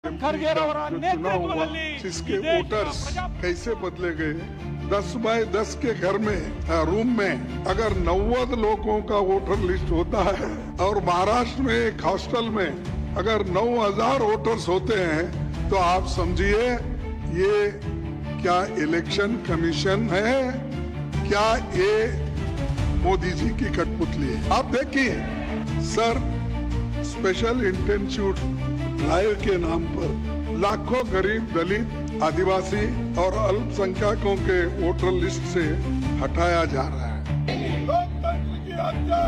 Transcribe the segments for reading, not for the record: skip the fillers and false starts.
चुनाव हुआ जिसके वोटर्स कैसे बदले गए 10 बाय 10 के घर में रूम में अगर 90 लोगों का वोटर लिस्ट होता है और महाराष्ट्र में एक हॉस्टल में अगर 9000 वोटर्स होते हैं तो आप समझिए ये क्या इलेक्शन कमीशन है, क्या ये मोदी जी की कठपुतली है। आप देखिए सर, स्पेशल इंटेंसिव ड्राइव के नाम पर लाखों गरीब, दलित, आदिवासी और अल्पसंख्यकों के वोटर लिस्ट से हटाया जा रहा है। लोकतंत्र की हत्या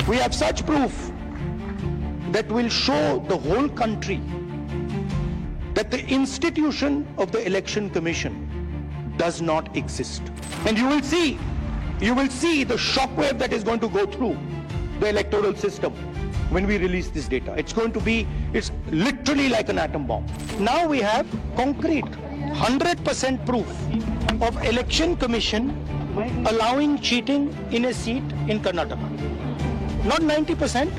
We have such proof that will show the whole country that the institution of the Election Commission does not exist. And you will see the shockwave that is going to go through the electoral system when we release this data. It's literally like an atom bomb. Now we have concrete 100% proof of Election Commission allowing cheating in a seat in Karnataka. Not 90%.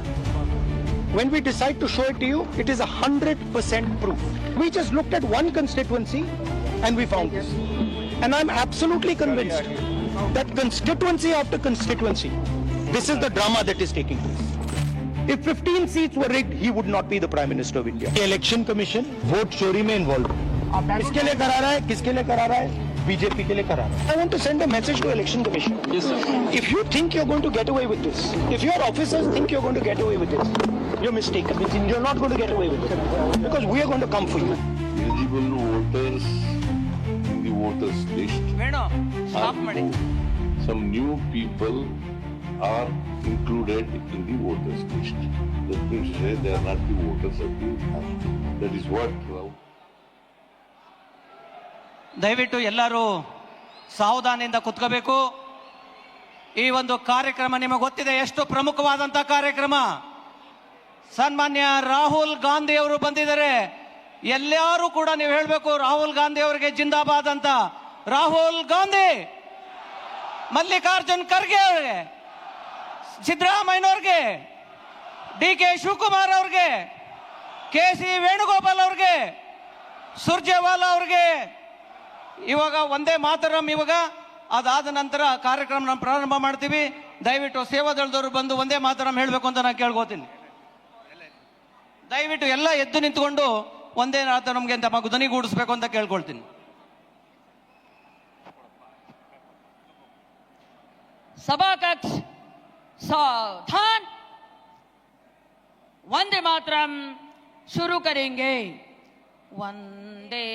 When we decide to show it to you, it is 100% proof. We just looked at one constituency and we found this. And I'm absolutely convinced that constituency after constituency, this is the drama that is taking place. If 15 seats were rigged, he would not be the Prime Minister of India. The Election Commission vote चोरी में involved. किसके लिए करा रहा है? किसके लिए करा रहा है? बीजेपी के लिए करा रहा है. I want to send a message to Election Commission. Yes, sir. If you think you're going to get away with this, if your officers think you're going to get away with this, you're mistaken. You're not going to get away with it because we are going to come for you. Eligible voters in the voters list. Some new people are included in the voters list. That means they are not the voters of the past. That is what now. ದಯವಿಟ್ಟು ಎಲ್ಲರೂ ಸಾವಧಾನದಿಂದ ಕುತ್ಕೋಬೇಕು. ಈ ಒಂದು ಕಾರ್ಯಕ್ರಮ ನಿಮಗೆ ಗೊತ್ತಿದೆ ಎಷ್ಟು ಪ್ರಮುಖವಾದಂತಹ ಕಾರ್ಯಕ್ರಮ. ಸನ್ಮಾನ್ಯ ರಾಹುಲ್ ಗಾಂಧಿ ಅವರು ಬಂದಿದ್ದಾರೆ. ಎಲ್ಲರೂ ಕೂಡ ನೀವು ಹೇಳಬೇಕು ರಾಹುಲ್ ಗಾಂಧಿ ಅವರಿಗೆ ಜಿಂದಾಬಾದ್ ಅಂತ. ರಾಹುಲ್ ಗಾಂಧಿ, ಮಲ್ಲಿಕಾರ್ಜುನ್ ಖರ್ಗೆ ಅವರಿಗೆ, ಸಿದ್ದರಾಮಯ್ಯನವ್ರಿಗೆ, DK ಶಿವಕುಮಾರ್ ಅವ್ರಿಗೆ, KC ವೇಣುಗೋಪಾಲ್ ಅವ್ರಿಗೆ, ಸುರ್ಜೇವಾಲಾ ಅವ್ರಿಗೆ. ಇವಾಗ ಒಂದೇ ಮಾತರಂ. ಇವಾಗ ಅದಾದ ನಂತರ ಕಾರ್ಯಕ್ರಮ ನಾವು ಪ್ರಾರಂಭ ಮಾಡ್ತೀವಿ. ದಯವಿಟ್ಟು ಸೇವಾದಳದವರು ಬಂದು ಒಂದೇ ಮಾತರಂ ಹೇಳಬೇಕು ಅಂತ ನಾನು ಕೇಳ್ಕೋತೀನಿ. ದಯವಿಟ್ಟು ಎಲ್ಲ ಎದ್ದು ನಿಂತ್ಕೊಂಡು ಒಂದೇ ಮಾತರಂಗೆ ಅಂತ ಧ್ವನಿಗೂಡಿಸ್ಬೇಕು ಅಂತ ಕೇಳ್ಕೊಳ್ತೀನಿ. सभा कक्ष सावधान. वंदे मातरम शुरू करेंगे. वंदे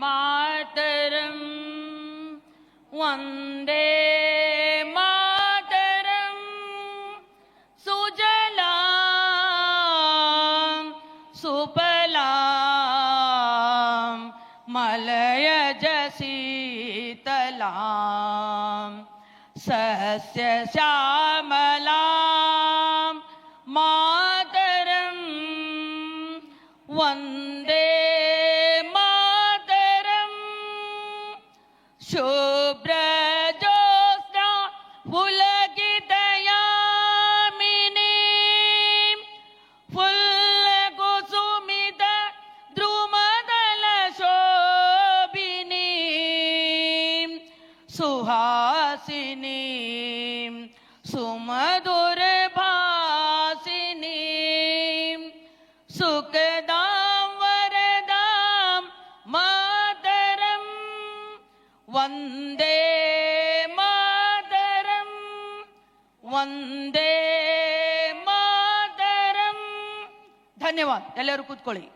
मातरम, वंदे मातरम. सुजलाम सुफलाम मलयज शीतलाम सस्य श्यामलाम मातरम. वंदे मातरम. शुभ्र ज्योत्स्ना पुलकितयामिनी फुल्लकुसुमित द्रुमदल शोभिनी सुहासिनी सुमधुर भासिनी सुखदां वरदां मातरं. वंदे मातरं, वंदे मातरं. धन्यवाद. ಎಲ್ಲರೂ ಕೂತ್ಕೊಳ್ಳಿ.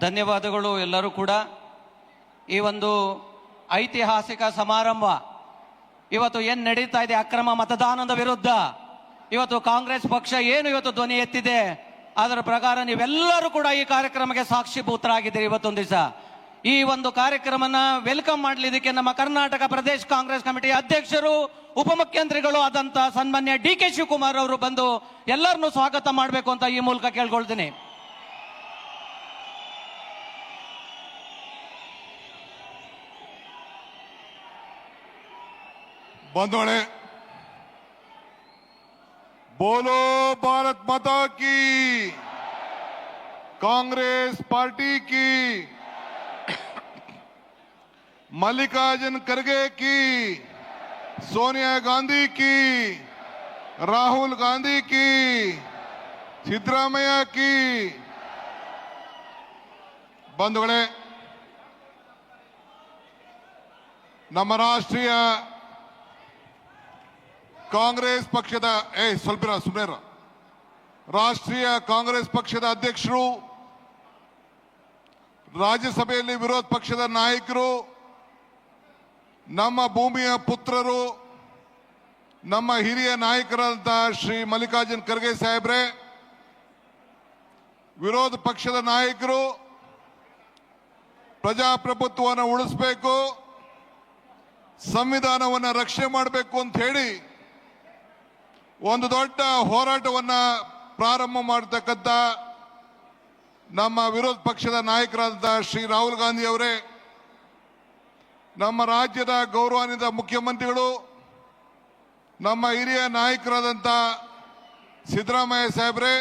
ಧನ್ಯವಾದಗಳು ಎಲ್ಲರೂ ಕೂಡ. ಈ ಒಂದು ಐತಿಹಾಸಿಕ ಸಮಾರಂಭ ಇವತ್ತು ಏನ್ ನಡೀತಾ ಇದೆ ಅಕ್ರಮ ಮತದಾನದ ವಿರುದ್ಧ ಇವತ್ತು ಕಾಂಗ್ರೆಸ್ ಪಕ್ಷ ಏನು ಇವತ್ತು ಧ್ವನಿ ಎತ್ತಿದೆ ಅದರ ಪ್ರಕಾರ ನೀವೆಲ್ಲರೂ ಕೂಡ ಈ ಕಾರ್ಯಕ್ರಮಕ್ಕೆ ಸಾಕ್ಷಿಭೂತರಾಗಿದ್ದೀರಿ. ಇವತ್ತೊಂದು ದಿವಸ ಈ ಒಂದು ಕಾರ್ಯಕ್ರಮನ ವೆಲ್ಕಮ್ ಮಾಡಲಿದ್ದಕ್ಕೆ ನಮ್ಮ ಕರ್ನಾಟಕ ಪ್ರದೇಶ ಕಾಂಗ್ರೆಸ್ ಕಮಿಟಿ ಅಧ್ಯಕ್ಷರು ಉಪಮುಖ್ಯಮಂತ್ರಿಗಳು ಆದಂತ ಸನ್ಮಾನ್ಯ DK ಶಿವಕುಮಾರ್ ಅವರು ಬಂದು ಎಲ್ಲರನ್ನೂ ಸ್ವಾಗತ ಮಾಡಬೇಕು ಅಂತ ಈ ಮೂಲಕ ಕೇಳ್ಕೊಳ್ತೀನಿ. ಬಂಧುಗಳೇ, बोलो भारत माता की, कांग्रेस पार्टी की, मल्लिकार्जुन खड़गे की, सोनिया गांधी की, राहुल गांधी की, सिद्धरामैया की. ಬಂಧುಗಳೇ, ನಮ್ಮ ರಾಷ್ಟ್ರೀಯ ಕಾಂಗ್ರೆಸ್ ಪಕ್ಷದ ರಾಷ್ಟ್ರೀಯ ಕಾಂಗ್ರೆಸ್ ಪಕ್ಷದ ಅಧ್ಯಕ್ಷರು, ರಾಜ್ಯಸಭೆಯಲ್ಲಿ ವಿರೋಧ ಪಕ್ಷದ ನಾಯಕರು, ನಮ್ಮ ಭೂಮಿಯ ಪುತ್ರರು, ನಮ್ಮ ಹಿರಿಯ ನಾಯಕರಾದಂಥ ಶ್ರೀ ಮಲ್ಲಿಕಾರ್ಜುನ್ ಖರ್ಗೆ ಸಾಹೇಬ್ರೆ, ವಿರೋಧ ಪಕ್ಷದ ನಾಯಕರು, ಪ್ರಜಾಪ್ರಭುತ್ವವನ್ನು ಉಳಿಸಬೇಕು, ಸಂವಿಧಾನವನ್ನು ರಕ್ಷಣೆ ಮಾಡಬೇಕು ಅಂತ ಹೇಳಿ ಒಂದು ದೊಡ್ಡ ಹೋರಾಟವನ್ನ ಪ್ರಾರಂಭ ಮಾಡತಕ್ಕಂಥ ನಮ್ಮ ವಿರೋಧ ಪಕ್ಷದ ನಾಯಕರಾದಂಥ ಶ್ರೀ ರಾಹುಲ್ ಗಾಂಧಿ ಅವರೇ, ನಮ್ಮ ರಾಜ್ಯದ ಗೌರವಾನ್ವಿತ ಮುಖ್ಯಮಂತ್ರಿಗಳು, ನಮ್ಮ ಹಿರಿಯ ನಾಯಕರಾದಂಥ ಸಿದ್ದರಾಮಯ್ಯ ಸಾಹೇಬ್ರೆ,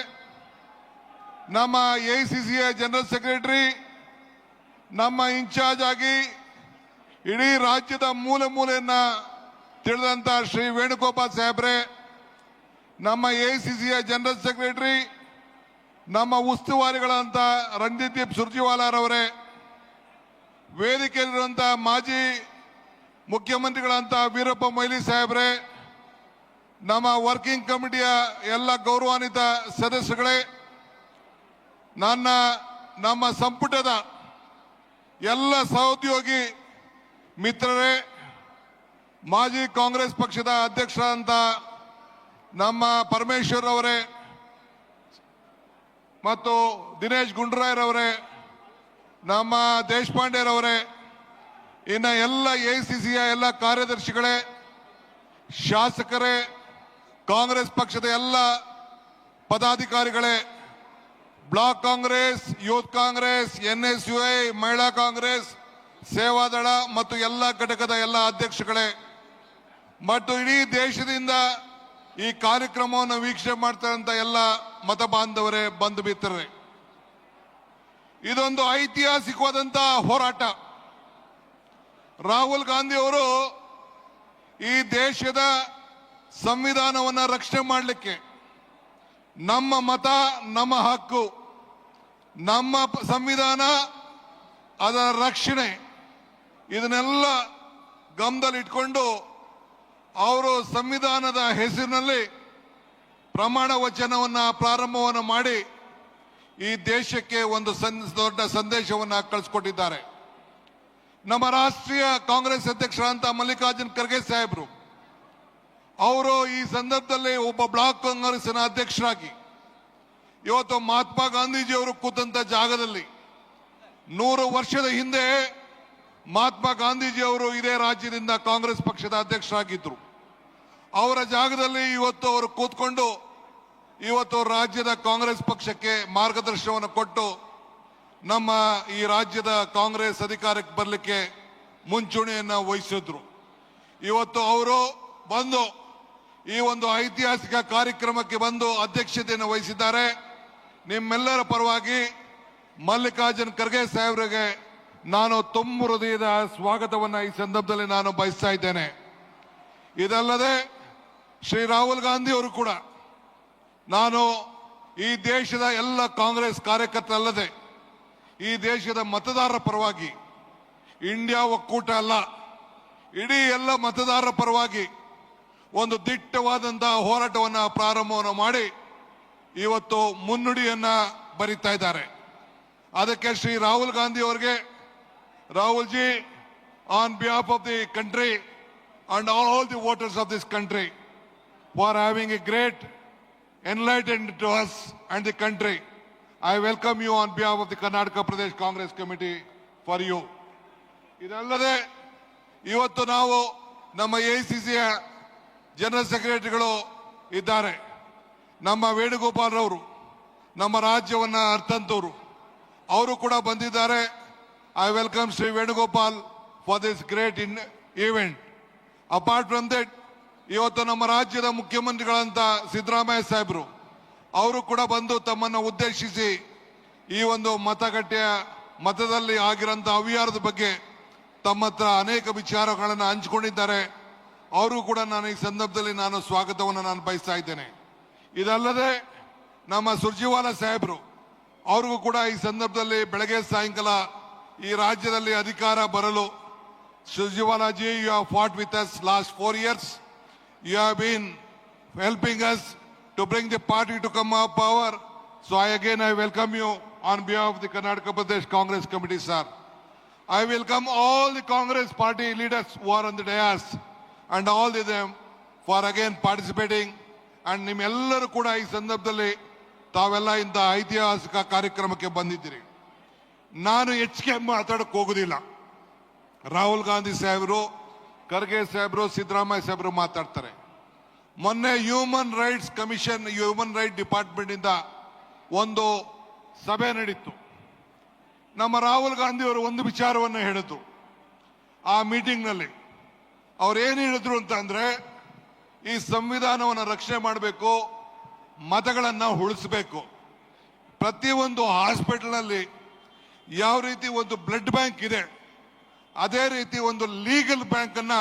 ನಮ್ಮ AICCಯ ಜನರಲ್ ಸೆಕ್ರೆಟರಿ, ನಮ್ಮ ಇನ್ಚಾರ್ಜ್ ಆಗಿ ಇಡೀ ರಾಜ್ಯದ ಮೂಲೆ ಮೂಲೆಯನ್ನ ತಿಳಿದಂತ ಶ್ರೀ ವೇಣುಗೋಪಾಲ್ ಸಾಹೇಬ್ರೆ, ನಮ್ಮ AICCಯ ಜನರಲ್ ಸೆಕ್ರೆಟರಿ, ನಮ್ಮ ಉಸ್ತುವಾರಿಗಳಂತ ರಣದೀಪ್ ಸುರ್ಜೇವಾಲಾರವರೇ, ವೇದಿಕೆಯಲ್ಲಿರುವಂತ ಮಾಜಿ ಮುಖ್ಯಮಂತ್ರಿಗಳಂತ ವೀರಪ್ಪ ಮೊಯ್ಲಿ ಸಾಹೇಬ್ರೆ, ನಮ್ಮ ವರ್ಕಿಂಗ್ ಕಮಿಟಿಯ ಎಲ್ಲ ಗೌರವಾನ್ವಿತ ಸದಸ್ಯರುಗಳೇ, ನಮ್ಮ ಸಂಪುಟದ ಎಲ್ಲ ಸಹೋದ್ಯೋಗಿ ಮಿತ್ರರೇ, ಮಾಜಿ ಕಾಂಗ್ರೆಸ್ ಪಕ್ಷದ ಅಧ್ಯಕ್ಷರಾದಂಥ ನಮ್ಮ ಪರಮೇಶ್ವರ್ ಅವರೇ ಮತ್ತು ದಿನೇಶ್ ಗುಂಡೂರಾಯರವರೇ, ನಮ್ಮ ದೇಶಪಾಂಡೆರವರೇ, ಇನ್ನು ಎಲ್ಲ AICCಯ ಎಲ್ಲ ಕಾರ್ಯದರ್ಶಿಗಳೇ, ಶಾಸಕರೇ, ಕಾಂಗ್ರೆಸ್ ಪಕ್ಷದ ಎಲ್ಲ ಪದಾಧಿಕಾರಿಗಳೇ, block Congress, youth Congress, NSUI, ಮಹಿಳಾ ಕಾಂಗ್ರೆಸ್, ಸೇವಾದಳ ಮತ್ತು ಎಲ್ಲ ಘಟಕದ ಎಲ್ಲ ಅಧ್ಯಕ್ಷಗಳೇ ಮತ್ತು ಇಡೀ ದೇಶದಿಂದ ಈ ಕಾರ್ಯಕ್ರಮವನ್ನು ವೀಕ್ಷಣೆ ಮಾಡ್ತಾರಂತ ಎಲ್ಲ ಮತ ಬಾಂಧವರೇ, ಬಂಧು ಮಿತ್ರರೇ, ಇದೊಂದು ಐತಿಹಾಸಿಕವಾದಂತಹ ಹೋರಾಟ. ರಾಹುಲ್ ಗಾಂಧಿ ಅವರು ಈ ದೇಶದ ಸಂವಿಧಾನವನ್ನು ರಕ್ಷಣೆ ಮಾಡಲಿಕ್ಕೆ ನಮ್ಮ ಮತ ನಮ್ಮ ಹಕ್ಕು, ನಮ್ಮ ಸಂವಿಧಾನ ಅದರ ರಕ್ಷಣೆ ಇದನ್ನೆಲ್ಲ ಗಮನದಲ್ಲಿ ಇಟ್ಕೊಂಡು ಅವರು ಸಂವಿಧಾನದ ಹೆಸರಿನಲ್ಲಿ ಪ್ರಮಾಣ ವಚನವನ್ನ ಪ್ರಾರಂಭವನ್ನು ಮಾಡಿ ಈ ದೇಶಕ್ಕೆ ಒಂದು ದೊಡ್ಡ ಸಂದೇಶವನ್ನು ಕಳಿಸ್ಕೊಟ್ಟಿದ್ದಾರೆ. ನಮ್ಮ ರಾಷ್ಟ್ರೀಯ ಕಾಂಗ್ರೆಸ್ ಅಧ್ಯಕ್ಷರಾದಂಥ ಮಲ್ಲಿಕಾರ್ಜುನ್ ಖರ್ಗೆ ಸಾಹೇಬರು ಅವರು ಈ ಸಂದರ್ಭದಲ್ಲಿ ಒಬ್ಬ ಬ್ಲಾಕ್ ಕಾಂಗ್ರೆಸ್ನ ಅಧ್ಯಕ್ಷರಾಗಿ ಇವತ್ತು ಮಹಾತ್ಮ ಗಾಂಧೀಜಿಯವರು ಕೂತಂತ ಜಾಗದಲ್ಲಿ 100 ವರ್ಷದ ಹಿಂದೆ ಮಹಾತ್ಮ ಗಾಂಧೀಜಿಯವರು ಇದೇ ರಾಜ್ಯದಿಂದ ಕಾಂಗ್ರೆಸ್ ಪಕ್ಷದ ಅಧ್ಯಕ್ಷರಾಗಿದ್ದರು. ಅವರ ಜಾಗದಲ್ಲಿ ಇವತ್ತು ಅವರು ಕೂತ್ಕೊಂಡು ಇವತ್ತು ರಾಜ್ಯದ ಕಾಂಗ್ರೆಸ್ ಪಕ್ಷಕ್ಕೆ ಮಾರ್ಗದರ್ಶನವನ್ನು ಕೊಟ್ಟು ನಮ್ಮ ಈ ರಾಜ್ಯದ ಕಾಂಗ್ರೆಸ್ ಅಧಿಕಾರಕ್ಕೆ ಬರಲಿಕ್ಕೆ ಮುಂಚೂಣಿಯನ್ನು ವಹಿಸಿದ್ರು. ಇವತ್ತು ಅವರು ಬಂದು ಈ ಒಂದು ಐತಿಹಾಸಿಕ ಕಾರ್ಯಕ್ರಮಕ್ಕೆ ಬಂದು ಅಧ್ಯಕ್ಷತೆಯನ್ನು ವಹಿಸಿದ್ದಾರೆ. ನಿಮ್ಮೆಲ್ಲರ ಪರವಾಗಿ ಮಲ್ಲಿಕಾರ್ಜುನ್ ಖರ್ಗೆ ಸಾಹೇಬರಿಗೆ ನಾನು ತುಂಬ ಹೃದಯದ ಸ್ವಾಗತವನ್ನು ಈ ಸಂದರ್ಭದಲ್ಲಿ ನಾನು ಬಯಸ್ತಾ ಇದ್ದೇನೆ. ಇದಲ್ಲದೆ ಶ್ರೀ ರಾಹುಲ್ ಗಾಂಧಿ ಅವರು ಕೂಡ ನಾನು ಈ ದೇಶದ ಎಲ್ಲ ಕಾಂಗ್ರೆಸ್ ಕಾರ್ಯಕರ್ತರಲ್ಲದೆ ಈ ದೇಶದ ಮತದಾರರ ಪರವಾಗಿ, ಇಂಡಿಯಾ ಒಕ್ಕೂಟ ಅಲ್ಲ, ಇಡೀ ಎಲ್ಲ ಮತದಾರರ ಪರವಾಗಿ ಒಂದು ದಿಟ್ಟವಾದಂತಹ ಹೋರಾಟವನ್ನು ಪ್ರಾರಂಭವನ್ನು ಮಾಡಿ ಇವತ್ತು ಮುನ್ನುಡಿಯನ್ನ ಬರೀತಾ ಇದ್ದಾರೆ. ಅದಕ್ಕೆ ಶ್ರೀ ರಾಹುಲ್ ಗಾಂಧಿ ಅವರಿಗೆ, Rahul G, on behalf of the country and all the voters of this country for having a great enlightened to us and the country. I welcome you on behalf of the Karnataka Pradesh Congress Committee for you. ಇದಲ್ಲದೆ ಇವತ್ತು ನಾವು ನಮ್ಮ ಎಐಸಿಸಿಯ general ಸೆಕ್ರೆಟರಿಗಳು ಇದ್ದಾರೆ. ನಮ್ಮ ವೇಣುಗೋಪಾಲ್ ರವರು, ನಮ್ಮ ರಾಜ್ಯವನ್ನ ಅರ್ಥಂತವರು, ಅವರು ಕೂಡ ಬಂದಿದ್ದಾರೆ. I welcome Shri Venugopal for this great event. Apart from that, ಇವತ್ತು ನಮ್ಮ ರಾಜ್ಯದ ಮುಖ್ಯಮಂತ್ರಿಗಳಂತ ಸಿದ್ದರಾಮಯ್ಯ ಸಾಹೇಬರು ಅವರು ಕೂಡ ಬಂದು ತಮ್ಮನ್ನು ಉದ್ದೇಶಿಸಿ ಈ ಒಂದು ಮತದಲ್ಲಿ ಆಗಿರೋಂಥ ಅವ್ಯವಹಾರದ ಬಗ್ಗೆ ತಮ್ಮ ಹತ್ರ ಅನೇಕ ವಿಚಾರಗಳನ್ನು ಹಂಚಿಕೊಂಡಿದ್ದಾರೆ. ಅವರು ಕೂಡ ನಾನು ಈ ಸಂದರ್ಭದಲ್ಲಿ ಸ್ವಾಗತವನ್ನು ಬಯಸ್ತಾ ಇದ್ದೇನೆ. ಇದಲ್ಲದೆ ನಮ್ಮ ಸುರ್ಜೇವಾಲಾ ಸಾಹೇಬರು ಅವ್ರಿಗೂ ಕೂಡ ಈ ಸಂದರ್ಭದಲ್ಲಿ ಬೆಳಗ್ಗೆ ಸಾಯಂಕಾಲ ಈ ರಾಜ್ಯದಲ್ಲಿ ಅಧಿಕಾರ ಬರಲು, Surjewala ji, you have fought with us last 4 years. You have been helping us to bring the party to come up power. So I welcome you on behalf of the Karnataka Pradesh Congress Committee, sir. I welcome all the Congress party leaders who are on the dais and all of them for again participating. And ನಿಮ್ಮೆಲ್ಲರೂ ಕೂಡ ಈ ಸಂದರ್ಭದಲ್ಲಿ ತಾವೆಲ್ಲ ಇಂಥ ಐತಿಹಾಸಿಕ ಕಾರ್ಯಕ್ರಮಕ್ಕೆ ಬಂದಿದ್ದೀರಿ. ನಾನು ಹೆಚ್ಚಿಗೆ ಮಾತಾಡಕ್ಕೆ ಹೋಗುದಿಲ್ಲ. ರಾಹುಲ್ ಗಾಂಧಿ ಸಾಹೇಬರು, ಖರ್ಗೆ ಸಾಹೇಬರು, ಸಿದ್ದರಾಮಯ್ಯ ಸಾಹೇಬರು ಮಾತಾಡ್ತಾರೆ. ಮೊನ್ನೆ human rights commission, human right department ಇಂದ ಒಂದು ಸಭೆ ನಡೀತು. ನಮ್ಮ ರಾಹುಲ್ ಗಾಂಧಿ ಅವರು ಒಂದು ವಿಚಾರವನ್ನು ಹೇಳಿದ್ರು ಆ ಮೀಟಿಂಗ್ ನಲ್ಲಿ. ಅವ್ರು ಏನು ಹೇಳಿದ್ರು ಅಂತ ಅಂದ್ರೆ, ಈ ಸಂವಿಧಾನವನ್ನು ರಕ್ಷಣೆ ಮಾಡಬೇಕು, ಮತಗಳನ್ನ ಉಳಿಸಬೇಕು. ಪ್ರತಿಯೊಂದು ಹಾಸ್ಪಿಟಲ್ನಲ್ಲಿ ಯಾವ ರೀತಿ ಒಂದು ಬ್ಲಡ್ ಬ್ಯಾಂಕ್ ಇದೆ, ಅದೇ ರೀತಿ ಒಂದು ಲೀಗಲ್ ಬ್ಯಾಂಕ್ ಅನ್ನ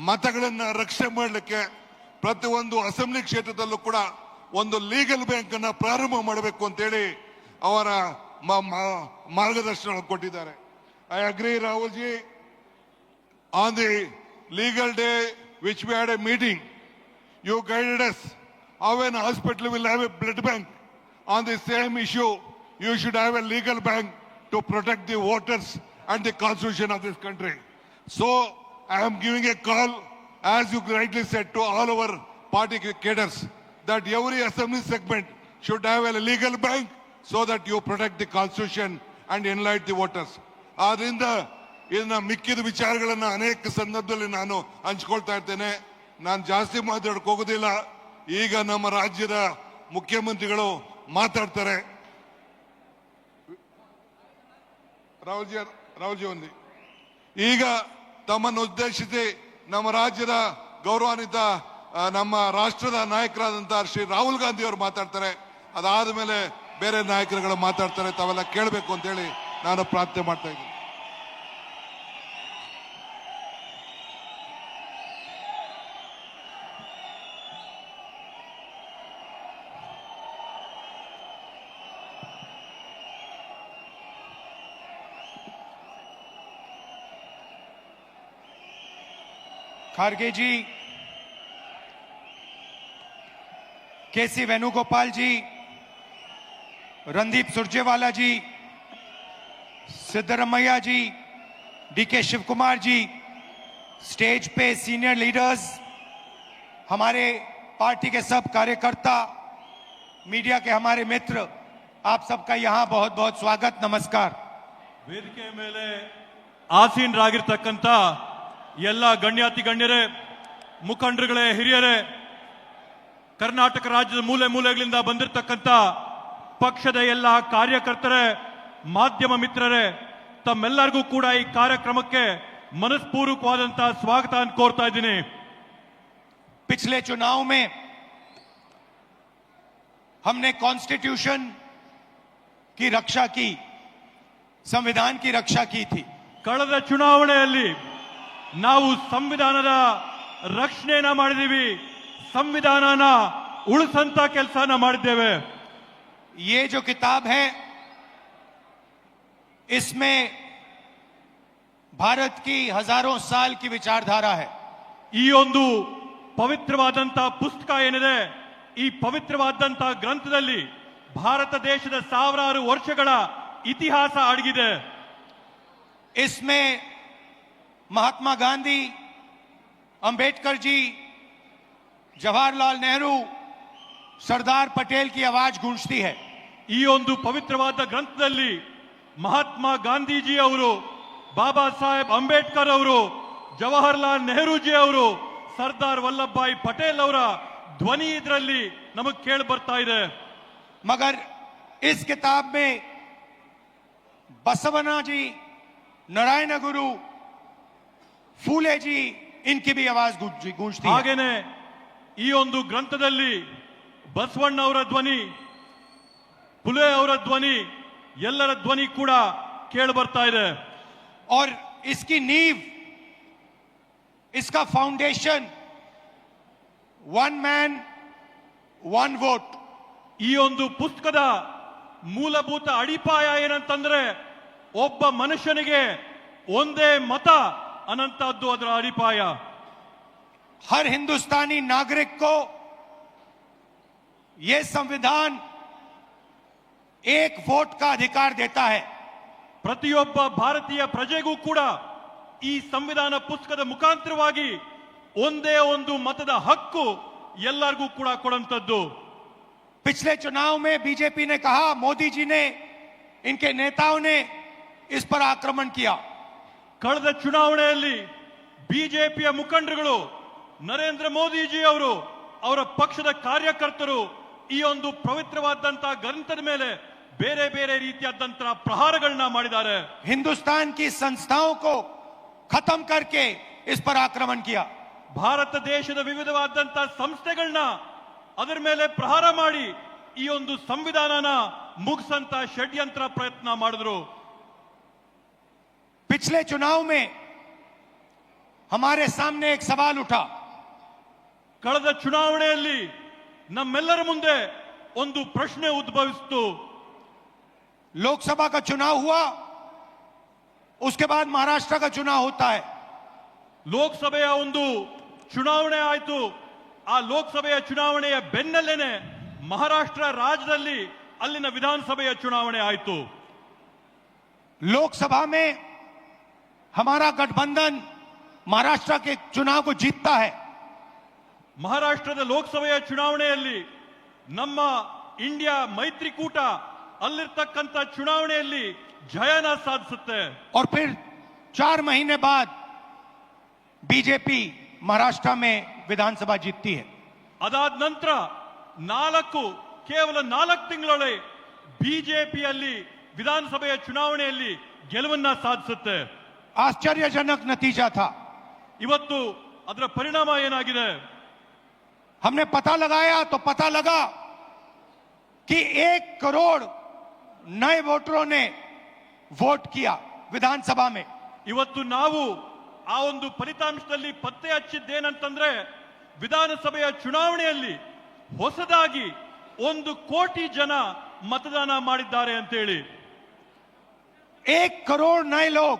ಮತಗಳನ್ನ ರಕ್ಷಣೆ ಮಾಡಲಿಕ್ಕೆ ಪ್ರತಿಯೊಂದು ಅಸೆಂಬ್ಲಿ ಕ್ಷೇತ್ರದಲ್ಲೂ ಕೂಡ ಒಂದು ಲೀಗಲ್ ಬ್ಯಾಂಕ್ ಅನ್ನ ಪ್ರಾರಂಭ ಮಾಡಬೇಕು ಅಂತೇಳಿ ಅವರ ಮಾರ್ಗದರ್ಶನ ಕೊಟ್ಟಿದ್ದಾರೆ. I agree Rahul G. On the legal day which we had A meeting, you guided us how an hospital will have a blood bank. On the same issue, you should have a legal bank to protect the voters and the constitution of this country. So I am giving a call, as you rightly said, to all our party cadres that every assembly segment should have a legal bank so that you protect the constitution and enlighten the voters. ಆದ್ರಿಂದ ಇದನ್ನ ಮಿಕ್ಕಿದ ವಿಚಾರಗಳನ್ನ ಅನೇಕ ಸಂದರ್ಭದಲ್ಲಿ ನಾನು ಹಂಚ್ಕೊಳ್ತಾ ಇರ್ತೇನೆ. ನಾನು ಜಾಸ್ತಿ ಮಾತಾಡಕ್ಕೆ ಹೋಗೋದಿಲ್ಲ. ಈಗ ನಮ್ಮ ರಾಜ್ಯದ ಮುಖ್ಯಮಂತ್ರಿಗಳು ಮಾತಾಡ್ತಾರೆ. ರಾಹುಲ್ಜಿ ಒಂದು ಈಗ ತಮ್ಮನ್ನು ಉದ್ದೇಶಿಸಿ ನಮ್ಮ ರಾಜ್ಯದ ಗೌರವಾನ್ವಿತ ನಮ್ಮ ರಾಷ್ಟ್ರದ ನಾಯಕರಾದಂತಹ ಶ್ರೀ ರಾಹುಲ್ ಗಾಂಧಿ ಅವರು ಮಾತಾಡ್ತಾರೆ. ಅದಾದ ಮೇಲೆ ಬೇರೆ ನಾಯಕರುಗಳು ಮಾತಾಡ್ತಾರೆ. ತಾವೆಲ್ಲ ಕೇಳಬೇಕು ಅಂತ ಹೇಳಿ ನಾನು ಪ್ರಾರ್ಥನೆ ಮಾಡ್ತಾ ಇದ್ದೀನಿ. खारगे जी, केसी वेणुगोपाल जी, रणदीप सुरजेवाला जी, सिद्धरमैया जी, डीके शिव कुमार जी, स्टेज पे सीनियर लीडर्स, हमारे पार्टी के सब कार्यकर्ता, मीडिया के हमारे मित्र, आप सबका यहाँ बहुत बहुत स्वागत, नमस्कार. ವೇದಿಕೆ ಮೇಲೆ ಆಸೀನರಾಗಿರ್ತಕ್ಕಂಥ ಎಲ್ಲ ಗಣ್ಯಾತಿ ಗಣ್ಯರೇ, ಮುಖಂಡರುಗಳೇ, ಹಿರಿಯರೇ, ಕರ್ನಾಟಕ ರಾಜ್ಯದ ಮೂಲೆ ಮೂಲೆಗಳಿಂದ ಬಂದಿರತಕ್ಕಂಥ ಪಕ್ಷದ ಎಲ್ಲ ಕಾರ್ಯಕರ್ತರೇ, ಮಾಧ್ಯಮ ಮಿತ್ರರೇ, ತಮ್ಮೆಲ್ಲರಿಗೂ ಕೂಡ ಈ ಕಾರ್ಯಕ್ರಮಕ್ಕೆ ಮನಸ್ಪೂರ್ವಕವಾದಂತಹ ಸ್ವಾಗತ ಕೋರ್ತಾ ಇದ್ದೀನಿ. पिछले चुनाव में हमने कॉन्स्टिट्यूशन की रक्षा की, संविधान की रक्षा की थी. ಕಳೆದ ಚುನಾವಣೆಯಲ್ಲಿ ನಾವು ಸಂವಿಧಾನದ ರಕ್ಷಣೆಯನ್ನ ಮಾಡಿದೀವಿ, ಸಂವಿಧಾನನ ಉಳಿಸಂತ ಕೆಲಸನ ಮಾಡಿದ್ದೇವೆ. ये जो किताब है, इसमें भारत की हजारों साल की विचारधारा है. ಈ ಒಂದು ಪವಿತ್ರವಾದಂತ ಪುಸ್ತಕ ಏನಿದೆ, ಈ ಪವಿತ್ರವಾದಂತ ಗ್ರಂಥದಲ್ಲಿ ಭಾರತ ದೇಶದ ಸಾವಿರಾರು ವರ್ಷಗಳ ಇತಿಹಾಸ ಅಡಗಿದೆ. इसमें महात्मा गांधी, अंबेडकर जी, जवाहरलाल नेहरू सरदार पटेल की आवाज गूंजती है। ಈ ಒಂದು ಪವಿತ್ರವಾದ ಗ್ರಂಥದಲ್ಲಿ ಮಹಾತ್ಮ ಗಾಂಧೀಜಿ ಅವರು, ಬಾಬಾ ಸಾಹೇಬ್ ಅಂಬೇಡ್ಕರ್ ಅವರು, ಜವಾಹರ್ಲಾಲ್ ನೆಹರೂಜಿ ಅವರು, ಸರ್ದಾರ್ ವಲ್ಲಭಭಾಯಿ ಪಟೇಲ್ ಅವರ ಧ್ವನಿ ಇದರಲ್ಲಿ ನಮಗೆ ಕೇಳಿ ಬರ್ತಾ ಇದೆ. मगर इस किताब में बसवना जी, नारायण गुरु, फूले जी, इनकी भी आवाज गूंजती है। ಹಾಗೇನೆ ಈ ಒಂದು ಗ್ರಂಥದಲ್ಲಿ ಬಸವಣ್ಣ ಅವರ ಧ್ವನಿ, ಫುಲೆ ಅವರ ಧ್ವನಿ, ಎಲ್ಲರ ಧ್ವನಿ ಕೂಡ ಕೇಳಿ ಬರ್ತಾ ಇದೆ. और इसकी नींव, इसका foundation one man one vote. ಈ ಒಂದು ಪುಸ್ತಕದ ಮೂಲಭೂತ ಅಡಿಪಾಯ ಏನಂತಂದ್ರೆ ಒಬ್ಬ ಮನುಷ್ಯನಿಗೆ ಒಂದೇ ಮತ ಅನ್ನಂತದ್ದು ಅದರ ಅಡಿಪಾಯ. हर हिंदुस्तानी नागरिक को यह संविधान एक वोट का अधिकार देता है। ಪ್ರತಿಯೊಬ್ಬ ಭಾರತೀಯ ಪ್ರಜೆಗೂ ಕೂಡ ಈ ಸಂವಿಧಾನ ಪುಸ್ತಕದ ಮುಖಾಂತರವಾಗಿ ಒಂದೇ ಒಂದು ಮತದ ಹಕ್ಕು ಎಲ್ಲರಿಗೂ ಕೂಡ ಕೊಡುವಂತದ್ದು. पिछले चुनाव में बीजेपी ने कहा, मोदी जी ने, इनके नेताओं ने इस पर आक्रमण किया। ಕಳೆದ ಚುನಾವಣೆಯಲ್ಲಿ ಬಿಜೆಪಿಯ ಮುಖಂಡರುಗಳು, ನರೇಂದ್ರ ಮೋದಿಜಿ ಅವರು, ಅವರ ಪಕ್ಷದ ಕಾರ್ಯಕರ್ತರು ಈ ಒಂದು ಪವಿತ್ರವಾದಂತಹ ಗ್ರಂಥದ ಮೇಲೆ ಬೇರೆ ಬೇರೆ ರೀತಿಯಾದಂತಹ ಪ್ರಹಾರಗಳನ್ನ ಮಾಡಿದ್ದಾರೆ. हिंदुस्तान की संस्थाओं को खत्म करके इस पर आक्रमण किया। ಭಾರತ ದೇಶದ ವಿವಿಧವಾದಂತಹ ಸಂಸ್ಥೆಗಳನ್ನ ಅದರ ಮೇಲೆ ಪ್ರಹಾರ ಮಾಡಿ ಈ ಒಂದು ಸಂವಿಧಾನನ ಮುಗಿಸಂತ ಷಡ್ಯಂತ್ರ ಪ್ರಯತ್ನ ಮಾಡಿದ್ರು. पिछले चुनाव में हमारे सामने एक सवाल उठा। ಕಳೆದ ಚುನಾವಣೆಯಲ್ಲಿ ನಮ್ಮೆಲ್ಲರ ಮುಂದೆ ಒಂದು ಪ್ರಶ್ನೆ ಉದ್ಭವಿಸಿತು. लोकसभा का चुनाव हुआ, उसके बाद महाराष्ट्र का चुनाव होता है। ಲೋಕಸಭೆಯ ಒಂದು ಚುನಾವಣೆ ಆಯ್ತು. ಆ ಲೋಕಸಭೆಯ ಚುನಾವಣೆಯ ಬೆನ್ನಲ್ಲೇನೆ ಮಹಾರಾಷ್ಟ್ರ ರಾಜ್ಯದಲ್ಲಿ ಅಲ್ಲಿನ ವಿಧಾನಸಭೆಯ ಚುನಾವಣೆ ಆಯ್ತು. लोकसभा में हमारा गठबंधन महाराष्ट्र के चुनाव को जीतता है। ಮಹಾರಾಷ್ಟ್ರದ ಲೋಕಸಭೆಯ ಚುನಾವಣೆಯಲ್ಲಿ ನಮ್ಮ ಇಂಡಿಯಾ ಮೈತ್ರಿಕೂಟ ಅಲ್ಲಿರ್ತಕ್ಕಂಥ ಚುನಾವಣೆಯಲ್ಲಿ ಜಯನ ಸಾಧಿಸುತ್ತೆ. और फिर 4 महीने बाद बीजेपी महाराष्ट्र में विधानसभा जीतती है। ಅದಾದ ನಂತರ ಕೇವಲ 4 ತಿಂಗಳೊಳಗೆ ಬಿಜೆಪಿಯಲ್ಲಿ ವಿಧಾನಸಭೆಯ ಚುನಾವಣೆಯಲ್ಲಿ ಗೆಲುವನ್ನ ಸಾಧಿಸುತ್ತೆ. आश्चर्यजनक नतीजा था। ಇವತ್ತು ಅದರ ಪರಿಣಾಮ ಏನಾಗಿದೆ? हमने पता लगाया तो पता लगा कि 1 करोड़ नए वोटरों ने वोट किया विधानसभा में। ಇವತ್ತು ನಾವು ಆ ಒಂದು ಫಲಿತಾಂಶದಲ್ಲಿ ಪತ್ತೆ ಹಚ್ಚಿದ್ದೇನಂತಂದ್ರೆ ವಿಧಾನಸಭೆಯ ಚುನಾವಣೆಯಲ್ಲಿ ಹೊಸದಾಗಿ 1 ಕೋಟಿ ಜನ ಮತದಾನ ಮಾಡಿದ್ದಾರೆ ಅಂತ ಹೇಳಿ. 1 करोड़ नए लोग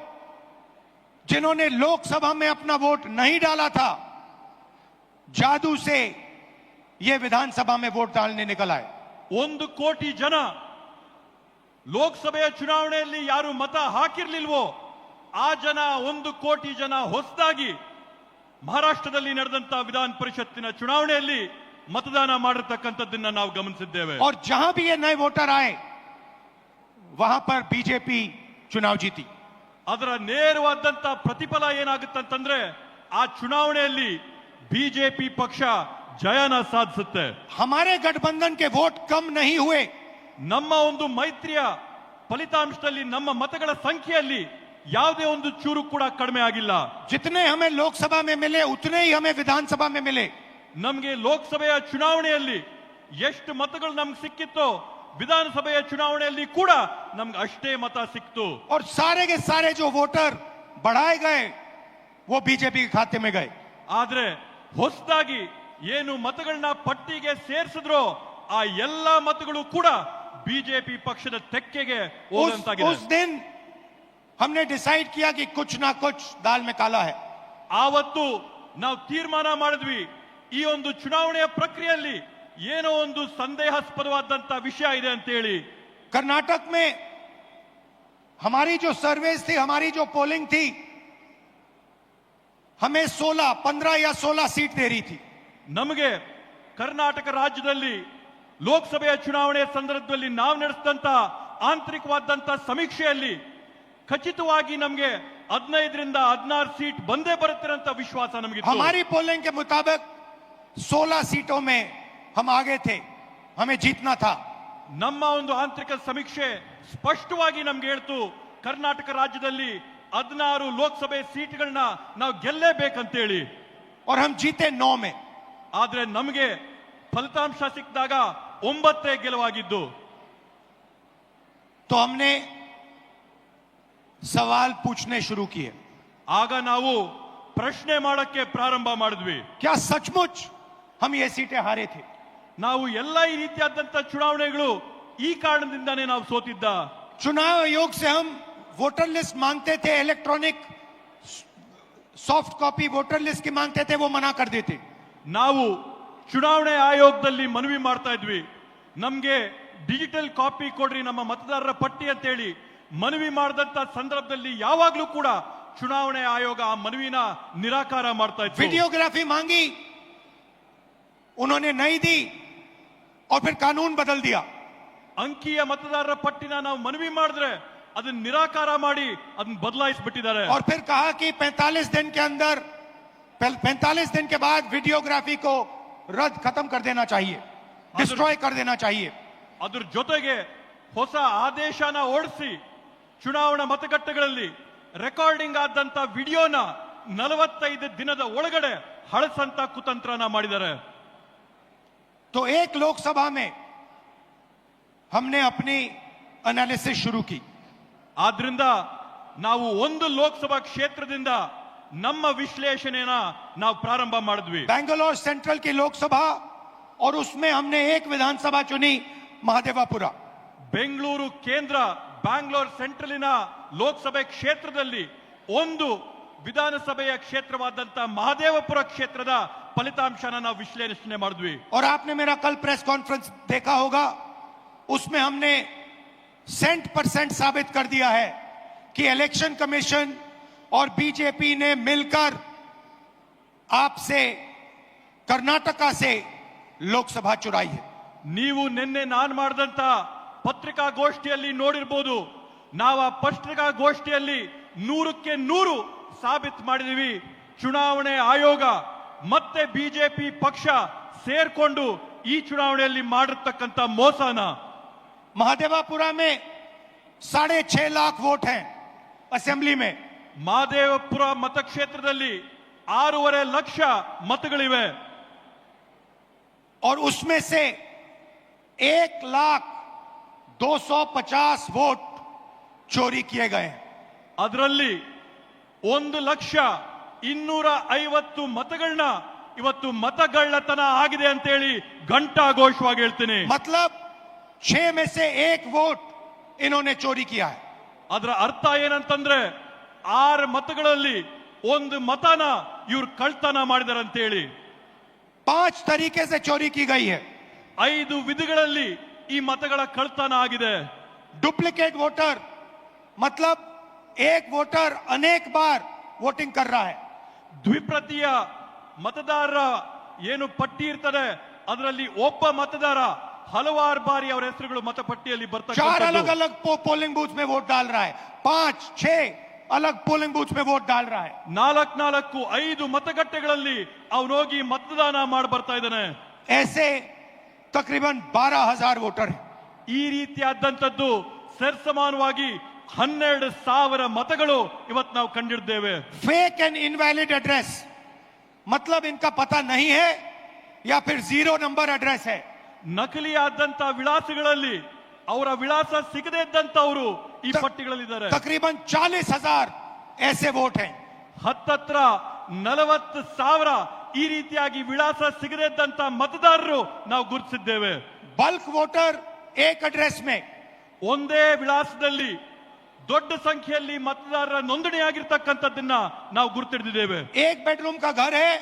जिन्होंने लोकसभा में अपना वोट नहीं डाला था, जादू से ये विधानसभा में वोट डालने निकल आए। 1 ಕೋಟಿ ಜನ ಲೋಕಸಭೆಯ ಚುನಾವಣೆಯಲ್ಲಿ ಯಾರು ಮತ ಹಾಕಿರ್ಲಿಲ್ವೋ ಆ ಜನ 1 ಕೋಟಿ ಜನ ಹೊಸದಾಗಿ ಮಹಾರಾಷ್ಟ್ರದಲ್ಲಿ ನಡೆದಂತಹ ವಿಧಾನ ಪರಿಷತ್ತಿನ ಚುನಾವಣೆಯಲ್ಲಿ मतदान ಮಾಡಿರತಕ್ಕಂತದ್ದನ್ನ ನಾವು ಗಮನಿಸಿದ್ದೇವೆ. और जहां भी ये नए वोटर आए वहां पर बीजेपी चुनाव जीती. ಅದರ ನೇರವಾದಂತಹ ಪ್ರತಿಫಲ ಏನಾಗುತ್ತಂತಂದ್ರೆ ಆ ಚುನಾವಣೆಯಲ್ಲಿ ಬಿಜೆಪಿ ಪಕ್ಷ ಜಯನ ಸಾಧಿಸುತ್ತೆ. हमारे गठबंधन के वोट कम नहीं हुए. ನಮ್ಮ ಒಂದು ಮೈತ್ರಿಯ ಫಲಿತಾಂಶದಲ್ಲಿ ನಮ್ಮ ಮತಗಳ ಸಂಖ್ಯೆಯಲ್ಲಿ ಯಾವುದೇ ಒಂದು ಚೂರು ಕೂಡ ಕಡಿಮೆ ಆಗಿಲ್ಲ. जितने हमें लोकसभा में मिले उतने ही हमें विधानसभा में मिले. ನಮಗೆ ಲೋಕಸಭೆಯ ಚುನಾವಣೆಯಲ್ಲಿ ಎಷ್ಟು ಮತಗಳು ನಮ್ಗೆ ಸಿಕ್ಕಿತ್ತೋ ವಿಧಾನಸಭೆಯ ಚುನಾವಣೆಯಲ್ಲಿ ಕೂಡ ನಮ್ಗೆ ಅಷ್ಟೇ ಮತ ಸಿಕ್ತು. और सारे के सारे जो वोटर बढ़ाए गए वो बीजेपी के खाते में गए. ಆದ್ರೆ ಹೊಸದಾಗಿ ಏನು ಮತಗಳನ್ನ ಪಟ್ಟಿಗೆ ಸೇರಿಸಿದ್ರೋ ಆ ಎಲ್ಲಾ ಮತಗಳು ಕೂಡ ಬಿಜೆಪಿ ಪಕ್ಷದ ತೆಕ್ಕೆಗೆ ಹೋದಂತಾಗಿದೆ. उस दिन हमने डिसाइड किया कि कुछ ना कुछ दाल में काला है. ಆವತ್ತು ನಾವು ತೀರ್ಮಾನ ಮಾಡಿದ್ವಿ ಈ ಒಂದು ಚುನಾವಣೆಯ ಪ್ರಕ್ರಿಯೆಯಲ್ಲಿ ಏನೋ ಒಂದು ಸಂದೇಹಾಸ್ಪದವಾದಂತ ವಿಷಯ ಇದೆ ಅಂತ ಹೇಳಿ. कर्नाटक में हमारी जो सर्वेस थी, हमारी जो पोलिंग थी, हमें 16, 15 या 16 सीट दे रही थी. ನಮಗೆ ಕರ್ನಾಟಕ ರಾಜ್ಯದಲ್ಲಿ ಲೋಕಸಭೆಯ ಚುನಾವಣೆಯ ಸಂದರ್ಭದಲ್ಲಿ ನಾವು ನಡೆಸಿದಂತ ಆಂತರಿಕವಾದಂತ ಸಮೀಕ್ಷೆಯಲ್ಲಿ ಖಚಿತವಾಗಿ ನಮಗೆ 15ರಿಂದ 16 ಸೀಟ್ ಬಂದೇ ಬರುತ್ತೆ ಅಂತ ವಿಶ್ವಾಸ ನಮಗಿತ್ತು. हमारी पोलिंग के मुताबिक 16 सीटों में हम आगे थे, हमें जीतना था. ನಮ್ಮ ಒಂದು ಆಂತರಿಕ ಸಮೀಕ್ಷೆ ಸ್ಪಷ್ಟವಾಗಿ ನಮ್ಗೆ ಹೇಳ್ತು, ಕರ್ನಾಟಕ ರಾಜ್ಯದಲ್ಲಿ 16 ಲೋಕಸಭೆ ಸೀಟ್ಗಳನ್ನ ನಾವು ಗೆಲ್ಲೇಬೇಕಂತೇಳಿ. और हम जीते 9 में. ಆದ್ರೆ ನಮಗೆ ಫಲಿತಾಂಶ ಸಿಕ್ಕಿದಾಗ 9 ಗೆಲುವಾಗಿದ್ದು. तो हमने सवाल पूछने शुरू किए. ಆಗ ನಾವು ಪ್ರಶ್ನೆ ಮಾಡಕ್ಕೆ ಪ್ರಾರಂಭ ಮಾಡಿದ್ವಿ. क्या सचमुच हम ये सीटें हारे थे? ನಾವು ಎಲ್ಲ ಈ ರೀತಿಯಾದಂತ ಚುನಾವಣೆಗಳು ಈ ಕಾರಣದಿಂದಾನೇ ನಾವು ಸೋತಿದ್ದ. चुनाव आयोग से हम वोटर लिस्ट मांगते थे, electronic soft copy voter list की मांगते थे, वो मना कर देते. ನಾವು ಚುನಾವಣೆ ಆಯೋಗದಲ್ಲಿ ಮನವಿ ಮಾಡ್ತಾ ಇದ್ವಿ, ನಮ್ಗೆ ಡಿಜಿಟಲ್ ಕಾಪಿ ಕೊಡ್ರಿ ನಮ್ಮ ಮತದಾರರ ಪಟ್ಟಿ ಅಂತೇಳಿ ಮನವಿ ಮಾಡಿದಂತ ಸಂದರ್ಭದಲ್ಲಿ ಯಾವಾಗ್ಲೂ ಕೂಡ ಚುನಾವಣೆ ಆಯೋಗ ಆ ಮನವಿನ ನಿರಾಕಾರ ಮಾಡ್ತಾ ಇತ್ತು. वीडियोग्राफी मांगी, उन्होंने नहीं दी और फिर कानून बदल दिया. ಅಂಕಿಯ ಮತದಾರರ ಪಟ್ಟಿನ ನಾವು ಮನವಿ ಮಾಡಿದ್ರೆ ಅದನ್ನ ನಿರಾಕಾರ ಮಾಡಿ ಅದನ್ನ ಬದಲಾಯಿಸ್ಬಿಟ್ಟಿದ್ದಾರೆ. और फिर कहा कि 45 दिन के अंदर 45 दिन के बाद वीडियोग्राफी को रद्द खत्म कर देना चाहिए, डिस्ट्रॉय कर देना चाहिए. ಅದ್ರ ಜೊತೆಗೆ ಹೊಸ ಆದೇಶನ ಓಡಿಸಿ ಚುನಾವಣಾ ಮತಗಟ್ಟೆಗಳಲ್ಲಿ ರೆಕಾರ್ಡಿಂಗ್ ಆದಂತ ವಿಡಿಯೋನ 45 ದಿನದ ಒಳಗಡೆ ಹಳಸಂತ ಕುತಂತ್ರನ ಮಾಡಿದ್ದಾರೆ. तो एक लोकसभा में हमने अपनी एनालिसिस शुरू की. ಆದ್ರಿಂದ ನಾವು ಒಂದು ಲೋಕಸಭಾ ಕ್ಷೇತ್ರದಿಂದ ನಮ್ಮ ವಿಶ್ಲೇಷಣೆನ ನಾವು ಪ್ರಾರಂಭ ಮಾಡಿದ್ವಿ. बैंगलोर सेंट्रल की लोकसभा और उसमें हमने एक विधानसभा चुनी, महादेवापुरा. ಬೆಂಗಳೂರು ಕೇಂದ್ರ ಬ್ಯಾಂಗ್ಳೂರ್ ಸೆಂಟ್ರಲಿನ ಲೋಕಸಭೆ ಕ್ಷೇತ್ರದಲ್ಲಿ ಒಂದು ವಿಧಾನಸಭೆಯ ಕ್ಷೇತ್ರವಾದಂತ ಮಹದೇವಪುರ ಕ್ಷೇತ್ರದ ಫಲಿತಾಂಶನ ನಾವು ವಿಶ್ಲೇಷಣೆ ಮಾಡಿದ್ವಿ. और आपने मेरा कल प्रेस कॉन्फ्रेंस देखा होगा, उसमें हमने 100% साबित कर दिया है कि इलेक्शन कमीशन और बीजेपी ने मिलकर आपसे कर्नाटका से लोकसभा चुराई है. ನೀವು ನಿನ್ನೆ ನಾನು ಮಾಡಿದಂತ ಪತ್ರಿಕಾಗೋಷ್ಠಿಯಲ್ಲಿ ನೋಡಿರ್ಬೋದು, ನಾವು ಆ ಪತ್ರಿಕಾಗೋಷ್ಠಿಯಲ್ಲಿ 100ಕ್ಕೆ 100 ಸಾಬೀತು ಮಾಡಿದೀವಿ. ಚುನಾವಣೆ ಆಯೋಗ ಮತ್ತೆ ಬಿಜೆಪಿ ಪಕ್ಷ ಸೇರ್ಕೊಂಡು ಈ ಚುನಾವಣೆಯಲ್ಲಿ ಮಾಡಿರ್ತಕ್ಕಂಥ ಮೋಸನ. महादेवापुरा में 6.5 लाख वोट हैं असेंबली में. ಮಹದೇವಪುರ ಮತಕ್ಷೇತ್ರದಲ್ಲಿ 6.5 ಲಕ್ಷ ಮತಗಳಿವೆ. और उसमें से 1,250,000 वोट चोरी किए गए हैं. ಅದರಲ್ಲಿ 1,250,000 ಮತಗಳನ್ನ ಇವತ್ತು ಮತಗಳ್ಳತನ ಆಗಿದೆ ಅಂತೇಳಿ ಘಂಟಾಘೋಷವಾಗಿ ಹೇಳ್ತೀನಿ. मतलब 6 में से 1 वोट इन्होंने चोरी किया है. ಅದರ ಅರ್ಥ ಏನಂತಂದ್ರೆ 6 ಮತಗಳಲ್ಲಿ 1 ಮತನ ಇವ್ರು ಕಳ್ತನ ಮಾಡಿದಾರೆ ಅಂತೇಳಿ. 5 तरीके से चोरी की गई है. 5 ವಿಧಗಳಲ್ಲಿ ಈ ಮತಗಳ ಕಳ್ತನ ಆಗಿದೆ. डुप्लीकेट वोटर मतलब एक वोटर अनेक बार वोटिंग कर रहा है. ದ್ವಿಪ್ರತಿಯ ಮತದಾರರ ಏನು ಪಟ್ಟಿ ಇರ್ತದೆ ಅದರಲ್ಲಿ ಒಬ್ಬ ಮತದಾರ ಹಲವಾರು ಬಾರಿ ಅವರ ಹೆಸರುಗಳು ಮತಪಟ್ಟಿಯಲ್ಲಿ 4 ಬರ್ತಕ್ಕಂಥದ್ದು. अलग अलग पोलिंग बूथ में वोट डाल रहा है, 5-6 अलग पोलिंग बूथ में वोट डाल रहा है. 4-5 ಮತಗಟ್ಟೆಗಳಲ್ಲಿ ಅವನೋಗಿ ಮತದಾನ ಮಾಡಿ ಬರ್ತಾ ಇದ್ದಾನೆ. ऐसे तकरीबन 12,000 वोटर हैं. ಈ ರೀತಿಯಾದಂತದ್ದು ಸರಿಸಮಾನವಾಗಿ 12,000 ಮತಗಳು ಇವತ್ತು ನಾವು ಕಂಡಿದ್ದೇವೆ. फेक एंड इनवैलिड एड्रेस मतलब इनका पता नहीं है या फिर 0 नंबर एड्रेस है. ನಕಲಿಯಾದಂತ ವಿಳಾಸಗಳಲ್ಲಿ ಅವರ ವಿಳಾಸ ಸಿಗದೇ ಇದ್ದಂತವರು ಈ ಪಟ್ಟಿಗಳಲ್ಲಿದ್ದಾರೆ. तकरीबन 40,000 ऐसे वोट हैं. ಹತ್ತತ್ರ 40,000 ಈ ರೀತಿಯಾಗಿ ವಿಳಾಸ ಸಿಗದೇ ಇದ್ದಂತ ಮತದಾರರು ನಾವು ಗುರುತಿಸಿದ್ದೇವೆ. बल्क वोटर एक एड्रेस में, ಒಂದೇ ವಿಳಾಸದಲ್ಲಿ ದೊಡ್ಡ ಸಂಖ್ಯೆಯಲ್ಲಿ ಮತದಾರರ ನೋಂದಣಿ ಆಗಿರ್ತಕ್ಕಂಥದ್ದನ್ನ ನಾವು ಗುರುತಿಡಿದ್ದೇವೆ. एक बेडरूम का घर है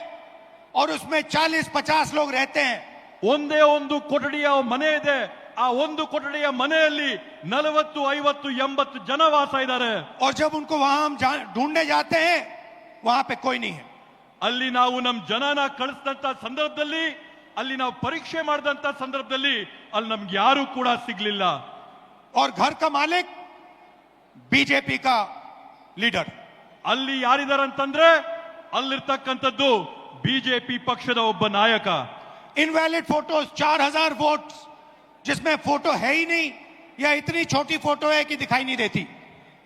और उसमें 40-50 लोग रहते हैं. ಒಂದೇ ಒಂದು ಕೊಠಡಿಯ ಮನೆ ಇದೆ, ಆ ಒಂದು ಕೊಠಡಿಯ ಮನೆಯಲ್ಲಿ 40, 50, 80 ಜನ ವಾಸ ಇದ್ದಾರೆ. और जब उनको वहां हम ढूंढने जाते हैं वहां पे कोई नहीं है. ಅಲ್ಲಿ ನಾವು ನಮ್ಮ ಜನನ ಕಳಿಸಿದಂತ ಸಂದರ್ಭದಲ್ಲಿ ಅಲ್ಲಿ ನಾವು ಪರೀಕ್ಷೆ ಮಾಡಿದಂತ ಸಂದರ್ಭದಲ್ಲಿ ಅಲ್ಲಿ ನಮ್ಗೆ ಯಾರು ಕೂಡ ಸಿಗ್ಲಿಲ್ಲ. और घर का मालिक बीजेपी का लीडर. ಅಲ್ಲಿ ಯಾರಿದಾರಂತಂದ್ರೆ ಅಲ್ಲಿರ್ತಕ್ಕಂಥದ್ದು ಬಿಜೆಪಿ ಪಕ್ಷದ ಒಬ್ಬ ನಾಯಕ. इनवैलिड फोटोज 4000 वोट जिसमें फोटो है ही नहीं या इतनी छोटी फोटो है कि दिखाई नहीं देती.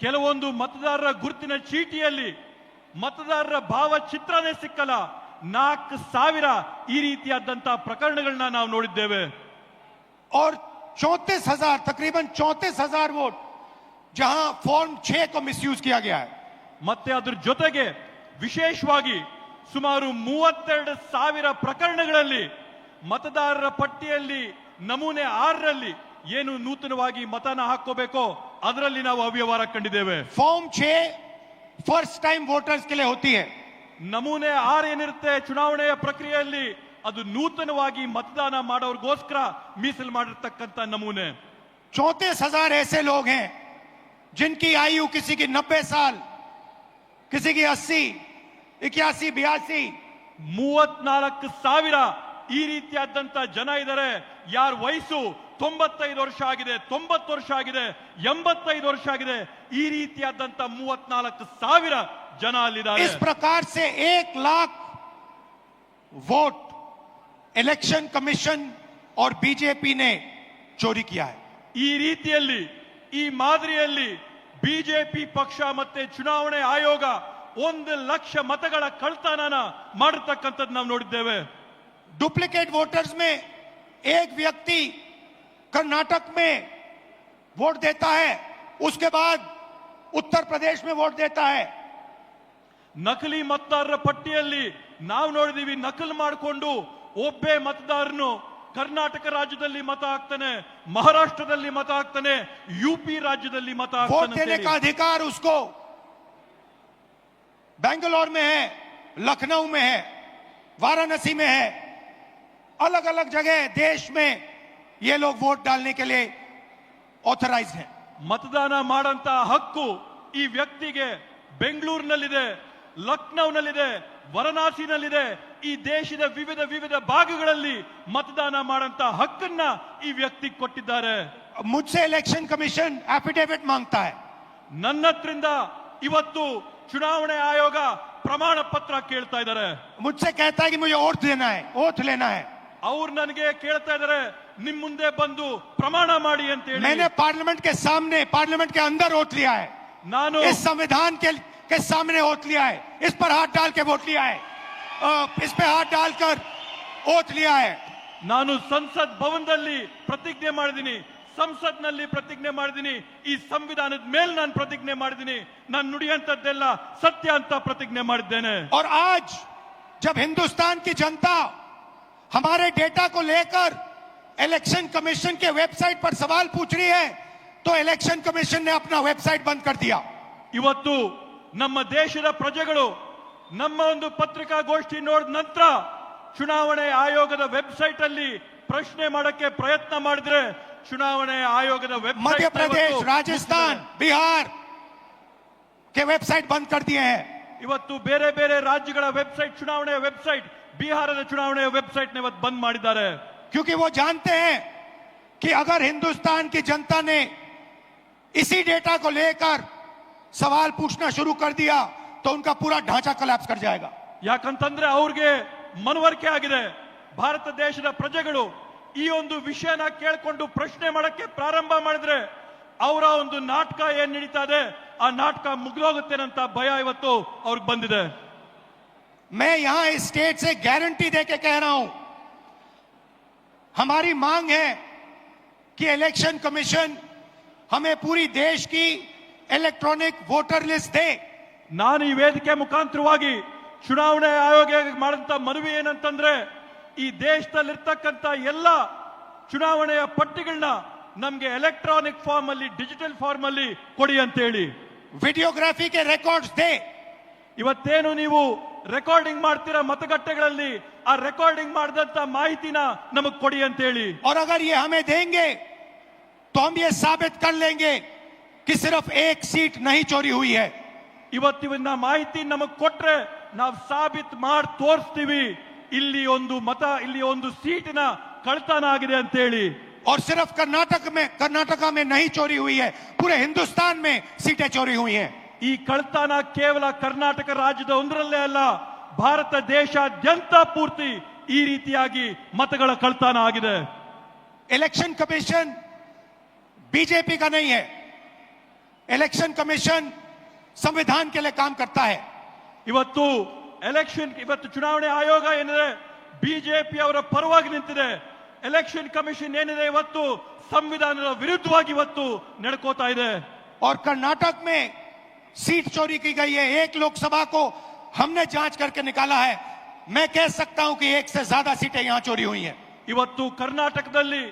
ಕೆಲವೊಂದು ಮತದಾರರ ಗುರುತಿನ ಚೀಟಿಯಲ್ಲಿ ಮತದಾರರ ಭಾವಚಿತ್ರನೇ ಸಿಕ್ಕಲ್ಲ. 4000 ಈ ರೀತಿಯಾದಂತಹ ಪ್ರಕರಣಗಳನ್ನ ನಾವು ನೋಡಿದ್ದೇವೆ. और 34,000 तकरीबन 34,000 वोट जहां फॉर्म 6 को मिसयूज किया गया है. ಮತ್ತೆ ಅದ್ರ ಜೊತೆಗೆ ವಿಶೇಷವಾಗಿ ಸುಮಾರು 32,000 ಪ್ರಕರಣಗಳಲ್ಲಿ ಮತದಾರರ ಪಟ್ಟಿಯಲ್ಲಿ ನಮೂನೆ 6ರಲ್ಲಿ ಏನು ನೂತನವಾಗಿ ಮತನ ಹಾಕೋಬೇಕೋ ಅದರಲ್ಲಿ ನಾವು ಅವ್ಯವಹಾರ ಕಂಡಿದ್ದೇವೆ. फॉर्म 6 फर्स्ट टाइम वोटर्स के लिए होती है. ನಮೂನೆ 6 ಏನಿರುತ್ತೆ ಚುನಾವಣೆಯ ಪ್ರಕ್ರಿಯೆಯಲ್ಲಿ ಅದು ನೂತನವಾಗಿ ಮತದಾನ ಮಾಡೋರ್ಗೋಸ್ಕರ ಮೀಸಲು ಮಾಡಿರ್ತಕ್ಕಂಥ ನಮೂನೆ. 34,000 ऐसे लोग हैं जिनकी आयु किसी की 90 साल, किसी की 80, 81, 82. 34,000 ಈ ರೀತಿಯಾದಂತ ಜನ ಇದ್ದಾರೆ. ಯಾರ ವಯಸ್ಸು 95 ವರ್ಷ ಆಗಿದೆ, 90 ವರ್ಷ ಆಗಿದೆ, 85 ವರ್ಷ ಆಗಿದೆ. ಈ ರೀತಿಯಾದಂತ 34,000 ಜನ ಅಲ್ಲಿದ್ದಾರೆ. इस प्रकार से 1 लाख वोट इलेक्शन कमीशन और बीजेपी ने चोरी किया है. ಈ ರೀತಿಯಲ್ಲಿ ಈ ಮಾದರಿಯಲ್ಲಿ ಬಿಜೆಪಿ ಪಕ್ಷ ಮತ್ತೆ ಚುನಾವಣೆ ಆಯೋಗ 1 ಲಕ್ಷ ಮತಗಳ ಕಳ್ತನನ ಮಾಡಿರ್ತಕ್ಕಂಥದ್ದು ನಾವು ನೋಡಿದ್ದೇವೆ. डुप्लीकेट वोटर्स में एक व्यक्ति कर्नाटक में वोट देता है, उसके बाद उत्तर प्रदेश में वोट देता है. ನಕಲಿ ಮತದಾರರ ಪಟ್ಟಿಯಲ್ಲಿ ನಾವು ನೋಡಿದೀವಿ, ನಕಲು ಮಾಡಿಕೊಂಡು ಒಬ್ಬೇ ಮತದಾರನು ಕರ್ನಾಟಕ ರಾಜ್ಯದಲ್ಲಿ ಮತ ಹಾಕ್ತಾನೆ, ಮಹಾರಾಷ್ಟ್ರದಲ್ಲಿ ಮತ ಹಾಕ್ತಾನೆ, ಯುಪಿ ರಾಜ್ಯದಲ್ಲಿ ಮತ वोट देने का ಹಾಕ್ತಾನೆ. अधिकार उसको बेंगलोर में है, लखनऊ में है, वाराणसी में है, अलग अलग जगह देश में ये लोग वोट डालने के लिए ऑथराइज हैं. ಮತದಾನ ಮಾಡಂತ ಹಕ್ಕು ಈ ವ್ಯಕ್ತಿಗೆ ಬೆಂಗಳೂರಿನಲ್ಲಿದೆ, ಲಕ್ನೌನಲ್ಲಿದೆ, ವಾರಣಾಸಿನಲ್ಲಿದೆ. ಈ ದೇಶದ ವಿವಿಧ ಭಾಗಗಳಲ್ಲಿ ಮತದಾನ ಮಾಡಂತ ಹಕ್ಕನ್ನ ಈ ವ್ಯಕ್ತಿ ಕೊಟ್ಟಿದ್ದಾರೆ. मुझसे इलेक्शन कमीशन एफिडेविट मांगता है. ನನ್ನ ಹತ್ರಿಂದ ಇವತ್ತು ಚುನಾವಣೆ ಆಯೋಗ ಪ್ರಮಾಣ ಪತ್ರ ಕೇಳ್ತಾ ಇದ್ದಾರೆ. मुझसे कहता है कि मुझे ओथ लेना है. ಅವ್ರು ನನಗೆ ಕೇಳ್ತಾ ಇದ್ದಾರೆ, ನಿಮ್ ಮುಂದೆ ಬಂದು ಪ್ರಮಾಣ ಮಾಡಿ ಅಂತ ಹೇಳಿ. मैंने पार्लियामेंट के सामने, पार्लियामेंट के अंदर ओथ लिया है. ನಾನು इस संविधान के सामने ओथ लिया है. इस पर हाथ डाल के वोट लिया है. इस पे हाथ डालकर ओथ लिया है. ನಾನು ಸಂಸತ್ ಭವನದಲ್ಲಿ ಪ್ರತಿಜ್ಞೆ ಮಾಡಿದ್ದೀನಿ, ಸಂಸತ್ನಲ್ಲಿ ಪ್ರತಿಜ್ಞೆ ಮಾಡಿದ್ದೀನಿ, ಈ ಸಂವಿಧಾನದ ಮೇಲೆ ನಾನು ಪ್ರತಿಜ್ಞೆ ಮಾಡಿದ್ದೀನಿ, ನಾನು ನುಡಿಯಂತದ್ದೆಲ್ಲ ಸತ್ಯ ಅಂತ ಪ್ರತಿಜ್ಞೆ ಮಾಡಿದ್ದೇನೆ. और आज जब हिंदुस्तान की जनता हमारे डेटा को लेकर इलेक्शन कमीशन के वेबसाइट पर सवाल पूछ रही है, तो इलेक्शन कमीशन ने अपना वेबसाइट बंद कर दिया. ಇವತ್ತು ನಮ್ಮ ದೇಶದ ಪ್ರಜೆಗಳು ನಮ್ಮ ಒಂದು ಪತ್ರಿಕಾಗೋಷ್ಠಿ ನೋಡಿದ ನಂತರ ಚುನಾವಣೆ ಆಯೋಗದ ವೆಬ್ಸೈಟ್ ಅಲ್ಲಿ ಪ್ರಶ್ನೆ ಮಾಡಕ್ಕೆ ಪ್ರಯತ್ನ ಮಾಡಿದ್ರೆ ಚುನಾವಣೆ ಆಯೋಗದ मध्य ವೆಬ್ಸೈಟ್ प्रदेश, राजस्थान, बिहार के वेबसाइट बंद कर दिए हैं. ಇವತ್ತು ಬೇರೆ ಬೇರೆ ರಾಜ್ಯಗಳ ವೆಬ್ಸೈಟ್, ಚುನಾವಣೆಯ ವೆಬ್ಸೈಟ್, ಬಿಹಾರದ ಚುನಾವಣೆಯ ವೆಬ್ಸೈಟ್ ನ ಇವತ್ತು ಬಂದ್ ಮಾಡಿದ್ದಾರೆ. क्योंकि वो जानते हैं कि अगर हिंदुस्तान की जनता ने इसी डेटा को लेकर सवाल पूछना शुरू कर दिया तो उनका पूरा ढांचा कोलैप्स कर जाएगा. ಯಾಕಂತಂದ್ರೆ ಅವ್ರಿಗೆ ಮನವರಿಕೆ ಆಗಿದೆ, ಭಾರತ ದೇಶದ ಪ್ರಜೆಗಳು ಈ ಒಂದು ವಿಷಯನ ಕೇಳ್ಕೊಂಡು ಪ್ರಶ್ನೆ ಮಾಡಕ್ಕೆ ಪ್ರಾರಂಭ ಮಾಡಿದ್ರೆ ಅವರ ಒಂದು ನಾಟಕ ಏನ್ ನಡೀತಾ ಇದೆ ಆ ನಾಟಕ ಮುಗಿದೋಗುತ್ತೇನಂತ ಭಯ ಇವತ್ತು ಅವ್ರಿಗೆ ಬಂದಿದೆ. मैं यहां इस स्टेट से गारंटी देके कह रहा हूं, हमारी मांग है कि इलेक्शन कमीशन हमें पूरी देश की इलेक्ट्रॉनिक वोटर लिस्ट दे. ನಾನು ಈ ವೇದಿಕೆ ಮುಖಾಂತರವಾಗಿ ಚುನಾವಣೆ ಆಯೋಗ ಮಾಡಿದಂತ ಮನವಿ ಏನಂತಂದ್ರೆ ಈ ದೇಶದಲ್ಲಿರ್ತಕ್ಕಂಥ ಎಲ್ಲ ಚುನಾವಣೆಯ ಪಟ್ಟಿಗಳನ್ನ ನಮ್ಗೆ ಎಲೆಕ್ಟ್ರಾನಿಕ್ ಫಾರ್ಮ್ ಅಲ್ಲಿ, ಡಿಜಿಟಲ್ ಫಾರ್ಮ್ ಅಲ್ಲಿ ಕೊಡಿ ಅಂತ ಹೇಳಿ. वीडियोग्राफी के रिकॉर्ड्स दे. ಇವತ್ತೇನು ನೀವು ರೆಕಾರ್ಡಿಂಗ್ ಮಾಡ್ತೀರಾ ಮತಗಟ್ಟೆಗಳಲ್ಲಿ, ಆ ರೆಕಾರ್ಡಿಂಗ್ ಮಾಡಿದಂತ ಮಾಹಿತಿನ ನಮಗ್ ಕೊಡಿ ಅಂತ ಹೇಳಿ. और अगर ये हमें देंगे तो हम ये साबित कर लेंगे कि सिर्फ एक सीट नहीं चोरी हुई है. ಇವತ್ತಿನ ಮಾಹಿತಿ ನಮಗ್ ಕೊಟ್ರೆ ನಾವು ಸಾಬೀತ್ ಮಾಡಿ ತೋರಿಸ್ತೀವಿ ಇಲ್ಲಿ ಒಂದು ಸೀಟಿನ ಕಳ್ತನ ಆಗಿದೆ ಅಂತೇಳಿ. और सिर्फ कर्नाटका में नहीं चोरी हुई है, पूरे हिंदुस्तान में सीटें चोरी हुई हैं। ಈ ಕಳ್ತನ ಕೇವಲ ಕರ್ನಾಟಕ ರಾಜ್ಯದ ಒಂದರಲ್ಲೇ ಅಲ್ಲ, ಭಾರತ ದೇಶಾದ್ಯಂತ ಪೂರ್ತಿ ಈ ರೀತಿಯಾಗಿ ಮತಗಳ ಕಳ್ತನ ಆಗಿದೆ. इलेक्शन कमीशन बीजेपी का नहीं है, इलेक्शन कमीशन संविधान के लिए काम करता है। ಇವತ್ತು ಚುನಾವಣೆ ಆಯೋಗ ಏನಿದೆ ಬಿಜೆಪಿ ಅವರ ಪರವಾಗಿ ನಿಂತಿದೆ. ಎಲೆಕ್ಷನ್ ಕಮಿಷನ್ ಏನಿದೆ ಇವತ್ತು ಸಂವಿಧಾನದ ವಿರುದ್ಧವಾಗಿ ಇವತ್ತು ನಡ್ಕೋತಾ ಇದೆ. और कर्नाटक में सीट चोरी की गई है, एक लोकसभा को हमने जांच करके निकाला है। मैं कह सकता हूं कि 1 से ज्यादा सीटें यहां चोरी हुई हैं। ಇವತ್ತು ಕರ್ನಾಟಕದಲ್ಲಿ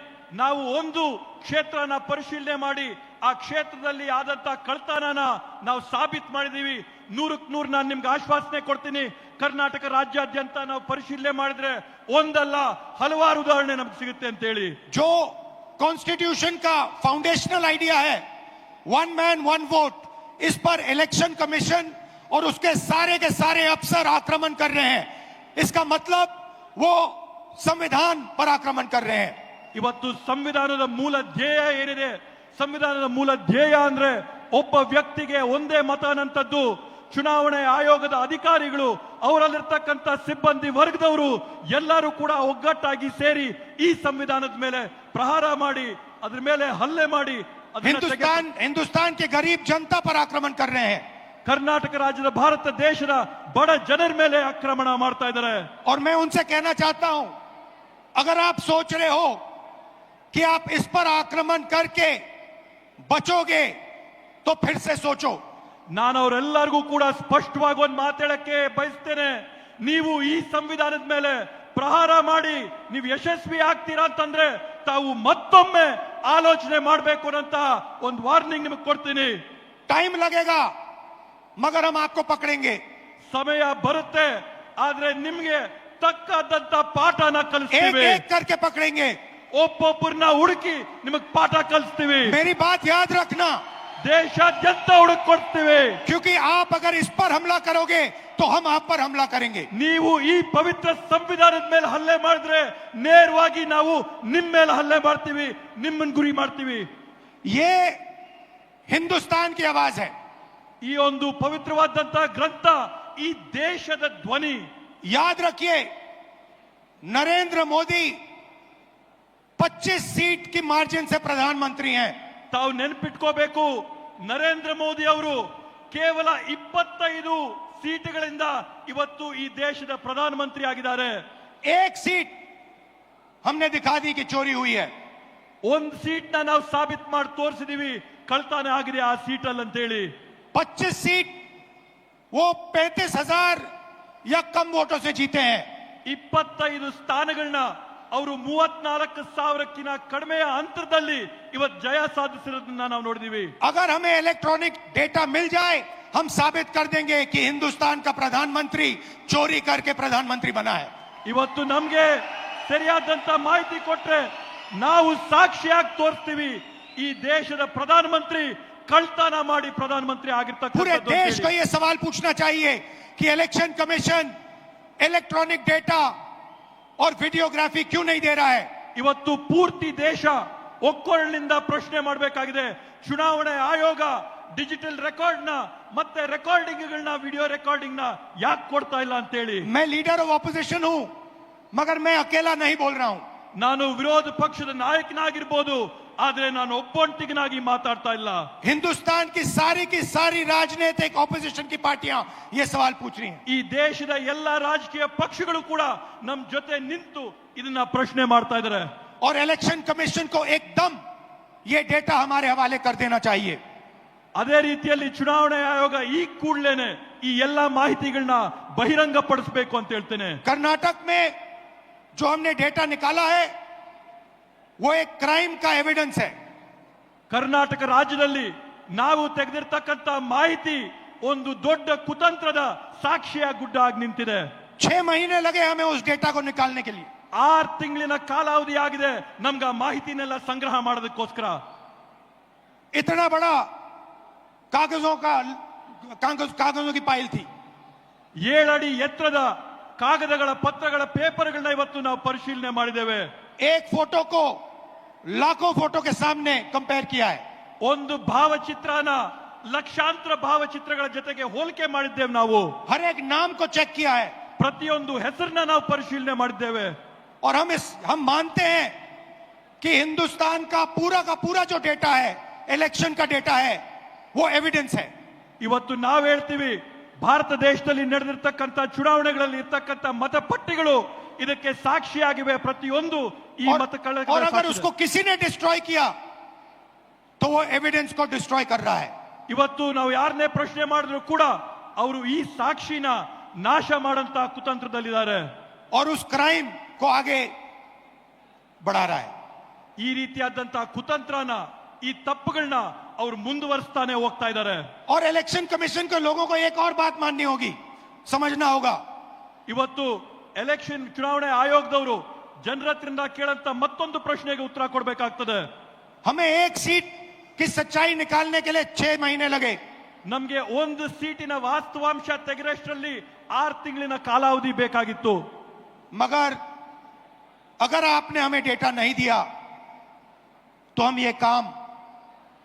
ನಾವು ಒಂದು ಕ್ಷೇತ್ರನ ಪರಿಶೀಲನೆ ಮಾಡಿ ಆ ಕ್ಷೇತ್ರದಲ್ಲಿ ಆದಂತ ಕಳ್ತನನ ನಾವು ಸಾಬೀತು ಮಾಡಿದೀವಿ. 100ಕ್ಕೆ 100 ನಾನು ನಿಮ್ಗೆ ಆಶ್ವಾಸನೆ ಕೊಡ್ತೀನಿ. ಕರ್ನಾಟಕ ರಾಜ್ಯಾದ್ಯಂತ ನಾವು ಪರಿಶೀಲನೆ ಮಾಡಿದ್ರೆ ಒಂದಲ್ಲ ಹಲವಾರು ಉದಾಹರಣೆ ನಮ್ಗೆ ಸಿಗುತ್ತೆ ಅಂತ ಹೇಳಿ. जो कॉन्स्टिट्यूशन का फाउंडेशनल आइडिया है, 1 मैन 1 वोट, इस पर इलेक्शन कमीशन और उसके सारे के सारे अफसर आक्रमण कर रहे हैं। इसका मतलब वो संविधान पर आक्रमण कर रहे हैं। ಇವತ್ತು ಸಂವಿಧಾನದ ಮೂಲ ಧ್ಯೇಯ ಏನಿದೆ, ಸಂವಿಧಾನದ ಮೂಲ ಧ್ಯೇಯ ಅಂದ್ರೆ ಒಬ್ಬ ವ್ಯಕ್ತಿಗೆ ಒಂದೇ ಮತ ಅನ್ನಂಥದ್ದು. ಚುನಾವಣೆ ಆಯೋಗದ ಅಧಿಕಾರಿಗಳು, ಅವರಲ್ಲಿರ್ತಕ್ಕಂಥ ಸಿಬ್ಬಂದಿ ವರ್ಗದವರು ಎಲ್ಲರೂ ಕೂಡ ಒಗ್ಗಟ್ಟಾಗಿ ಸೇರಿ ಈ ಸಂವಿಧಾನದ ಮೇಲೆ ಪ್ರಹಾರ ಮಾಡಿ ಅದ್ರ ಮೇಲೆ ಹಲ್ಲೆ ಮಾಡಿ हिंदुस्तान के गरीब जनता पर आक्रमण कर रहे हैं। ಕರ್ನಾಟಕ ರಾಜ್ಯದ ಭಾರತ ದೇಶದ ಬಡ ಜನರ ಮೇಲೆ ಆಕ್ರಮಣ ಮಾಡ್ತಾ ಇದ್ದಾರೆ. और मैं उनसे कहना चाहता हूं, अगर आप सोच रहे हो कि आप इस पर आक्रमण करके बचोगे तो फिर से सोचो। ನಾನು ಅವರೆಲ್ಲರಿಗೂ ಕೂಡ ಸ್ಪಷ್ಟವಾಗಿ ಒಂದು ಮಾತಾಡಕ್ಕೆ ಬಯಸ್ತೇನೆ. ನೀವು ಈ ಸಂವಿಧಾನದ ಮೇಲೆ ಪ್ರಹಾರ ಮಾಡಿ ನೀವು ಯಶಸ್ವಿ ಆಗ್ತೀರಾ ಅಂತಂದ್ರೆ ತಾವು ಮತ್ತೊಮ್ಮೆ ಆಲೋಚನೆ ಮಾಡಬೇಕು ಅಂತ ಒಂದು ವಾರ್ನಿಂಗ್ ನಿಮಗೆ ಕೊಡ್ತೀನಿ. टाइम लगेगा मगर हम आपको पकड़ेंगे। ಸಮಯ ಬರುತ್ತೆ, ಆದ್ರೆ ನಿಮ್ಗೆ ತಕ್ಕಾದಂತ ಪಾಠನ ಕಲಿಸ್ತೀವಿ. एक एक करके पकड़ेंगे, ಒಬ್ಬೊಬ್ಬರನ್ನ ಹುಡುಕಿ ನಿಮಗೆ ಪಾಠ ಕಲಿಸ್ತೀವಿ. मेरी बात याद रखना, ದೇಶಾದ್ಯಂತ ಹುಡುಕ್ ಕೊಡ್ತೀವಿ. क्योंकि आप अगर इस पर हमला करोगे तो हम आप पर हमला करेंगे। ನೀವು ಈ ಪವಿತ್ರ ಸಂವಿಧಾನದ ಮೇಲೆ ಹಲ್ಲೆ ಮಾಡಿದ್ರೆ ನೇರವಾಗಿ ನಾವು ನಿಮ್ಮ ಮೇಲೆ ಹಲ್ಲೆ ಮಾಡ್ತೀವಿ, ನಿಮ್ಮನ್ನ ಗುರಿ ಮಾಡ್ತೀವಿ. ये हिंदुस्तान की आवाज है। ಈ ಒಂದು ಪವಿತ್ರವಾದಂತ ಗ್ರಂಥ ಈ ದೇಶದ ಧ್ವನಿ. याद रखिए, नरेंद्र मोदी 25 सीट की मार्जिन से प्रधानमंत्री हैं। ತಾವು ನೆನಪಿಟ್ಕೋಬೇಕು, ನರೇಂದ್ರ ಮೋದಿ ಅವರು ಕೇವಲ 25 ಸೀಟುಗಳಿಂದ ಇವತ್ತು ಈ ದೇಶದ ಪ್ರಧಾನಮಂತ್ರಿ ಆಗಿದ್ದಾರೆ. एक सीट हमने दिखा दी कि चोरी हुई है। ಒಂದು ಸೀಟ್ನ ನಾವು ಸಾಬೀತು ಮಾಡಿ ತೋರಿಸಿದೀವಿ ಕಳ್ತನ ಆಗಿದೆ ಆ ಸೀಟಲ್ಲಿ ಅಂತ ಹೇಳಿ. 25 सीट वो 35,000 या कम वोटों से जीते हैं। 25 ಸ್ಥಾನಗಳನ್ನ ಅವರು 34,000ಕ್ಕಿಂತ ಕಡಿಮೆಯ ಅಂತರದಲ್ಲಿ ಇವತ್ತು ಜಯ ಸಾಧಿಸಿರೋದನ್ನ ನಾವು ನೋಡಿದೀವಿ. अगर हमें इलेक्ट्रॉनिक डेटा मिल जाए, हम साबित कर देंगे कि हिंदुस्तान का प्रधानमंत्री चोरी करके प्रधानमंत्री बना है। ಇವತ್ತು ನಮ್ಗೆ ಸರಿಯಾದಂತ ಮಾಹಿತಿ ಕೊಟ್ರೆ ನಾವು ಸಾಕ್ಷಿಯಾಗಿ ತೋರಿಸ್ತೀವಿ ಈ ದೇಶದ ಪ್ರಧಾನಮಂತ್ರಿ ಕಳ್ತನ ಮಾಡಿ ಪ್ರಧಾನಮಂತ್ರಿ पूरे ಆಗಿರ್ತಕ್ಕಂಥದ್ದು. देश को यह सवाल पूछना चाहिए कि इलेक्शन कमीशन इलेक्ट्रॉनिक डेटा और वीडियोग्राफी क्यों नहीं दे रहा है। ಇವತ್ತು ಪೂರ್ತಿ ದೇಶ ಒಕ್ಕೊರಲಿನಿಂದ ಪ್ರಶ್ನೆ ಮಾಡಬೇಕಾಗಿದೆ. ಚುನಾವಣೆ ಆಯೋಗ ಡಿಜಿಟಲ್ ರೆಕಾರ್ಡ್ ನ ಮತ್ತೆ ರೆಕಾರ್ಡಿಂಗ್ಗಳನ್ನ, ವಿಡಿಯೋ ರೆಕಾರ್ಡಿಂಗ್ ನ ಯಾಕೆ ಕೊಡ್ತಾ ಇಲ್ಲ ಅಂತ ಹೇಳಿ. मैं लीडर ऑफ ऑपोजिशन हूं मगर मैं अकेला नहीं बोल रहा हूं। ನಾನು ವಿರೋಧ ಪಕ್ಷದ ನಾಯಕನಾಗಿರ್ಬೋದು, ಆದ್ರೆ ನಾನು ಒಬ್ಬೊಂಟಿಗನಾಗಿ ಮಾತಾಡ್ತಾ ಇಲ್ಲ. हिंदुस्तान की सारी राजनीतिक ऑपोजिशन की पार्टियां ये सवाल पूछ रही हैं। ಈ ದೇಶದ ಎಲ್ಲ ರಾಜಕೀಯ ಪಕ್ಷಗಳು ಕೂಡ ನಮ್ಮ ಜೊತೆ ನಿಂತು ಇದನ್ನ ಪ್ರಶ್ನೆ ಮಾಡ್ತಾ ಇದ್ದಾರೆ. और इलेक्शन कमीशन को एकदम ये डेटा हमारे हवाले कर देना चाहिए। ಅದೇ ರೀತಿಯಲ್ಲಿ ಚುನಾವಣೆ ಆಯೋಗ ಈ ಕೂಡಲೇನೆ ಈ ಎಲ್ಲಾ ಮಾಹಿತಿಗಳನ್ನ ಬಹಿರಂಗ ಪಡಿಸಬೇಕು ಅಂತ ಹೇಳ್ತೇನೆ. कर्नाटक में जो हमने डेटा निकाला है वो एक क्राइम का एविडेंस है। ಕರ್ನಾಟಕ ರಾಜ್ಯದಲ್ಲಿ ನಾವು ತೆಗೆದಿರ್ತಕ್ಕಂಥ ಮಾಹಿತಿ ಒಂದು ದೊಡ್ಡ ಕುತಂತ್ರದ ಸಾಕ್ಷಿಯ ಗುಡ್ಡ ಆಗಿ ನಿಂತಿದೆ. 6 महीने लगे हमें उस डेटा को निकालने के लिए। 6 ತಿಂಗಳಿನ ಕಾಲಾವಧಿ ಆಗಿದೆ ನಮ್ಗೆ ಆ ಮಾಹಿತಿನೆಲ್ಲ ಸಂಗ್ರಹ ಮಾಡೋದಕ್ಕೋಸ್ಕರ. इतना बड़ा कागजों की पाइल थी। 7 ಅಡಿ ಎತ್ತರದ ಕಾಗದಗಳ ಪತ್ರಗಳ ಪೇಪರ್ಗಳನ್ನ ಇವತ್ತು ನಾವು ಪರಿಶೀಲನೆ ಮಾಡಿದ್ದೇವೆ. एक फोटो को लाखों फोटो के सामने कंपेयर किया है. ಒಂದು ಭಾವಚಿತ್ರನ ಲಕ್ಷಾಂತರ ಭಾವಚಿತ್ರಗಳ ಜೊತೆಗೆ ಹೋಲಿಕೆ ಮಾಡಿದ್ದೇವೆ. ನಾವು हर एक नाम को चेक किया है. ಪ್ರತಿಯೊಂದು ಹೆಸರನ್ನ ನಾವು ಪರಿಶೀಲನೆ ಮಾಡಿದ್ದೇವೆ. और हम मानते हैं कि हिंदुस्तान का पूरा जो डेटा है, इलेक्शन का डेटा है, वो एविडेंस है. ಇವತ್ತು ನಾವು ಹೇಳ್ತೀವಿ ಭಾರತ ದೇಶದಲ್ಲಿ ನಡೆದಿರ್ತಕ್ಕಂಥ ಚುನಾವಣೆಗಳಲ್ಲಿ ಇರ್ತಕ್ಕಂಥ ಮತಪಟ್ಟಿಗಳು ಇದಕ್ಕೆ ಸಾಕ್ಷಿಯಾಗಿವೆ. ಪ್ರತಿಯೊಂದು ಈ और अगर उसको किसी ने डिस्ट्रॉय किया तो वो एविडेंस को डिस्ट्रॉय कर रहा है. ಇವತ್ತು ನಾವು ಯಾರನ್ನೇ ಪ್ರಶ್ನೆ ಮಾಡಿದ್ರು ಕೂಡ ಅವರು ಈ ಸಾಕ್ಷಿನ ನಾಶ ಮಾಡಂತ ಕುತಂತ್ರದಲ್ಲಿದ್ದಾರೆ. और उस क्राइम को आगे बढ़ा रहा है. ಈ ರೀತಿಯಾದಂತಹ ಕುತಂತ್ರನ, ಈ ತಪ್ಪುಗಳನ್ನ ಅವರು ಮುಂದುವರಿಸ್ತಾನೆ ಹೋಗ್ತಾ ಇದ್ದಾರೆ. और इलेक्शन कमीशन के लोगों को एक और बात माननी होगी, समझना होगा. ಇವತ್ತು ಎಲೆಕ್ಷನ್ ಚುನಾವಣೆ ಆಯೋಗದವರು ಜನರ ಹತ್ರದಿಂದ ಕೇಳಂತ ಮತ್ತೊಂದು ಪ್ರಶ್ನೆಗೆ ಉತ್ತರ ಕೊಡಬೇಕಾಗ್ತದೆ. हमें एक सीट की सच्चाई निकालने के लिए 6 महीने लगे. ನಮ್ಗೆ ಒಂದು ಸೀಟಿನ ವಾಸ್ತವಾಂಶ ತೆಗೆದಷ್ಟರಲ್ಲಿ 6 ತಿಂಗಳಿನ ಕಾಲಾವಧಿ ಬೇಕಾಗಿತ್ತು. मगर अगर आपने हमें डेटा नहीं दिया तो हम ये काम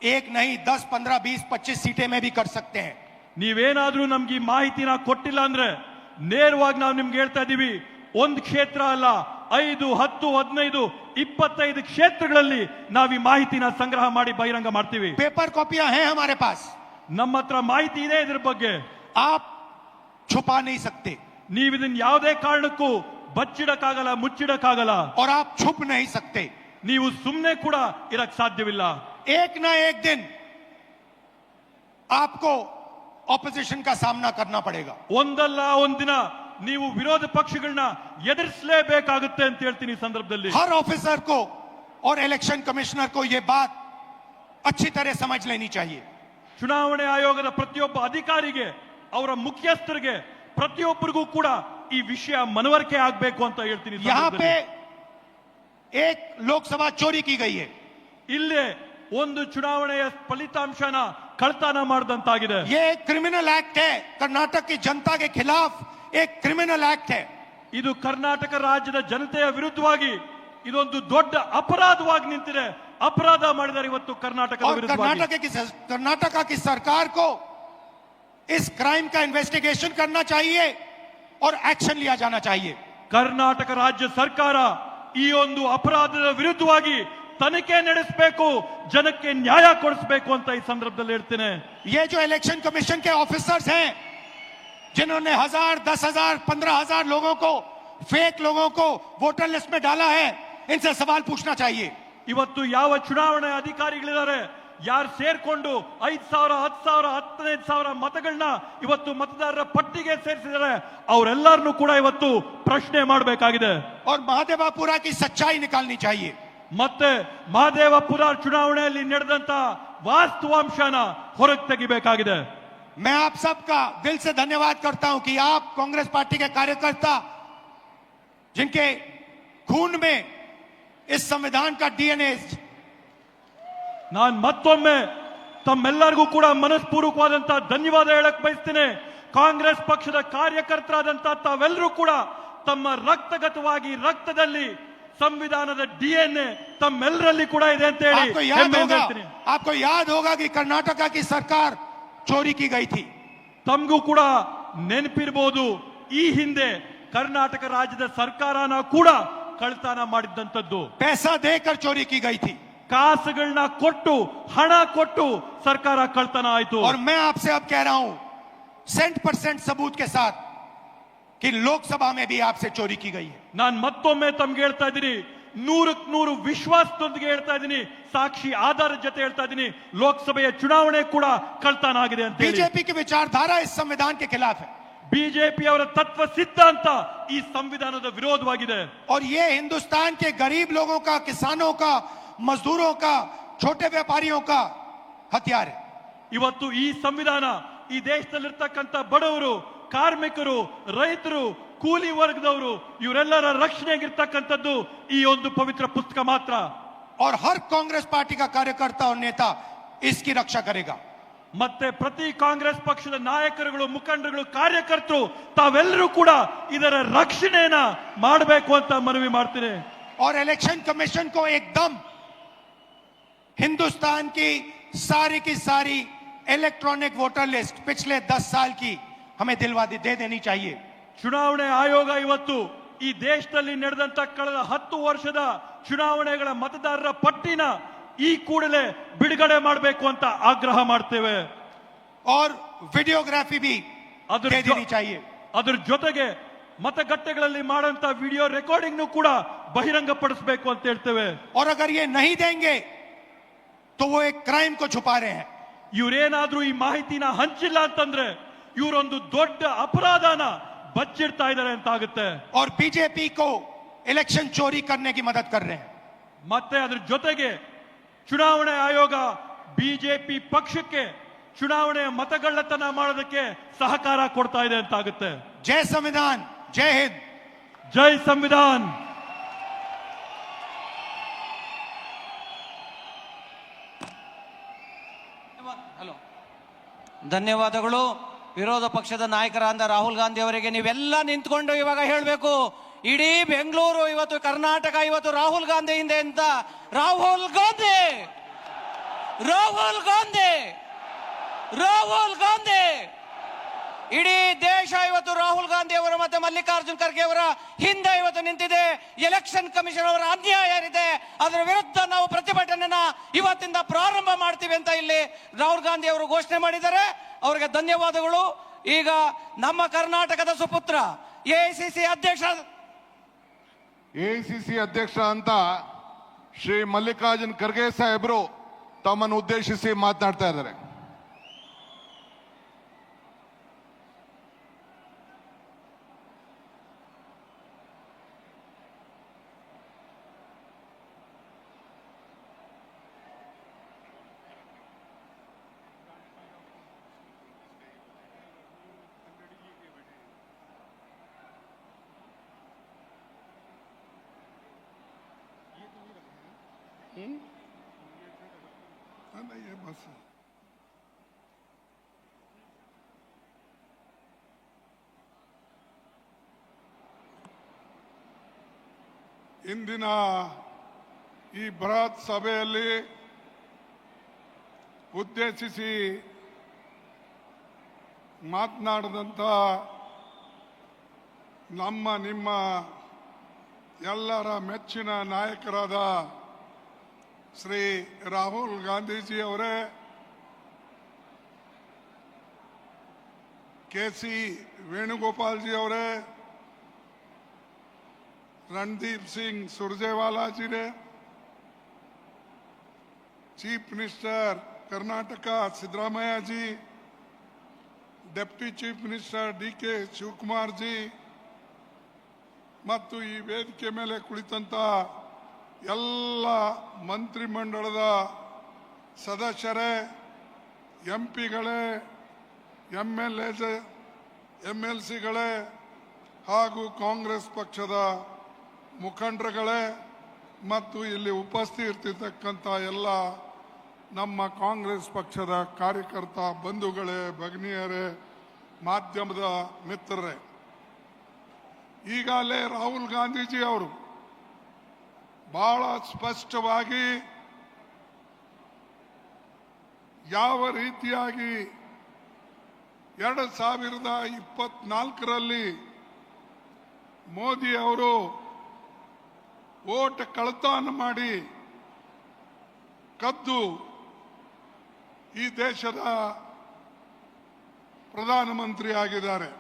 एक नहीं 10, 15, 20, 25 सीटें में भी कर सकते हैं. ನೀವೇನಾದ್ರೂ ನಮ್ಗೆ ಈ ಮಾಹಿತಿನ ಕೊಟ್ಟಿಲ್ಲ ಅಂದ್ರೆ ನೇರವಾಗಿ ನಾವು ನಿಮ್ಗೆ ಹೇಳ್ತಾ ಇದೀವಿ, ಒಂದು ಕ್ಷೇತ್ರ ಅಲ್ಲ, 5, 10, 15, 25 ಕ್ಷೇತ್ರಗಳಲ್ಲಿ ನಾವು ಈ ಮಾಹಿತಿನ ಸಂಗ್ರಹ ಮಾಡಿ ಬಹಿರಂಗ ಮಾಡ್ತೀವಿ. पेपर कॉपियां हैं हमारे पास. ನಮ್ಮ ಹತ್ರ ಮಾಹಿತಿ ಇದೆ ಇದ್ರ ಬಗ್ಗೆ. आप छुपा नहीं सकते ನೀವು ಇದನ್ನ ಯಾವುದೇ ಕಾರಣಕ್ಕೂ ಬಚ್ಚಿಡಕ್ಕಾಗಲ್ಲ, ಮುಚ್ಚಿಡಕ್ಕಾಗಲ್ಲ. और आप छुप नहीं सकते. ನೀವು ಸುಮ್ಮನೆ ಕೂಡ ಇರಕ್ ಸಾಧ್ಯವಿಲ್ಲ. एक ना एक दिन आपको ऑपोजिशन का सामना करना पड़ेगा. ಒಂದಲ್ಲ ಒಂದಿನ ನೀವು ವಿರೋಧ ಪಕ್ಷಗಳನ್ನ ಎದುರಿಸಲೇಬೇಕಾಗುತ್ತೆ ಅಂತ ಹೇಳ್ತೀನಿ ಈ ಸಂದರ್ಭದಲ್ಲಿ. हर ऑफिसर को और इलेक्शन कमिश्नर को यह बात अच्छी तरह समझ लेनी चाहिए. ಚುನಾವಣೆ ಆಯೋಗದ ಪ್ರತಿಯೊಬ್ಬ ಅಧಿಕಾರಿಗೆ, ಅವರ ಮುಖ್ಯಸ್ಥರಿಗೆ, ಪ್ರತಿಯೊಬ್ಬರಿಗೂ ಕೂಡ ಈ ವಿಷಯ ಮನವರಿಕೆ ಆಗಬೇಕು ಅಂತ ಹೇಳ್ತೀನಿ. यहाँ पे एक लोकसभा चोरी की गई है. ಇಲ್ಲೇ ಒಂದು ಚುನಾವಣೆಯ ಫಲಿತಾಂಶನ ಕಳ್ತನ ಮಾಡಿದಂತಾಗಿದೆ. ये एक क्रिमिनल एक्ट है. कर्नाटक की जनता के खिलाफ एक क्रिमिनल एक्ट है. ಇದು ಕರ್ನಾಟಕ ರಾಜ್ಯದ ಜನತೆಯ ವಿರುದ್ಧವಾಗಿ ಇದೊಂದು ದೊಡ್ಡ ಅಪರಾಧವಾಗಿ ನಿಂತಿದೆ. ಅಪರಾಧ ಮಾಡಿದ್ದಾರೆ ಇವತ್ತು ಕರ್ನಾಟಕದ और ವಿರುದ್ಧವಾಗಿ. कर्नाटका की सरकार को इस क्राइम का इन्वेस्टिगेशन करना चाहिए और एक्शन लिया जाना चाहिए. ಕರ್ನಾಟಕ ರಾಜ್ಯ ಸರ್ಕಾರ ಈ ಒಂದು ಅಪರಾಧದ ವಿರುದ್ಧವಾಗಿ ತನಿಖೆ ನಡೆಸಬೇಕು, ಜನಕ್ಕೆ ನ್ಯಾಯ ಕೊಡಿಸಬೇಕು ಅಂತ ಈ ಸಂದರ್ಭದಲ್ಲಿ ಹೇಳ್ತೇನೆ. ये जो इलेक्शन कमीशन के ऑफिसर्स हैं जिन्होंने 1000, 10,000, 15,000 लोगों को, फेक लोगों को वोटर लिस्ट में डाला है, इनसे सवाल पूछना चाहिए. ಇವತ್ತು ಯಾವ ಚುನಾವಣೆ ಅಧಿಕಾರಿಗಳಿದ್ದಾರೆ, ಯಾರು ಸೇರ್ಕೊಂಡು 5,000, 10,000, 15,000 ಮತಗಳನ್ನ ಇವತ್ತು ಮತದಾರರ ಪಟ್ಟಿಗೆ ಸೇರಿಸಿದ್ದಾರೆ, ಅವರೆಲ್ಲರನ್ನೂ ಕೂಡ ಇವತ್ತು ಪ್ರಶ್ನೆ ಮಾಡಬೇಕಾಗಿದೆ. और महादेवापुरा की सच्चाई निकालनी चाहिए. ಮತ್ತೆ ಮಹದೇವಪುರ ಚುನಾವಣೆಯಲ್ಲಿ ನಡೆದಂತ ವಾಸ್ತವಾಂಶನ ಹೊರಗೆ ತೆಗಿಬೇಕಾಗಿದೆ. मैं आप सबका दिल से धन्यवाद करता हूं कि आप कांग्रेस पार्टी के कार्यकर्ता, जिनके खून में इस संविधान का डीएनए, ನಾನು ಮತ್ತೊಮ್ಮೆ ತಮ್ಮೆಲ್ಲರಿಗೂ ಕೂಡ ಮನಸ್ಪೂರ್ವಕವಾದಂತಹ ಧನ್ಯವಾದ ಹೇಳಕ್ ಬಯಸ್ತೇನೆ. ಕಾಂಗ್ರೆಸ್ ಪಕ್ಷದ ಕಾರ್ಯಕರ್ತರಾದಂತಹ ತಾವೆಲ್ಲರೂ ಕೂಡ ತಮ್ಮ ರಕ್ತಗತವಾಗಿ ರಕ್ತದಲ್ಲಿ ಸಂವಿಧಾನದ ಡಿಎನ್ಎ ತಮ್ಮೆಲ್ಲರಲ್ಲಿ ಕೂಡ ಇದೆ ಅಂತ ಹೇಳಿ आपको याद होगा कि कर्नाटका की सरकार चोरी की गई थी. ತಮಗೂ ಕೂಡ ನೆನಪಿರಬಹುದು, ಈ ಹಿಂದೆ ಕರ್ನಾಟಕ ರಾಜ್ಯದ ಸರ್ಕಾರನ ಕೂಡ ಕಳ್ತನ ಮಾಡಿದ್ದಂಥದ್ದು. पैसा देकर चोरी की गई थी. ಕಾಸುಗಳನ್ನ ಕೊಟ್ಟು, ಹಣ ಕೊಟ್ಟು ಸರ್ಕಾರ ಕಳ್ತನ ಆಯ್ತು. और मैं आपसे अब कह रहा हूं 100% सबूत के साथ कि लोकसभा में भी आपसे चोरी की गई है. ನಾನು ಮತ್ತೊಮ್ಮೆ ತಮ್ಗೆ ಹೇಳ್ತಾ ಇದ್ದೀನಿ, 100ಕ್ಕೆ 100 ವಿಶ್ವಾಸದೊಂದಿಗೆ ಹೇಳ್ತಾ ಇದ್ದೀನಿ, ಸಾಕ್ಷಿ ಆಧಾರದ ಜೊತೆ ಹೇಳ್ತಾ ಇದ್ದೀನಿ, ಲೋಕಸಭೆಯ ಚುನಾವಣೆ ಕೂಡ ಕಳ್ತನ ಆಗಿದೆ ಅಂತ ಹೇಳಿ. बीजेपी की विचारधारा इस संविधान के खिलाफ है. ಬಿಜೆಪಿ ಅವರ ತತ್ವ ಸಿದ್ಧಾಂತ ಈ ಸಂವಿಧಾನದ ವಿರೋಧವಾಗಿದೆ. और ये हिंदुस्तान के गरीब लोगों का, किसानों का, मजदूरों का, छोटे व्यापारियों का हथियार है. ಇವತ್ತು ಈ ಸಂವಿಧಾನ ಈ ದೇಶದಲ್ಲಿರ್ತಕ್ಕಂಥ ಬಡವರು, ಕಾರ್ಮಿಕರು, ರೈತರು, ಕೂಲಿ ವರ್ಗದವರು ಇವರೆಲ್ಲರ ರಕ್ಷಣೆಗಿರ್ತಕ್ಕಂಥದ್ದು ಈ ಒಂದು ಪವಿತ್ರ ಪುಸ್ತಕ ಮಾತ್ರ. और हर कांग्रेस पार्टी का कार्यकर्ता और नेता इसकी रक्षा करेगा. ಮತ್ತೆ ಪ್ರತಿ ಕಾಂಗ್ರೆಸ್ ಪಕ್ಷದ ನಾಯಕರುಗಳು, ಮುಖಂಡರುಗಳು, ಕಾರ್ಯಕರ್ತರು ತಾವೆಲ್ಲರೂ ಕೂಡ ಇದರ ರಕ್ಷಣೆಯನ್ನ ಮಾಡಬೇಕು ಅಂತ ಮನವಿ ಮಾಡ್ತೀನಿ. और इलेक्शन कमीशन को एकदम हिंदुस्तान की सारी इलेक्ट्रॉनिक वोटर लिस्ट पिछले 10 साल की हमें दे देनी चाहिए. ಚುನಾವಣೆ ಆಯೋಗ ಇವತ್ತು ಈ ದೇಶದಲ್ಲಿ ನಡೆದಂತ ಕಳೆದ 10 ವರ್ಷದ ಚುನಾವಣೆಗಳ ಮತದಾರರ ಪಟ್ಟಿನ ಈ ಕೂಡಲೇ ಬಿಡುಗಡೆ ಮಾಡಬೇಕು ಅಂತ ಆಗ್ರಹ ಮಾಡ್ತೇವೆ. और वीडियोग्राफी भी दे देनी चाहिए. ಅದರ ಜೊತೆಗೆ ಮತಗಟ್ಟೆಗಳಲ್ಲಿ ಮಾಡುವಂತ ವಿಡಿಯೋ ರೆಕಾರ್ಡಿಂಗ್ ಕೂಡ ಬಹಿರಂಗಪಡಿಸಬೇಕು ಅಂತ ಹೇಳ್ತೇವೆ. और अगर ये नहीं देंगे तो वो एक क्राइम को छुपा रहे हैं. ಇವರೇನಾದ್ರೂ ಈ ಮಾಹಿತಿನ ಹಂಚಿಲ್ಲ ಅಂತಂದ್ರೆ ಇವರೊಂದು ದೊಡ್ಡ ಅಪರಾಧನ ಬಚ್ಚಿಡ್ತಾ ಇದ್ದಾರೆ ಅಂತ ಆಗುತ್ತೆ. और बीजेपी को इलेक्शन चोरी करने की मदद कर रहे हैं. ಮತ್ತೆ ಅದ್ರ ಜೊತೆಗೆ ಚುನಾವಣೆ ಆಯೋಗ ಬಿಜೆಪಿ ಪಕ್ಷಕ್ಕೆ ಚುನಾವಣೆ ಮತಗಳ್ಳತನ ಮಾಡೋದಕ್ಕೆ ಸಹಕಾರ ಕೊಡ್ತಾ ಇದೆ ಅಂತ ಆಗುತ್ತೆ. जय संविधान, जय हिंद. ಜೈ ಸಂವಿಧಾನ್. ಹಲೋ, ಧನ್ಯವಾದಗಳು. ವಿರೋಧ ಪಕ್ಷದ ನಾಯಕರಾದ ರಾಹುಲ್ ಗಾಂಧಿ ಅವರಿಗೆ ನೀವೆಲ್ಲ ನಿಂತ್ಕೊಂಡು ಇವಾಗ ಹೇಳಬೇಕು, ಇಡೀ ಬೆಂಗಳೂರು ಇವತ್ತು, ಕರ್ನಾಟಕ ಇವತ್ತು ರಾಹುಲ್ ಗಾಂಧಿ ಹಿಂದೆ ಅಂತ. ರಾಹುಲ್ ಗಾಂಧಿ, ರಾಹುಲ್ ಗಾಂಧಿ, ರಾಹುಲ್ ಗಾಂಧಿ. ಇಡೀ ದೇಶ ಇವತ್ತು ರಾಹುಲ್ ಗಾಂಧಿ ಅವರ ಮತ್ತೆ ಮಲ್ಲಿಕಾರ್ಜುನ್ ಖರ್ಗೆ ಅವರ ಹಿಂದೆ ಇವತ್ತು ನಿಂತಿದೆ. ಎಲೆಕ್ಷನ್ ಕಮಿಷನ್ ಅವರ ಅನ್ಯಾಯ ಏನಿದೆ ಅದರ ವಿರುದ್ಧ ನಾವು ಪ್ರತಿಭಟನೆನ ಇವತ್ತಿಂದ ಪ್ರಾರಂಭ ಮಾಡ್ತೀವಿ ಅಂತ ಇಲ್ಲಿ ರಾಹುಲ್ ಗಾಂಧಿ ಅವರು ಘೋಷಣೆ ಮಾಡಿದ್ದಾರೆ. ಅವರಿಗೆ ಧನ್ಯವಾದಗಳು. ಈಗ ನಮ್ಮ ಕರ್ನಾಟಕದ ಸುಪುತ್ರ ಎಐಸಿಸಿ ಅಧ್ಯಕ್ಷ ಅಂತ ಶ್ರೀ ಮಲ್ಲಿಕಾರ್ಜುನ್ ಖರ್ಗೆ ಸಾಹೇಬರು ತಮ್ಮನ್ನು ಉದ್ದೇಶಿಸಿ ಮಾತನಾಡ್ತಾ ಇದ್ದಾರೆ. ये बस ಇಂದಿನ ಈ ಬೃಹತ್ ಸಭೆಯಲ್ಲಿ ಉದ್ದೇಶಿಸಿ ಮಾತನಾಡಿದಂಥ ನಿಮ್ಮ ಎಲ್ಲರ ಮೆಚ್ಚಿನ ನಾಯಕರಾದ ಶ್ರೀ ರಾಹುಲ್ ಗಾಂಧೀಜಿ ಅವರೇ, ಕೆ.ಸಿ. ವೇಣುಗೋಪಾಲ್ जी ಅವರೇ, रणदीप सिंह सुरजेवाला जी ने, chief minister Karnataka Siddaramaiah ji, deputy chief minister D K. Shivakumar ji ಮತ್ತು ಈ ವೇದಿಕೆ ಮೇಲೆ ಕುಳಿತಂತ ಎಲ್ಲ ಮಂತ್ರಿಮಂಡಲದ ಸದಸ್ಯರೇ, ಎಂಪಿಗಳೇ, ಎಂಎಲ್ಸಿಗಳೇ ಹಾಗೂ ಕಾಂಗ್ರೆಸ್ ಪಕ್ಷದ ಮುಖಂಡರುಗಳೇ ಮತ್ತು ಇಲ್ಲಿ ಉಪಸ್ಥಿತಿರ್ತಕ್ಕಂಥ ಎಲ್ಲ ನಮ್ಮ ಕಾಂಗ್ರೆಸ್ ಪಕ್ಷದ ಕಾರ್ಯಕರ್ತ ಬಂಧುಗಳೇ, ಭಗಿನಿಯರೇ, ಮಾಧ್ಯಮದ ಮಿತ್ರರೇ, ಈಗಾಗಲೇ ರಾಹುಲ್ ಗಾಂಧೀಜಿ ಅವರು ಬಹಳ ಸ್ಪಷ್ಟವಾಗಿ ಯಾವ ರೀತಿಯಾಗಿ 2024ರಲ್ಲಿ ಮೋದಿ ಅವರು ವೋಟ್ ಕಳ್ಳತನ ಮಾಡಿ ಕದ್ದು ಈ ದೇಶದ ಪ್ರಧಾನಮಂತ್ರಿ ಆಗಿದ್ದಾರೆ.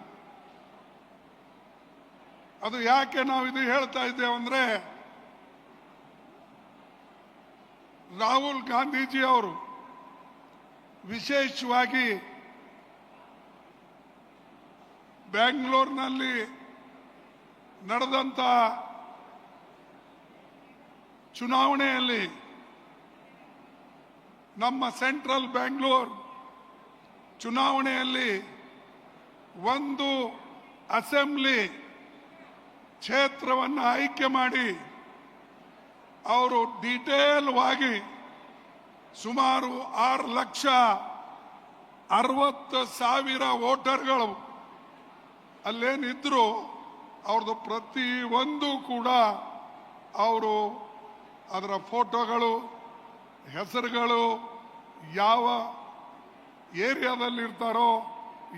ಅದು ಯಾಕೆ ನಾವು ಇದು ಹೇಳ್ತಾ ಇದ್ದೇವೆ ಅಂದ್ರೆ, ರಾಹುಲ್ ಗಾಂಧೀಜಿ ಅವರು ವಿಶೇಷವಾಗಿ ಬೆಂಗಳೂರಿನಲ್ಲಿ ನಡೆದಂತ ಚುನಾವಣೆಯಲ್ಲಿ ನಮ್ಮ ಸೆಂಟ್ರಲ್ ಬೆಂಗಳೂರು ಚುನಾವಣೆಯಲ್ಲಿ ಒಂದು ಅಸೆಂಬ್ಲಿ ಕ್ಷೇತ್ರವನ್ನು ಆಯ್ಕೆ ಮಾಡಿ ಅವರು ಡೀಟೇಲ್ ವಾಗಿ ಸುಮಾರು 6 ಲಕ್ಷ 60,000 ವೋಟರ್ಗಳು ಅಲ್ಲೇನಿದ್ರು ಅವ್ರದ್ದು ಪ್ರತಿ ಒಂದು ಕೂಡ ಅವರು ಅದರ ಫೋಟೋಗಳು, ಹೆಸರುಗಳು, ಯಾವ ಏರಿಯಾದಲ್ಲಿರ್ತಾರೋ,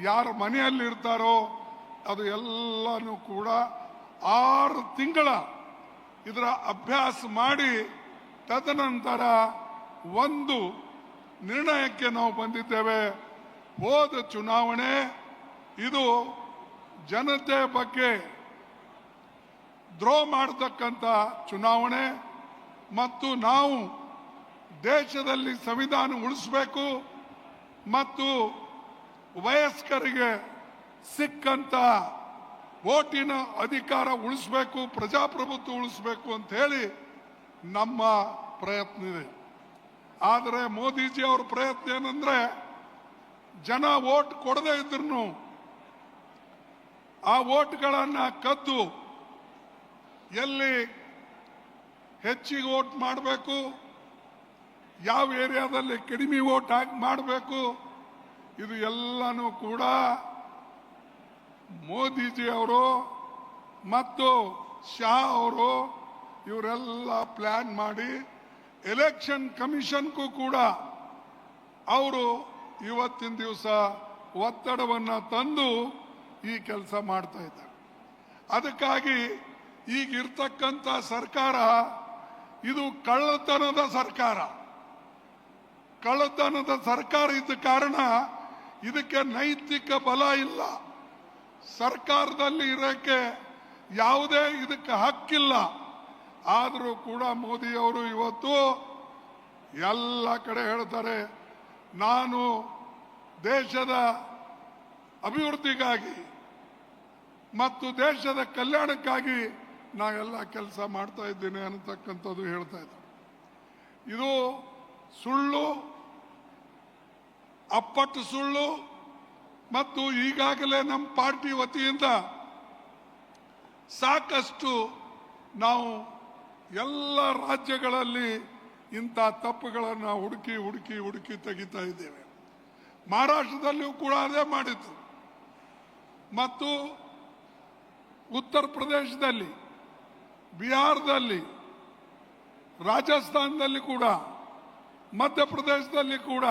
ಯಾರ ಮನೆಯಲ್ಲಿರ್ತಾರೋ ಅದು ಎಲ್ಲನೂ ಕೂಡ 6 ತಿಂಗಳ ಇದರ ಅಭ್ಯಾಸ ಮಾಡಿ ತದನಂತರ ಒಂದು ನಿರ್ಣಯಕ್ಕೆ ನಾವು ಬಂದಿದ್ದೇವೆ. ಹೋದ ಚುನಾವಣೆ ಇದು ಜನತೆ ಬಗ್ಗೆ ದ್ರೋಹ ಮಾಡತಕ್ಕಂಥ ಚುನಾವಣೆ ಮತ್ತು ನಾವು ದೇಶದಲ್ಲಿ ಸಂವಿಧಾನ ಉಳಿಸಬೇಕು ಮತ್ತು ವಯಸ್ಕರಿಗೆ ಸಿಕ್ಕಂತ ವೋಟಿನ ಅಧಿಕಾರ ಉಳಿಸಬೇಕು, ಪ್ರಜಾಪ್ರಭುತ್ವ ಉಳಿಸಬೇಕು ಅಂತ ಹೇಳಿ ನಮ್ಮ ಪ್ರಯತ್ನ ಇದೆ. ಆದರೆ ಮೋದಿಜಿ ಅವರ ಪ್ರಯತ್ನ ಏನಂದ್ರೆ ಜನ ವೋಟ್ ಕೊಡದೇ ಇದ್ರು ಆ ವೋಟ್ಗಳನ್ನ ಕದ್ದು ಎಲ್ಲಿ ಹೆಚ್ಚಿಗೆ ವೋಟ್ ಮಾಡಬೇಕು, ಯಾವ ಏರಿಯಾದಲ್ಲಿ ಕಡಿಮೆ ವೋಟ್ ಹಾಕಿ ಮಾಡಬೇಕು, ಇದು ಎಲ್ಲನೂ ಕೂಡ ಮೋದಿಜಿ ಅವರು ಮತ್ತು ಶಾ ಅವರು ಇವರೆಲ್ಲ ಪ್ಲಾನ್ ಮಾಡಿ ಎಲೆಕ್ಷನ್ ಕಮಿಷನ್ಗೂ ಕೂಡ ಅವರು ಇವತ್ತಿನ ದಿವಸ ಒತ್ತಡವನ್ನು ತಂದು ಈ ಕೆಲಸ ಮಾಡ್ತಾ ಇದ್ದಾರೆ. ಅದಕ್ಕಾಗಿ ಈಗಿರ್ತಕ್ಕಂಥ ಸರ್ಕಾರ ಇದು ಕಳ್ಳತನದ ಸರ್ಕಾರ. ಕಳ್ಳತನದ ಸರ್ಕಾರ ಇದ್ದ ಕಾರಣ ಇದಕ್ಕೆ ನೈತಿಕ ಬಲ ಇಲ್ಲ. ಸರ್ಕಾರದಲ್ಲಿ ಇರೋಕ್ಕೆ ಯಾವುದೇ ಇದಕ್ಕೆ ಹಕ್ಕಿಲ್ಲ. ಆದರೂ ಕೂಡ ಮೋದಿಯವರು ಇವತ್ತು ಎಲ್ಲ ಕಡೆ ಹೇಳ್ತಾರೆ, ನಾನು ದೇಶದ ಅಭಿವೃದ್ಧಿಗಾಗಿ ಮತ್ತು ದೇಶದ ಕಲ್ಯಾಣಕ್ಕಾಗಿ ನಾವೆಲ್ಲ ಕೆಲಸ ಮಾಡ್ತಾ ಇದ್ದೇನೆ ಅನ್ನತಕ್ಕಂಥದ್ದು ಹೇಳ್ತಾ ಇದ್ದಾರೆ. ಇದು ಸುಳ್ಳು, ಅಪ್ಪಟ್ಟು ಸುಳ್ಳು. ಮತ್ತು ಈಗಾಗಲೇ ನಮ್ಮ ಪಾರ್ಟಿ ವತಿಯಿಂದ ಸಾಕಷ್ಟು ನಾವು ಎಲ್ಲ ರಾಜ್ಯಗಳಲ್ಲಿ ಇಂಥ ತಪ್ಪುಗಳನ್ನು ಹುಡುಕಿ ಹುಡುಕಿ ಹುಡುಕಿ ತೆಗಿತಾ ಇದ್ದೇವೆ. ಮಹಾರಾಷ್ಟ್ರದಲ್ಲಿಯೂ ಕೂಡ ಅದೇ ಮಾಡಿತ್ತು ಮತ್ತು ಉತ್ತರ ಪ್ರದೇಶದಲ್ಲಿ, ಬಿಹಾರದಲ್ಲಿ, ರಾಜಸ್ಥಾನದಲ್ಲಿ ಕೂಡ, ಮಧ್ಯಪ್ರದೇಶದಲ್ಲಿ ಕೂಡ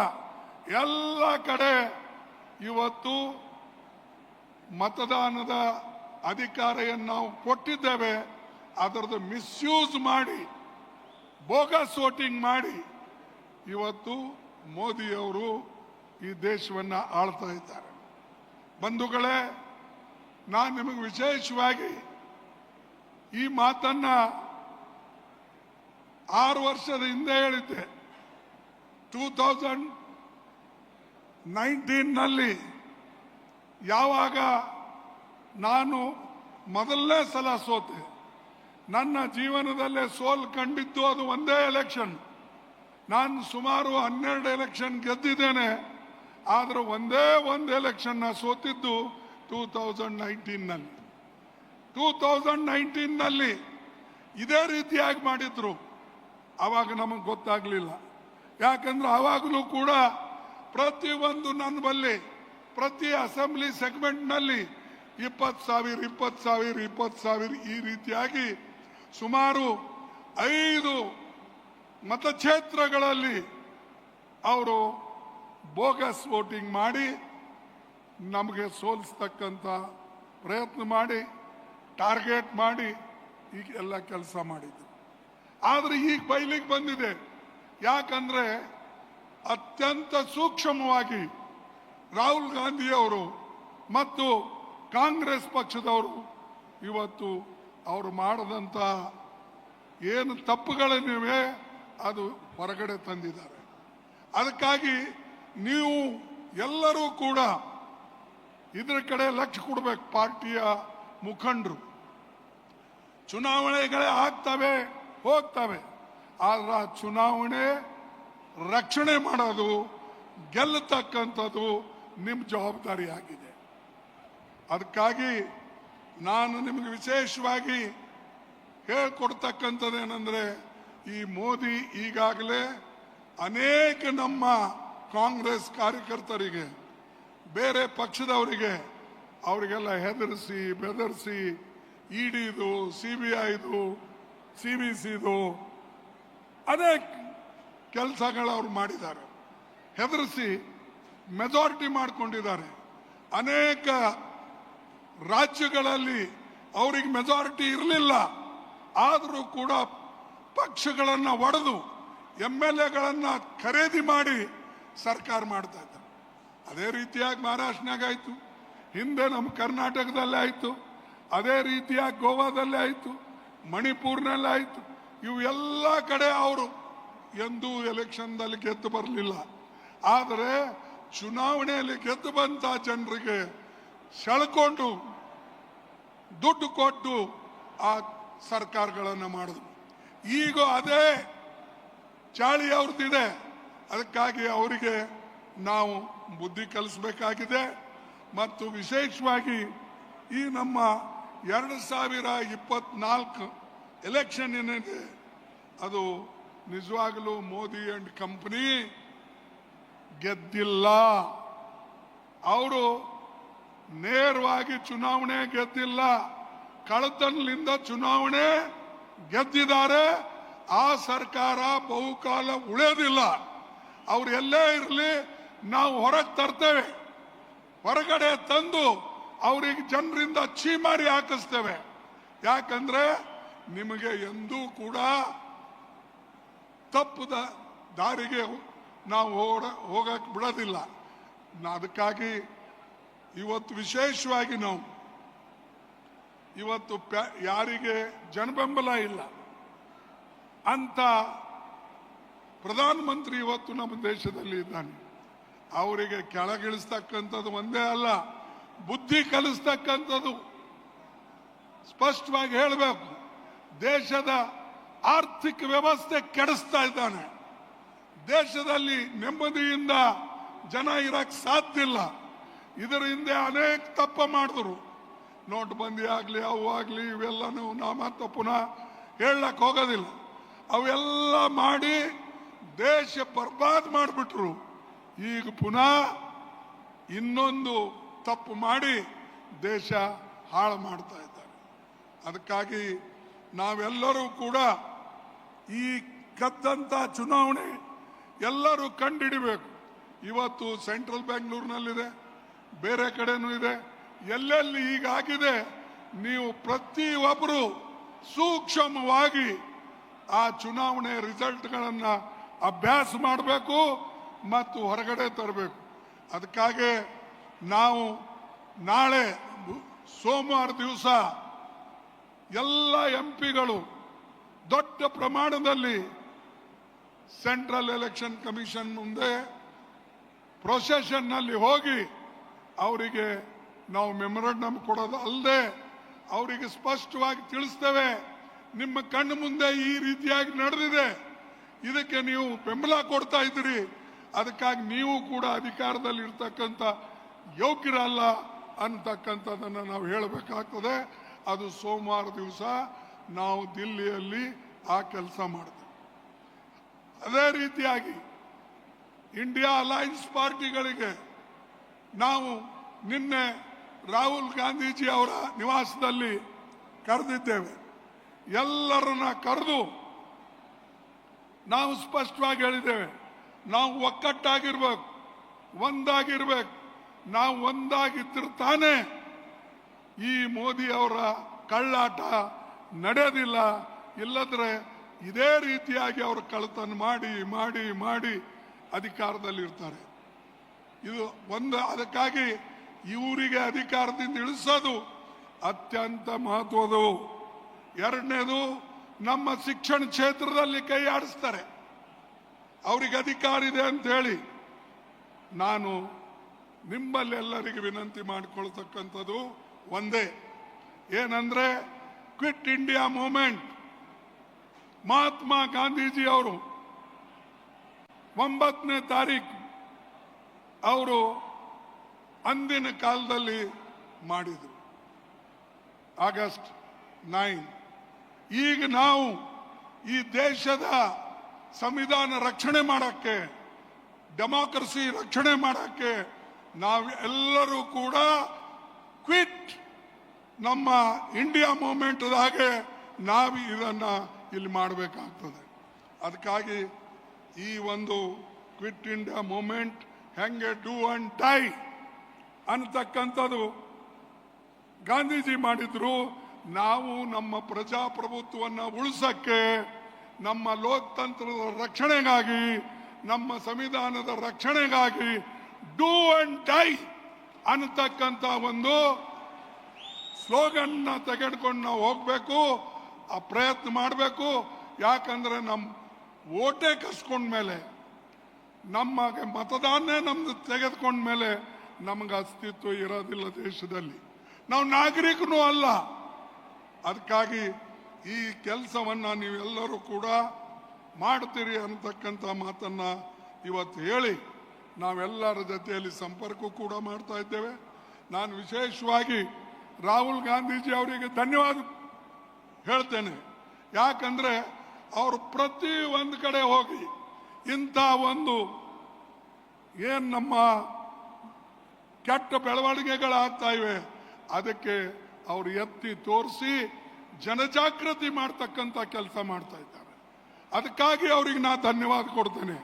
ಎಲ್ಲ ಕಡೆ ಇವತ್ತು ಮತದಾನದ ಅಧಿಕಾರವನ್ನು ನಾವು ಕೊಟ್ಟಿದ್ದೇವೆ. ಅದರದ್ದು ಮಿಸ್ಯೂಸ್ ಮಾಡಿ, ಬೋಗಸ್ ವೋಟಿಂಗ್ ಮಾಡಿ ಇವತ್ತು ಮೋದಿಯವರು ಈ ದೇಶವನ್ನು ಆಳ್ತಾ ಇದ್ದಾರೆ. ಬಂಧುಗಳೇ, ನಾನು ನಿಮಗೆ ವಿಶೇಷವಾಗಿ ಈ ಮಾತನ್ನ 6 ವರ್ಷದ ಹಿಂದೆ ಹೇಳಿದ್ದೆ. 2019ನಲ್ಲಿ ಯಾವಾಗ ನಾನು ಮೊದಲನೇ ಸಲ ಸೋತೆ, ನನ್ನ ಜೀವನದಲ್ಲೇ ಸೋಲು ಕಂಡಿದ್ದು ಅದು ಒಂದೇ ಎಲೆಕ್ಷನ್. ನಾನು ಸುಮಾರು 12 ಎಲೆಕ್ಷನ್ ಗೆದ್ದಿದ್ದೇನೆ, ಆದರೆ ಒಂದೇ ಒಂದು ಎಲೆಕ್ಷನ್ ಸೋತಿದ್ದು 2019ನಲ್ಲಿ. 2019ನಲ್ಲಿ ಇದೇ ರೀತಿಯಾಗಿ ಮಾಡಿದ್ರು. ಆವಾಗ ನಮಗೆ ಗೊತ್ತಾಗಲಿಲ್ಲ. ಯಾಕಂದ್ರೆ ಆವಾಗಲೂ ಕೂಡ ಪ್ರತಿಯೊಂದು ನನ್ನ ಬಲ್ಲಿ ಪ್ರತಿ ಅಸೆಂಬ್ಲಿ ಸೆಗ್ಮೆಂಟ್ನಲ್ಲಿ 20,000 20,000 20,000 ಈ ರೀತಿಯಾಗಿ ಸುಮಾರು 5 ಮತಕ್ಷೇತ್ರಗಳಲ್ಲಿ ಅವರು ಬೋಗಸ್ ವೋಟಿಂಗ್ ಮಾಡಿ ನಮಗೆ ಸೋಲಿಸ್ತಕ್ಕಂಥ ಪ್ರಯತ್ನ ಮಾಡಿ, ಟಾರ್ಗೆಟ್ ಮಾಡಿ ಈಗ ಎಲ್ಲ ಕೆಲಸ ಮಾಡಿದ್ರು. ಆದರೆ ಈಗ ಬಯಲಿಗೆ ಬಂದಿದೆ. ಯಾಕಂದ್ರೆ ಅತ್ಯಂತ ಸೂಕ್ಷ್ಮವಾಗಿ ರಾಹುಲ್ ಗಾಂಧಿಯವರು ಮತ್ತು ಕಾಂಗ್ರೆಸ್ ಪಕ್ಷದವರು ಇವತ್ತು ಅವರು ಮಾಡದಂತ ಏನು ತಪ್ಪುಗಳನ್ನಿವೆ ಅದು ಹೊರಗಡೆ ತಂದಿದ್ದಾರೆ. ಅದಕ್ಕಾಗಿ ನೀವು ಎಲ್ಲರೂ ಕೂಡ ಇದರ ಕಡೆ ಲಕ್ಷ್ಯ ಕೊಡಬೇಕು. ಪಾರ್ಟಿಯ ಮುಖಂಡರು, ಚುನಾವಣೆಗಳೇ ಆಗ್ತವೆ ಹೋಗ್ತವೆ, ಆದ್ರೆ ಆ ಚುನಾವಣೆ ರಕ್ಷಣೆ ಮಾಡೋದು, ಗೆಲ್ಲತಕ್ಕಂಥದ್ದು ನಿಮ್ಮ ಜವಾಬ್ದಾರಿ ಆಗಿದೆ. ಅದಕ್ಕಾಗಿ ನಾನು ನಿಮಗೆ ವಿಶೇಷವಾಗಿ ಹೇಳ್ಕೊಡ್ತಕ್ಕಂಥದ್ದೇನೆಂದ್ರೆ, ಈ ಮೋದಿ ಈಗಾಗಲೇ ಅನೇಕ ನಮ್ಮ ಕಾಂಗ್ರೆಸ್ ಕಾರ್ಯಕರ್ತರಿಗೆ ಬೇರೆ ಪಕ್ಷದವರಿಗೆ ಅವರಿಗೆಲ್ಲ ಹೆದರಿಸಿ ಬೆದರಿಸಿ ಇಡಿದು CBIದು CBCದು ಅನೇಕ ಕೆಲಸಗಳು ಅವ್ರು ಮಾಡಿದ್ದಾರೆ. ಹೆದರಿಸಿ ಮೆಜಾರಿಟಿ ಮಾಡಿಕೊಂಡಿದ್ದಾರೆ. ಅನೇಕ ರಾಜ್ಯಗಳಲ್ಲಿ ಅವರಿಗೆ ಮೆಜಾರಿಟಿ ಇರಲಿಲ್ಲ, ಆದರೂ ಕೂಡ ಪಕ್ಷಗಳನ್ನು ಒಡೆದು MLAಗಳನ್ನು ಖರೀದಿ ಮಾಡಿ ಸರ್ಕಾರ ಮಾಡ್ತಾ ಇದ್ದಾರೆ. ಅದೇ ರೀತಿಯಾಗಿ ಮಹಾರಾಷ್ಟ್ರನಾಗ ಆಯಿತು, ಹಿಂದೆ ನಮ್ಮ ಕರ್ನಾಟಕದಲ್ಲೇ ಆಯಿತು, ಅದೇ ರೀತಿಯಾಗಿ ಗೋವಾದಲ್ಲೇ ಆಯಿತು, ಮಣಿಪುರ್ನಲ್ಲೇ ಆಯಿತು. ಇವು ಎಲ್ಲ ಕಡೆ ಅವರು ಎಂದೂ ಎಲೆಕ್ಷನ್ದಲ್ಲಿ ಗೆದ್ದು ಬರಲಿಲ್ಲ. ಆದರೆ ಚುನಾವಣೆಯಲ್ಲಿ ಗೆದ್ದು ಬಂತ ಜನರಿಗೆ ಸೆಳ್ಕೊಂಡು ದುಡ್ಡು ಕೊಟ್ಟು ಆ ಸರ್ಕಾರಗಳನ್ನು ಮಾಡಿದ್ರು. ಈಗ ಅದೇ ಚಾಳಿ ಅವ್ರದ್ದಿದೆ. ಅದಕ್ಕಾಗಿ ಅವರಿಗೆ ನಾವು ಬುದ್ಧಿ ಕಲಿಸಬೇಕಾಗಿದೆ. ಮತ್ತು ವಿಶೇಷವಾಗಿ ಈ ನಮ್ಮ 2024 ಎಲೆಕ್ಷನ್ ಏನಿದೆ ಅದು ನಿಜವಾಗಲೂ ಮೋದಿ ಅಂಡ್ ಕಂಪನಿ ಗೆದ್ದಿಲ್ಲ. ಅವರು ನೇರವಾಗಿ ಚುನಾವಣೆ ಗೆದ್ದಿಲ್ಲ, ಕಳ್ಳತನದಿಂದ ಚುನಾವಣೆ ಗೆದ್ದಿದ್ದಾರೆ. ಆ ಸರ್ಕಾರ ಬಹುಕಾಲ ಉಳಿಯೋದಿಲ್ಲ. ಅವ್ರು ಎಲ್ಲೇ ಇರಲಿ ನಾವು ಹೊರಗೆ ತರ್ತೇವೆ, ಹೊರಗಡೆ ತಂದು ಅವರಿಗೆ ಜನರಿಂದ ಚೀಮಾರಿ ಹಾಕಿಸ್ತೇವೆ. ಯಾಕಂದ್ರೆ ನಿಮಗೆ ಎಂದೂ ಕೂಡ ತಪ್ಪದ ದಾರಿಗೆ ನಾವು ಹೋಗಕ್ಕೆ ಬಿಡೋದಿಲ್ಲ. ಅದಕ್ಕಾಗಿ ಇವತ್ತು ವಿಶೇಷವಾಗಿ ನಾವು ಇವತ್ತು ಯಾರಿಗೆ ಜನಬೆಂಬಲ ಇಲ್ಲ ಅಂತ ಪ್ರಧಾನಮಂತ್ರಿ ಇವತ್ತು ನಮ್ಮ ದೇಶದಲ್ಲಿ ಇದ್ದಾನೆ. ಅವರಿಗೆ ಕೆಳಗಿಳಿಸ್ತಕ್ಕಂಥದ್ದು ಒಂದೇ ಅಲ್ಲ, ಬುದ್ಧಿ ಕಲಿಸ್ತಕ್ಕಂಥದ್ದು ಸ್ಪಷ್ಟವಾಗಿ ಹೇಳಬೇಕು. ದೇಶದ ಆರ್ಥಿಕ ವ್ಯವಸ್ಥೆ ಕೆಡಿಸ್ತಾ ಇದ್ದಾನೆ. ದೇಶದಲ್ಲಿ ನೆಮ್ಮದಿಯಿಂದ ಜನ ಇರಕ್ಕೆ ಸಾಧ್ಯ ಇಲ್ಲ. ಇದರ ಹಿಂದೆ ಅನೇಕ ತಪ್ಪು ಮಾಡಿದ್ರು. ನೋಟ್ ಬಂದಿ ಆಗಲಿ ಅವು ಆಗಲಿ ಇವೆಲ್ಲನೂ ನಾವು ಮತ್ತೆ ಪುನಃ ಹೇಳಕ್ ಹೋಗೋದಿಲ್ಲ. ಅವೆಲ್ಲ ಮಾಡಿ ದೇಶ ಬರ್ಬಾದ್ ಮಾಡಿಬಿಟ್ರು. ಈಗ ಪುನಃ ಇನ್ನೊಂದು ತಪ್ಪು ಮಾಡಿ ದೇಶ ಹಾಳು ಮಾಡ್ತಾ ಇದ್ದಾರೆ. ಅದಕ್ಕಾಗಿ ನಾವೆಲ್ಲರೂ ಕೂಡ ಈ ಕದ್ದಂತ ಚುನಾವಣೆ ಎಲ್ಲರೂ ಕಂಡುಹಿಡಿಬೇಕು. ಇವತ್ತು ಸೆಂಟ್ರಲ್ ಬೆಂಗಳೂರಿನಲ್ಲಿದೆ, ಬೇರೆ ಕಡೆನೂ ಇದೆ. ಎಲ್ಲೆಲ್ಲಿ ಹೀಗಾಗಿದೆ ನೀವು ಪ್ರತಿಯೊಬ್ಬರು ಸೂಕ್ಷ್ಮವಾಗಿ ಆ ಚುನಾವಣೆ ರಿಸಲ್ಟ್ಗಳನ್ನು ಅಭ್ಯಾಸ ಮಾಡಬೇಕು ಮತ್ತು ಹೊರಗಡೆ ತರಬೇಕು. ಅದಕ್ಕಾಗಿ ನಾವು ನಾಳೆ ಸೋಮವಾರ ದಿವಸ ಎಲ್ಲ MP ಗಳು ದೊಡ್ಡ ಪ್ರಮಾಣದಲ್ಲಿ ಸೆಂಟ್ರಲ್ ಎಲೆಕ್ಷನ್ ಕಮಿಷನ್ ಮುಂದೆ ಪ್ರೊಸೆಷನ್ನಲ್ಲಿ ಹೋಗಿ ಅವರಿಗೆ ನಾವು ಮೆಮೊರಂಡಮ್ ಕೊಡೋದು ಅಲ್ಲದೆ ಅವರಿಗೆ ಸ್ಪಷ್ಟವಾಗಿ ತಿಳಿಸ್ತೇವೆ, ನಿಮ್ಮ ಕಣ್ಣು ಮುಂದೆ ಈ ರೀತಿಯಾಗಿ ನಡೆದಿದೆ, ಇದಕ್ಕೆ ನೀವು ಬೆಂಬಲ ಕೊಡ್ತಾ ಇದ್ದೀರಿ, ಅದಕ್ಕಾಗಿ ನೀವು ಕೂಡ ಅಧಿಕಾರದಲ್ಲಿ ಇರ್ತಕ್ಕಂಥ ಯೋಗ್ಯರಲ್ಲ ಅಂತಕ್ಕಂಥದ್ದನ್ನು ನಾವು ಹೇಳಬೇಕಾಗ್ತದೆ. ಅದು ಸೋಮವಾರ ದಿವಸ ನಾವು ದಿಲ್ಲಿಯಲ್ಲಿ ಆ ಕೆಲಸ ಮಾಡ್ತೇವೆ. ಅದೇ ರೀತಿಯಾಗಿ ಇಂಡಿಯಾ ಅಲೈನ್ಸ್ ಪಾರ್ಟಿಗಳಿಗೆ ನಾವು ನಿನ್ನೆ ರಾಹುಲ್ ಗಾಂಧೀಜಿ ಅವರ ನಿವಾಸದಲ್ಲಿ ಕರೆದಿದ್ದೇವೆ. ಎಲ್ಲರನ್ನ ಕರೆದು ನಾವು ಸ್ಪಷ್ಟವಾಗಿ ಹೇಳಿದ್ದೇವೆ, ನಾವು ಒಕ್ಕಟ್ಟಾಗಿರ್ಬೇಕು, ಒಂದಾಗಿರ್ಬೇಕು. ನಾವು ಒಂದಾಗಿದ್ದರೆ ತಾನೇ ಈ ಮೋದಿ ಅವರ ಕಳ್ಳಾಟ ನಡೆಯೋದಿಲ್ಲ. ಇಲ್ಲದ್ರೆ ಇದೇ ರೀತಿಯಾಗಿ ಅವರು ಕಳ್ಳತನ ಮಾಡಿ ಮಾಡಿ ಮಾಡಿ ಅಧಿಕಾರದಲ್ಲಿರ್ತಾರೆ. ಇದು ಒಂದು. ಅದಕ್ಕಾಗಿ ಇವರಿಗೆ ಅಧಿಕಾರದಿಂದ ಇಳಿಸೋದು ಅತ್ಯಂತ ಮಹತ್ವದು. ಎರಡನೇದು, ನಮ್ಮ ಶಿಕ್ಷಣ ಕ್ಷೇತ್ರದಲ್ಲಿ ಕೈ ಆಡಿಸ್ತಾರೆ. ಅವರಿಗೆ ಅಧಿಕಾರ ಇದೆ ಅಂತ ಹೇಳಿ ನಾನು ನಿಮ್ಮಲ್ಲೆಲ್ಲರಿಗೆ ವಿನಂತಿ ಮಾಡಿಕೊಳ್ತಕ್ಕಂಥದ್ದು ಒಂದೇ, ಏನಂದ್ರೆ quit India movement. Mahatma Gandhiji ಅವರು 9ನೇ ತಾರೀಕು ಅವರು ಅಂದಿನ ಕಾಲದಲ್ಲಿ ಮಾಡಿದರು, ಆಗಸ್ಟ್ 9. ಈಗ ನಾವು ಈ ದೇಶದ ಸಂವಿಧಾನ ರಕ್ಷಣೆ ಮಾಡಕ್ಕೆ, ಡೆಮಾಕ್ರಸಿ ರಕ್ಷಣೆ ಮಾಡಕ್ಕೆ ನಾವೆಲ್ಲರೂ ಕೂಡ ಕ್ವಿಟ್ ನಮ್ಮ ಇಂಡಿಯಾ ಮೂವ್ಮೆಂಟ್ದಾಗೆ ನಾವು ಇದನ್ನ ಇಲ್ಲಿ ಮಾಡಬೇಕಾಗ್ತದೆ. ಅದಕ್ಕಾಗಿ ಈ ಒಂದು ಕ್ವಿಟ್ ಇಂಡಿಯಾ ಮೂವ್ಮೆಂಟ್ ಹೆಂಗೆ ಡೂ ಅಂಡ್ ಡೈ ಅನ್ನತಕ್ಕಂಥದ್ದು ಗಾಂಧೀಜಿ ಮಾಡಿದ್ರು. ನಾವು ನಮ್ಮ ಪ್ರಜಾಪ್ರಭುತ್ವವನ್ನು ಉಳಿಸಕ್ಕೆ, ನಮ್ಮ ಲೋಕತಂತ್ರದ ರಕ್ಷಣೆಗಾಗಿ, ನಮ್ಮ ಸಂವಿಧಾನದ ರಕ್ಷಣೆಗಾಗಿ ಡೂ ಅಂಡ್ ಡೈ ಅನ್ನತಕ್ಕಂಥ ಒಂದು ಸ್ಲೋಗನ್ನ ತೆಗೆದುಕೊಂಡು ನಾವು ಹೋಗ್ಬೇಕು, ಆ ಪ್ರಯತ್ನ ಮಾಡಬೇಕು. ಯಾಕಂದ್ರೆ ನಮ್ಮ ಓಟೇ ಕಸ್ಕೊಂಡ್ಮೇಲೆ, ನಮ್ಮ ಮತದಾನೇ ನಮ್ದು ತೆಗೆದುಕೊಂಡ್ಮೇಲೆ ನಮ್ಗೆ ಅಸ್ತಿತ್ವ ಇರೋದಿಲ್ಲ ದೇಶದಲ್ಲಿ. ನಾವು ನಾಗರಿಕನೂ ಅಲ್ಲ. ಅದಕ್ಕಾಗಿ ಈ ಕೆಲಸವನ್ನ ನೀವೆಲ್ಲರೂ ಕೂಡ ಮಾಡ್ತೀರಿ ಅನ್ನತಕ್ಕಂಥ ಮಾತನ್ನ ಇವತ್ತು ಹೇಳಿ ನಾವೆಲ್ಲರ ಜೊತೆಯಲ್ಲಿ ಸಂಪರ್ಕ ಕೂಡ ಮಾಡ್ತಾ ಇದ್ದೇವೆ. ನಾನು ವಿಶೇಷವಾಗಿ ರಾಹುಲ್ ಗಾಂಧೀಜಿ ಅವರಿಗೆ ಧನ್ಯವಾದ ಹೇಳ್ತೇನೆ. ಯಾಕಂದ್ರೆ ಅವರು ಪ್ರತಿ ಒಂದು ಕಡೆ ಹೋಗಿ ಇಂಥ ಒಂದು ಏನ್ ನಮ್ಮ ಕೆಟ್ಟ ಬೆಳವಣಿಗೆಗಳಾಗ್ತಾ ಇವೆ ಅದಕ್ಕೆ ಅವರು ಎತ್ತಿ ತೋರಿಸಿ ಜನಜಾಗೃತಿ ಮಾಡ್ತಕ್ಕಂಥ ಕೆಲಸ ಮಾಡ್ತಾ ಇದ್ದಾರೆ. ಅದಕ್ಕಾಗಿ ಅವರಿಗೆ ನಾ ಧನ್ಯವಾದ ಕೊಡ್ತೇನೆ.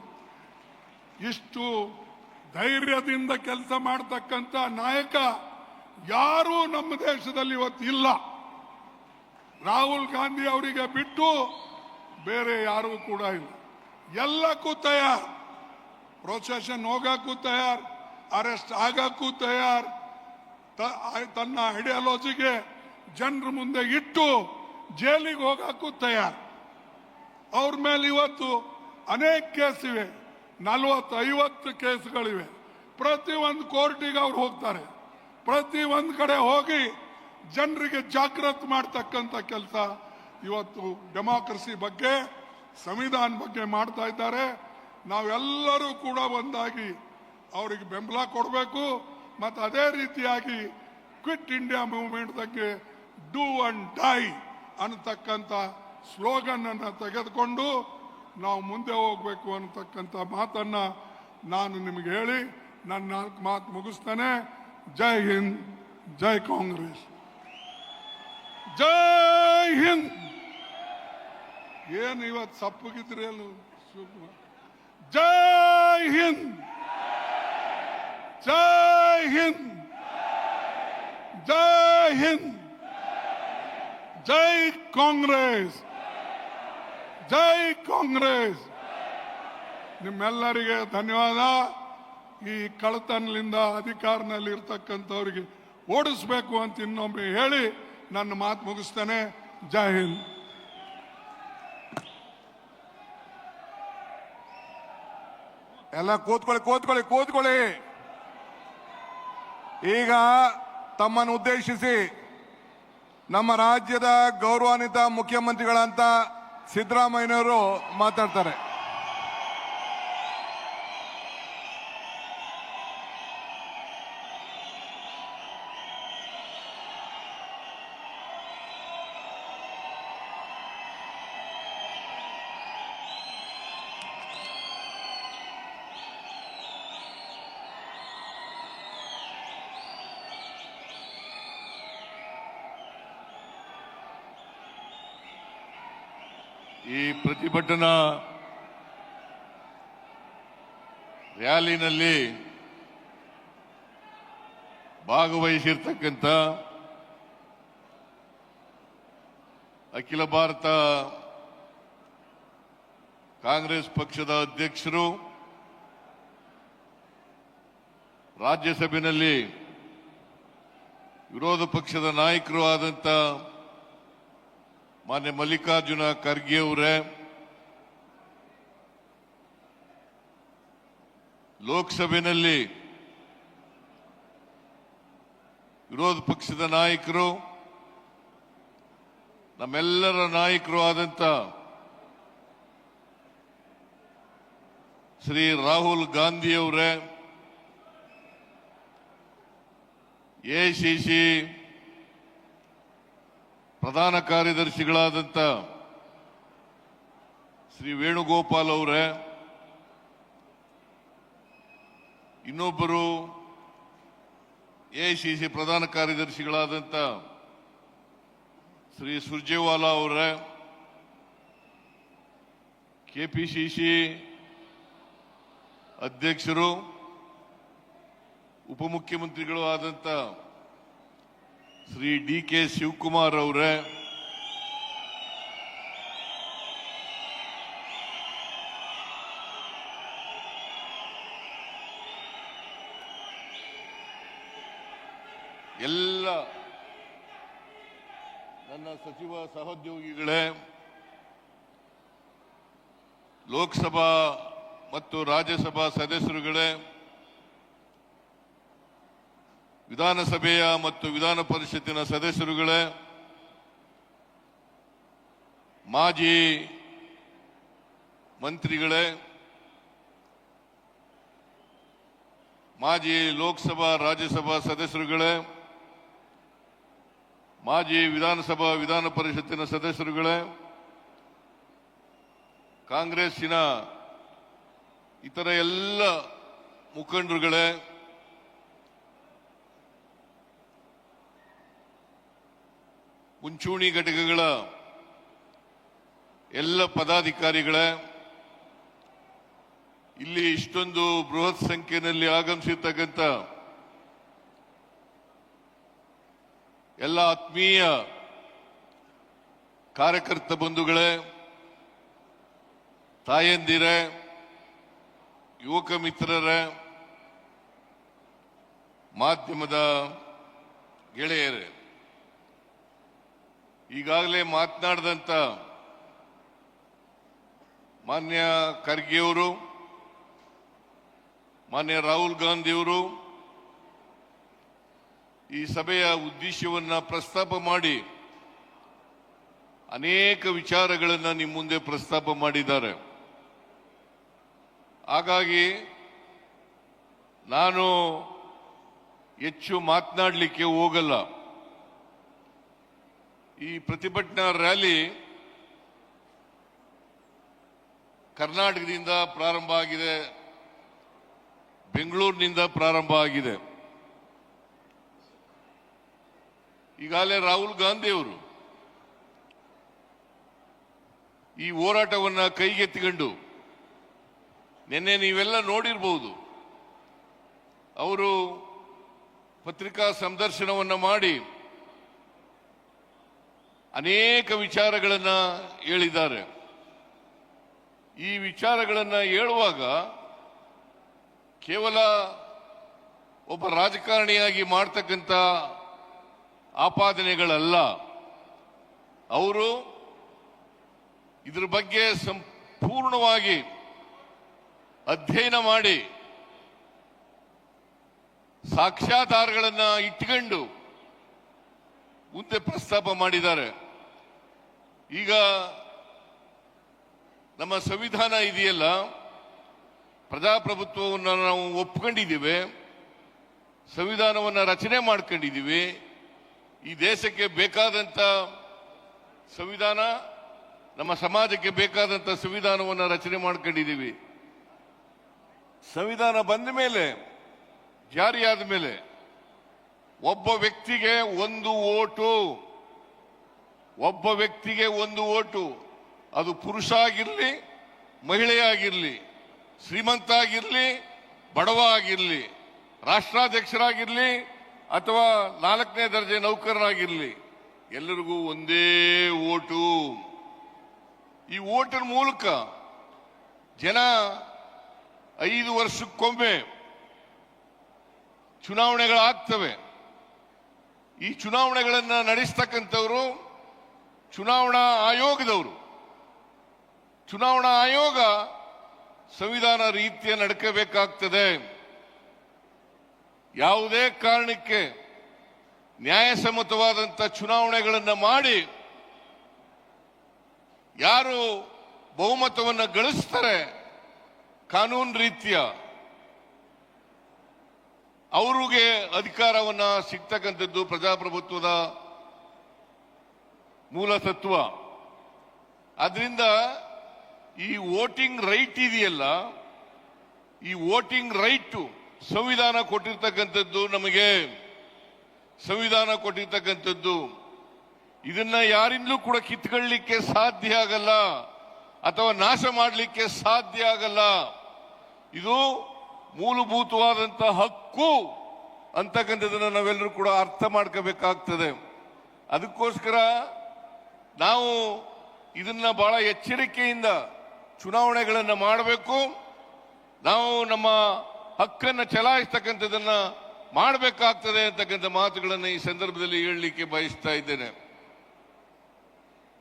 ಇಷ್ಟು ಧೈರ್ಯದಿಂದ ಕೆಲಸ ಮಾಡ್ತಕ್ಕಂಥ ನಾಯಕ ಯಾರೂ ನಮ್ಮ ದೇಶದಲ್ಲಿ ಇವತ್ತು ಇಲ್ಲ. ರಾಹುಲ್ ಗಾಂಧಿ ಅವರಿಗೆ ಬಿಟ್ಟು ಬೇರೆ ಯಾರೂ ಕೂಡ ಇಲ್ಲ. ಎಲ್ಲಕ್ಕೂ ತಯಾರ್, ಪ್ರೊಸೆಷನ್ ಹೋಗಕ್ಕೂ ತಯಾರ್, ಅರೆಸ್ಟ್ ಆಗಕ್ಕೂ ತಯಾರ್, ತನ್ನ ಐಡಿಯಾಲಜಿಗೆ ಜನರ ಮುಂದೆ ಇಟ್ಟು ಜೈಲಿಗೆ ಹೋಗಕ್ಕೂ ತಯಾರ್. ಅವ್ರ ಮೇಲೆ ಇವತ್ತು ಅನೇಕ ಕೇಸ್ ಇವೆ, 40-50 ಕೇಸ್ಗಳಿವೆ. ಪ್ರತಿ ಒಂದು ಕೋರ್ಟಿಗೆ ಅವ್ರು ಹೋಗ್ತಾರೆ. ಪ್ರತಿ ಒಂದು ಕಡೆ ಹೋಗಿ ಜನರಿಗೆ ಜಾಗೃತಿ ಮಾಡ್ತಕ್ಕಂಥ ಕೆಲಸ ಇವತ್ತು ಡೆಮಾಕ್ರಸಿ ಬಗ್ಗೆ, ಸಂವಿಧಾನ ಬಗ್ಗೆ ಮಾಡ್ತಾ ಇದ್ದಾರೆ. ನಾವೆಲ್ಲರೂ ಕೂಡ ಒಂದಾಗಿ ಅವರಿಗೆ ಬೆಂಬಲ ಕೊಡಬೇಕು. ಮತ್ತು ಅದೇ ರೀತಿಯಾಗಿ ಕ್ವಿಟ್ ಇಂಡಿಯಾ ಮೂವ್ಮೆಂಟ್ ಬಗ್ಗೆ ಡೂ ಅಂಡ್ ಡೈ ಅನ್ನತಕ್ಕಂಥ ಸ್ಲೋಗನ್ ಅನ್ನು ತೆಗೆದುಕೊಂಡು ನಾವು ಮುಂದೆ ಹೋಗಬೇಕು ಅನ್ನತಕ್ಕಂಥ ಮಾತನ್ನ ನಾನು ನಿಮಗೆ ಹೇಳಿ ನನ್ನ 4 ಮಾತು ಮುಗಿಸ್ತೇನೆ. ಜೈ ಹಿಂದ್, ಜೈ ಕಾಂಗ್ರೆಸ್, ಜೈ ಹಿಂದ್. ಏನು ಇವತ್ತು ಸಪ್ಪಗಿದ್ರಿ ಅಲ್ಲ, ಜೈ ಹಿಂದ್, ಜೈ ಹಿಂದ್, ಜೈ ಹಿಂದ್, ಜೈ ಕಾಂಗ್ರೆಸ್, ಜೈ ಕಾಂಗ್ರೆಸ್. ನಿಮ್ಮೆಲ್ಲರಿಗೆ ಧನ್ಯವಾದ. ಈ ಕಳತನದಿಂದ ಅಧಿಕಾರನಲ್ಲಿ ಇರ್ತಕ್ಕಂಥವ್ರಿಗೆ ಓಡಿಸ್ಬೇಕು ಅಂತ ಇನ್ನೊಮ್ಮೆ ಹೇಳಿ ನನ್ನ ಮಾತು ಮುಗಿಸ್ತೇನೆ. ಜೈ ಹಿಂದ್. ಎಲ್ಲ ಕೂತ್ಕೊಳ್ಳಿ. ಈಗ ತಮ್ಮನ್ನು ಉದ್ದೇಶಿಸಿ ನಮ್ಮ ರಾಜ್ಯದ ಗೌರವಾನ್ವಿತ ಮುಖ್ಯಮಂತ್ರಿಗಳಂತ ಸಿದ್ದರಾಮಯ್ಯನವರು ಮಾತಾಡ್ತಾರೆ. ಈ ಪ್ರತಿಭಟನಾ ರ್ಯಾಲಿನಲ್ಲಿ ಭಾಗವಹಿಸಿರ್ತಕ್ಕಂಥ ಅಖಿಲ ಭಾರತ ಕಾಂಗ್ರೆಸ್ ಪಕ್ಷದ ಅಧ್ಯಕ್ಷರು, ರಾಜ್ಯಸಭೆಯಲ್ಲಿ ವಿರೋಧ ಪಕ್ಷದ ನಾಯಕರು ಆದಂಥ ಮಾನ್ಯ ಮಲ್ಲಿಕಾರ್ಜುನ ಖರ್ಗೆ ಅವರೇ, ಲೋಕಸಭೆಯಲ್ಲಿ ವಿರೋಧ ಪಕ್ಷದ ನಾಯಕರು, ನಮ್ಮೆಲ್ಲರ ನಾಯಕರು ಆದಂಥ ಶ್ರೀ ರಾಹುಲ್ ಗಾಂಧಿ ಅವರೇ, ಎಐಸಿಸಿ ಪ್ರಧಾನ ಕಾರ್ಯದರ್ಶಿಗಳಾದಂಥ ಶ್ರೀ ವೇಣುಗೋಪಾಲ್ ಅವರೇ, ಇನ್ನೊಬ್ಬರು ಎಐಸಿಸಿ ಪ್ರಧಾನ ಕಾರ್ಯದರ್ಶಿಗಳಾದಂಥ ಶ್ರೀ ಸುರ್ಜೇವಾಲಾ ಅವರೇ, ಕೆಪಿಸಿಸಿ ಅಧ್ಯಕ್ಷರು ಉಪಮುಖ್ಯಮಂತ್ರಿಗಳು ಆದಂಥ ಶ್ರೀ ಡಿ.ಕೆ. ಶಿವಕುಮಾರ್ ಅವರೇ, ಎಲ್ಲ ನನ್ನ ಸಚಿವ ಸಹೋದ್ಯೋಗಿಗಳೇ, ಲೋಕಸಭಾ ಮತ್ತು ರಾಜ್ಯಸಭಾ ಸದಸ್ಯರುಗಳೇ, ವಿಧಾನಸಭೆಯ ಮತ್ತು ವಿಧಾನ ಪರಿಷತ್ತಿನ ಸದಸ್ಯರುಗಳೇ, ಮಾಜಿ ಮಂತ್ರಿಗಳೇ, ಮಾಜಿ ಲೋಕಸಭಾ ರಾಜ್ಯಸಭಾ ಸದಸ್ಯರುಗಳೇ, ಮಾಜಿ ವಿಧಾನಸಭಾ ವಿಧಾನ ಪರಿಷತ್ತಿನ ಸದಸ್ಯರುಗಳೇ, ಕಾಂಗ್ರೆಸ್ಸಿನ ಇತರ ಎಲ್ಲ ಮುಖಂಡರುಗಳೇ, ಮುಂಚೂಣಿ ಘಟಕಗಳ ಎಲ್ಲ ಪದಾಧಿಕಾರಿಗಳೇ, ಇಲ್ಲಿ ಇಷ್ಟೊಂದು ಬೃಹತ್ ಸಂಖ್ಯೆಯಲ್ಲಿ ಆಗಮಿಸಿರ್ತಕ್ಕಂಥ ಎಲ್ಲ ಆತ್ಮೀಯ ಕಾರ್ಯಕರ್ತ ಬಂಧುಗಳೇ, ತಾಯಂದಿರೇ, ಯುವಕ ಮಿತ್ರರೇ, ಮಾಧ್ಯಮದ ಗೆಳೆಯರೇ, ಈಗಾಗಲೇ ಮಾತನಾಡಿದಂಥ ಮಾನ್ಯ ಖರ್ಗೆಯವರು, ಮಾನ್ಯ ರಾಹುಲ್ ಗಾಂಧಿಯವರು ಈ ಸಭೆಯ ಉದ್ದೇಶವನ್ನು ಪ್ರಸ್ತಾಪ ಮಾಡಿ ಅನೇಕ ವಿಚಾರಗಳನ್ನು ನಿಮ್ಮ ಮುಂದೆ ಪ್ರಸ್ತಾಪ ಮಾಡಿದ್ದಾರೆ. ಹಾಗಾಗಿ ನಾನು ಹೆಚ್ಚು ಮಾತನಾಡಲಿಕ್ಕೆ ಹೋಗಲ್ಲ. ಈ ಪ್ರತಿಭಟನಾ ರ್ಯಾಲಿ ಕರ್ನಾಟಕದಿಂದ ಪ್ರಾರಂಭ ಆಗಿದೆ, ಬೆಂಗಳೂರಿನಿಂದ ಪ್ರಾರಂಭ ಆಗಿದೆ. ಈಗಾಗಲೇ ರಾಹುಲ್ ಗಾಂಧಿ ಅವರು ಈ ಹೋರಾಟವನ್ನ ಕೈಗೆತ್ತಿಕೊಂಡು ನಿನ್ನೆ ನೀವೆಲ್ಲ ನೋಡಿರಬಹುದು, ಅವರು ಪತ್ರಿಕಾ ಸಂದರ್ಶನವನ್ನು ಮಾಡಿ ಅನೇಕ ವಿಚಾರಗಳನ್ನ ಹೇಳಿದ್ದಾರೆ. ಈ ವಿಚಾರಗಳನ್ನ ಹೇಳುವಾಗ ಕೇವಲ ಒಬ್ಬ ರಾಜಕಾರಣಿಯಾಗಿ ಮಾಡ್ತಕ್ಕಂಥ ಆಪಾದನೆಗಳಲ್ಲ, ಅವರು ಇದ್ರ ಬಗ್ಗೆ ಸಂಪೂರ್ಣವಾಗಿ ಅಧ್ಯಯನ ಮಾಡಿ ಸಾಕ್ಷ್ಯಾಧಾರಗಳನ್ನು ಇಟ್ಕೊಂಡು ಮುಂದೆ ಪ್ರಸ್ತಾಪ ಮಾಡಿದ್ದಾರೆ. ಈಗ ನಮ್ಮ ಸಂವಿಧಾನ ಇದೆಯಲ್ಲ, ಪ್ರಜಾಪ್ರಭುತ್ವವನ್ನು ನಾವು ಒಪ್ಕೊಂಡಿದ್ದೀವಿ, ಸಂವಿಧಾನವನ್ನು ರಚನೆ ಮಾಡ್ಕೊಂಡಿದ್ದೀವಿ. ಈ ದೇಶಕ್ಕೆ ಬೇಕಾದಂಥ ಸಂವಿಧಾನ, ನಮ್ಮ ಸಮಾಜಕ್ಕೆ ಬೇಕಾದಂಥ ಸಂವಿಧಾನವನ್ನು ರಚನೆ ಮಾಡ್ಕೊಂಡಿದ್ದೀವಿ. ಸಂವಿಧಾನ ಬಂದ ಮೇಲೆ, ಜಾರಿಯಾದ ಮೇಲೆ ಒಬ್ಬ ವ್ಯಕ್ತಿಗೆ ಒಂದು ಓಟು, ಒಬ್ಬ ವ್ಯಕ್ತಿಗೆ ಒಂದು ಓಟು, ಅದು ಪುರುಷ ಆಗಿರಲಿ, ಮಹಿಳೆಯಾಗಿರಲಿ, ಶ್ರೀಮಂತ ಆಗಿರಲಿ, ಬಡವ ಆಗಿರಲಿ, ರಾಷ್ಟ್ರಾಧ್ಯಕ್ಷರಾಗಿರಲಿ ಅಥವಾ 4ನೇ ದರ್ಜೆ ನೌಕರರಾಗಿರಲಿ, ಎಲ್ಲರಿಗೂ ಒಂದೇ ಓಟು. ಈ ಓಟಿನ ಮೂಲಕ ಜನ 5 ವರ್ಷಕ್ಕೊಮ್ಮೆ ಚುನಾವಣೆಗಳಾಗ್ತವೆ. ಈ ಚುನಾವಣೆಗಳನ್ನು ನಡೆಸ್ತಕ್ಕಂಥವರು ಚುನಾವಣಾ ಆಯೋಗದವರು. ಚುನಾವಣಾ ಆಯೋಗ ಸಂವಿಧಾನ ರೀತಿಯ ನಡ್ಕೋಬೇಕಾಗ್ತದೆ. ಯಾವುದೇ ಕಾರಣಕ್ಕೆ ನ್ಯಾಯಸಮ್ಮತವಾದಂಥ ಚುನಾವಣೆಗಳನ್ನು ಮಾಡಿ ಯಾರು ಬಹುಮತವನ್ನು ಗಳಿಸ್ತಾರೆ ಕಾನೂನು ರೀತಿಯ, ಅವರಿಗೆ ಅಧಿಕಾರವನ್ನ ಸಿಗ್ತಕ್ಕಂಥದ್ದು ಪ್ರಜಾಪ್ರಭುತ್ವದ ಮೂಲ ತತ್ವ. ಆದ್ರಿಂದ ಈ ವೋಟಿಂಗ್ ರೈಟ್ ಇದೆಯಲ್ಲ, ಈ ವೋಟಿಂಗ್ ರೈಟ್ ಸಂವಿಧಾನ ಕೊಟ್ಟಿರ್ತಕ್ಕಂಥದ್ದು ನಮಗೆ ಸಂವಿಧಾನ ಕೊಟ್ಟಿರ್ತಕ್ಕಂಥದ್ದು. ಇದನ್ನ ಯಾರಿಂದಲೂ ಕೂಡ ಕಿತ್ಕೊಳ್ಳಿಕ್ಕೆ ಸಾಧ್ಯ ಆಗಲ್ಲ ಅಥವಾ ನಾಶ ಮಾಡಲಿಕ್ಕೆ ಸಾಧ್ಯ ಆಗಲ್ಲ. ಇದು ಮೂಲಭೂತವಾದಂತ ಹಕ್ಕು ಅಂತಕ್ಕಂಥದ್ದನ್ನ ನಾವೆಲ್ಲರೂ ಕೂಡ ಅರ್ಥ ಮಾಡ್ಕೋಬೇಕಾಗ್ತದೆ. ಅದಕ್ಕೋಸ್ಕರ ನಾವು ಇದನ್ನ ಬಹಳ ಎಚ್ಚರಿಕೆಯಿಂದ ಚುನಾವಣೆಗಳನ್ನು ಮಾಡಬೇಕು. ನಾವು ನಮ್ಮ ಹಕ್ಕನ್ನು ಚಲಾಯಿಸ್ತಕ್ಕಂಥದ್ದನ್ನ ಮಾಡಬೇಕಾಗ್ತದೆ ಅಂತಕ್ಕಂಥ ಮಾತುಗಳನ್ನು ಈ ಸಂದರ್ಭದಲ್ಲಿ ಹೇಳಲಿಕ್ಕೆ ಬಯಸ್ತಾ ಇದ್ದೇನೆ.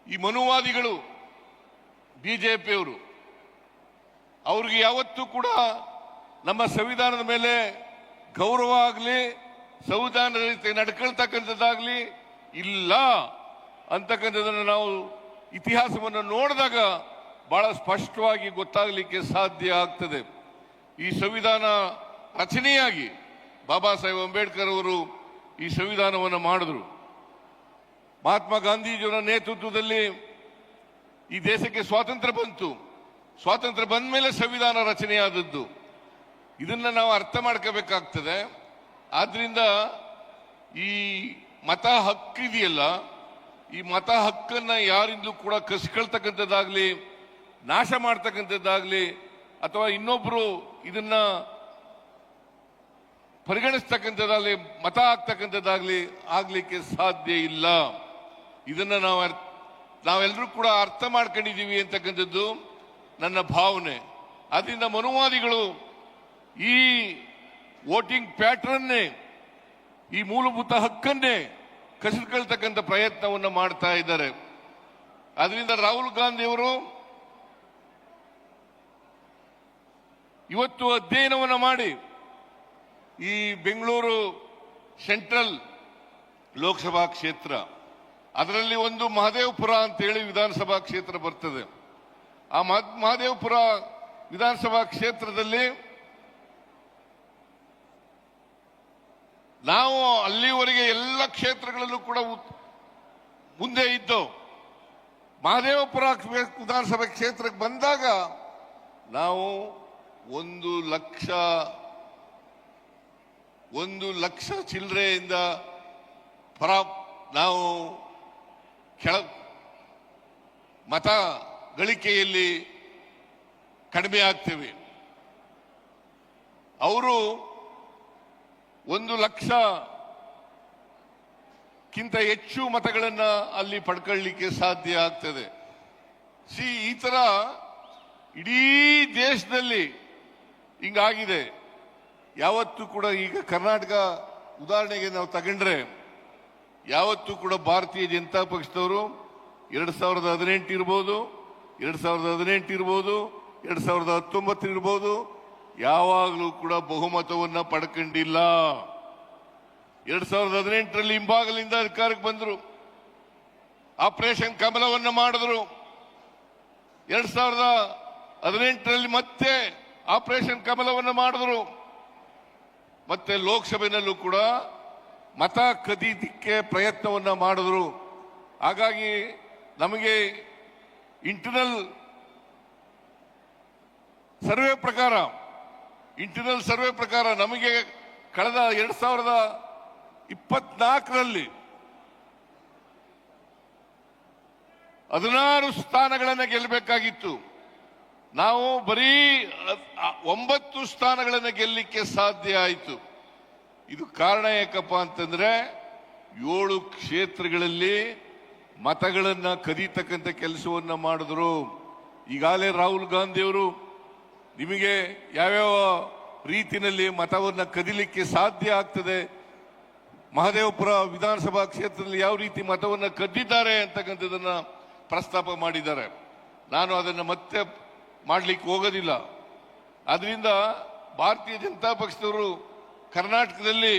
ಈ ಮನುವಾದಿಗಳು ಬಿಜೆಪಿಯವರು, ಅವ್ರಿಗೆ ಯಾವತ್ತೂ ಕೂಡ ನಮ್ಮ ಸಂವಿಧಾನದ ಮೇಲೆ ಗೌರವ ಆಗಲಿ, ಸಂವಿಧಾನದ ರೀತಿ ನಡ್ಕೊಳ್ತಕ್ಕಂಥದ್ದಾಗಲಿ ಇಲ್ಲ ಅಂತಕ್ಕಂಥದ್ದನ್ನು ನಾವು ಇತಿಹಾಸವನ್ನು ನೋಡಿದಾಗ ಬಹಳ ಸ್ಪಷ್ಟವಾಗಿ ಗೊತ್ತಾಗಲಿಕ್ಕೆ ಸಾಧ್ಯ ಆಗ್ತದೆ. ಈ ಸಂವಿಧಾನ ರಚನೆಯಾಗಿ ಬಾಬಾ ಸಾಹೇಬ್ ಅಂಬೇಡ್ಕರ್ ಅವರು ಈ ಸಂವಿಧಾನವನ್ನು ಮಾಡಿದ್ರು. ಮಹಾತ್ಮ ಗಾಂಧೀಜಿಯವರ ನೇತೃತ್ವದಲ್ಲಿ ಈ ದೇಶಕ್ಕೆ ಸ್ವಾತಂತ್ರ್ಯ ಬಂತು. ಸ್ವಾತಂತ್ರ್ಯ ಬಂದ ಮೇಲೆ ಸಂವಿಧಾನ ರಚನೆಯಾದದ್ದು. ಇದನ್ನ ನಾವು ಅರ್ಥ ಮಾಡ್ಕೋಬೇಕಾಗ್ತದೆ. ಆದ್ರಿಂದ ಈ ಮತ ಹಕ್ಕಿದೆಯಲ್ಲ, ಈ ಮತ ಹಕ್ಕನ್ನ ಯಾರಿಂದಲೂ ಕೂಡ ಕಸ್ಕೊಳ್ತಕ್ಕಂಥದ್ದಾಗ್ಲಿ, ನಾಶ ಮಾಡ್ತಕ್ಕಂಥದ್ದಾಗ್ಲಿ, ಅಥವಾ ಇನ್ನೊಬ್ರು ಇದನ್ನ ಪರಿಗಣಿಸ್ತಕ್ಕಂಥದ್ದಾಗ್ಲಿ, ಮತ ಹಾಕ್ತಕ್ಕಂಥದ್ದಾಗ್ಲಿ ಆಗ್ಲಿಕ್ಕೆ ಸಾಧ್ಯ ಇಲ್ಲ. ಇದನ್ನ ನಾವೆಲ್ಲರೂ ಕೂಡ ಅರ್ಥ ಮಾಡ್ಕೊಂಡಿದ್ದೀವಿ ಅಂತಕ್ಕಂಥದ್ದು ನನ್ನ ಭಾವನೆ. ಆದ್ರಿಂದ ಮನುವಾದಿಗಳು ಈ ವೋಟಿಂಗ್ ಪ್ಯಾಟರ್ನ್ನೇ, ಈ ಮೂಲಭೂತ ಹಕ್ಕನ್ನೇ ಕಸಿದುಕೊಳ್ತಕ್ಕಂಥ ಪ್ರಯತ್ನವನ್ನು ಮಾಡ್ತಾ ಇದ್ದಾರೆ. ಅದರಿಂದ ರಾಹುಲ್ ಗಾಂಧಿ ಅವರು ಇವತ್ತು ಅಧ್ಯಯನವನ್ನು ಮಾಡಿ ಈ ಬೆಂಗಳೂರು ಸೆಂಟ್ರಲ್ ಲೋಕಸಭಾ ಕ್ಷೇತ್ರ, ಅದರಲ್ಲಿ ಒಂದು ಮಹದೇವಪುರ ಅಂತೇಳಿ ವಿಧಾನಸಭಾ ಕ್ಷೇತ್ರ ಬರ್ತದೆ. ಆ ಮಹದೇವಪುರ ವಿಧಾನಸಭಾ ಕ್ಷೇತ್ರದಲ್ಲಿ ನಾವು ಅಲ್ಲಿವರೆಗೆ ಎಲ್ಲ ಕ್ಷೇತ್ರಗಳಲ್ಲೂ ಕೂಡ ಮುಂದೆ ಇದ್ದು, ಮಹದೇವಪುರ ವಿಧಾನಸಭಾ ಕ್ಷೇತ್ರಕ್ಕೆ ಬಂದಾಗ ನಾವು 1 ಲಕ್ಷ ಚಿಲ್ಲರೆಯಿಂದ ನಾವು ಮತ ಗಳಿಕೆಯಲ್ಲಿ ಕಡಿಮೆ ಆಗ್ತೇವೆ. ಅವರು 1 ಲಕ್ಷಕ್ಕಿಂತ ಹೆಚ್ಚು ಮತಗಳನ್ನ ಅಲ್ಲಿ ಪಡ್ಕೊಳ್ಳಿಕ್ಕೆ ಸಾಧ್ಯ ಆಗ್ತದೆ. ಈ ತರ ಇಡೀ ದೇಶದಲ್ಲಿ ಹಿಂಗಾಗಿದೆ. ಯಾವತ್ತೂ ಕೂಡ ಈಗ ಕರ್ನಾಟಕ ಉದಾಹರಣೆಗೆ ನಾವು ತಗೊಂಡ್ರೆ, ಯಾವತ್ತೂ ಕೂಡ ಭಾರತೀಯ ಜನತಾ ಪಕ್ಷದವರು 2018 ಇರ್ಬೋದು, 2018 ಇರ್ಬೋದು, 2019 ಇರ್ಬೋದು, ಯಾವಾಗಲೂ ಕೂಡ ಬಹುಮತವನ್ನ ಪಡ್ಕೊಂಡಿಲ್ಲ. 2018ರಲ್ಲಿ ಹಿಂಭಾಗಲಿಂದ ಅಧಿಕಾರಕ್ಕೆ ಬಂದರು, ಆಪರೇಷನ್ ಕಮಲವನ್ನ ಮಾಡಿದ್ರು. 2018ರಲ್ಲಿ ಮತ್ತೆ ಆಪರೇಷನ್ ಕಮಲವನ್ನ ಮಾಡಿದ್ರು. ಮತ್ತೆ ಲೋಕಸಭೆಯಲ್ಲೂ ಕೂಡ ಮತ ಕದೀಲಿಕ್ಕೆ ಪ್ರಯತ್ನವನ್ನ ಮಾಡಿದ್ರು. ಹಾಗಾಗಿ ನಮಗೆ ಇಂಟರ್ನಲ್ ಸರ್ವೆ ಪ್ರಕಾರ ನಮಗೆ ಕಳೆದ 2024ರಲ್ಲಿ 16 ಸ್ಥಾನಗಳನ್ನು ಗೆಲ್ಲಬೇಕಾಗಿತ್ತು. ನಾವು ಬರೀ 9 ಸ್ಥಾನಗಳನ್ನು ಗೆಲ್ಲಲಿಕ್ಕೆ ಸಾಧ್ಯ ಆಯಿತು. ಇದು ಕಾರಣ ಯಾಕಪ್ಪ ಅಂತಂದ್ರೆ 7 ಕ್ಷೇತ್ರಗಳಲ್ಲಿ ಮತಗಳನ್ನ ಕದೀತಕ್ಕಂಥ ಕೆಲಸವನ್ನ ಮಾಡಿದ್ರು. ಈಗಾಗಲೇ ರಾಹುಲ್ ಗಾಂಧಿ ಅವರು ನಿಮಗೆ ಯಾವ್ಯಾವ ರೀತಿಯಲ್ಲಿ ಮತವನ್ನ ಕದೀಲಿಕ್ಕೆ ಸಾಧ್ಯ ಆಗ್ತದೆ, ಮಹದೇವಪುರ ವಿಧಾನಸಭಾ ಕ್ಷೇತ್ರದಲ್ಲಿ ಯಾವ ರೀತಿ ಮತವನ್ನ ಕದ್ದಿದ್ದಾರೆ ಅಂತಕ್ಕಂಥದನ್ನ ಪ್ರಸ್ತಾಪ ಮಾಡಿದ್ದಾರೆ. ನಾನು ಅದನ್ನು ಮತ್ತೆ ಮಾಡಲಿಕ್ಕೆ ಹೋಗೋದಿಲ್ಲ. ಆದ್ರಿಂದ ಭಾರತೀಯ ಜನತಾ ಪಕ್ಷದವರು ಕರ್ನಾಟಕದಲ್ಲಿ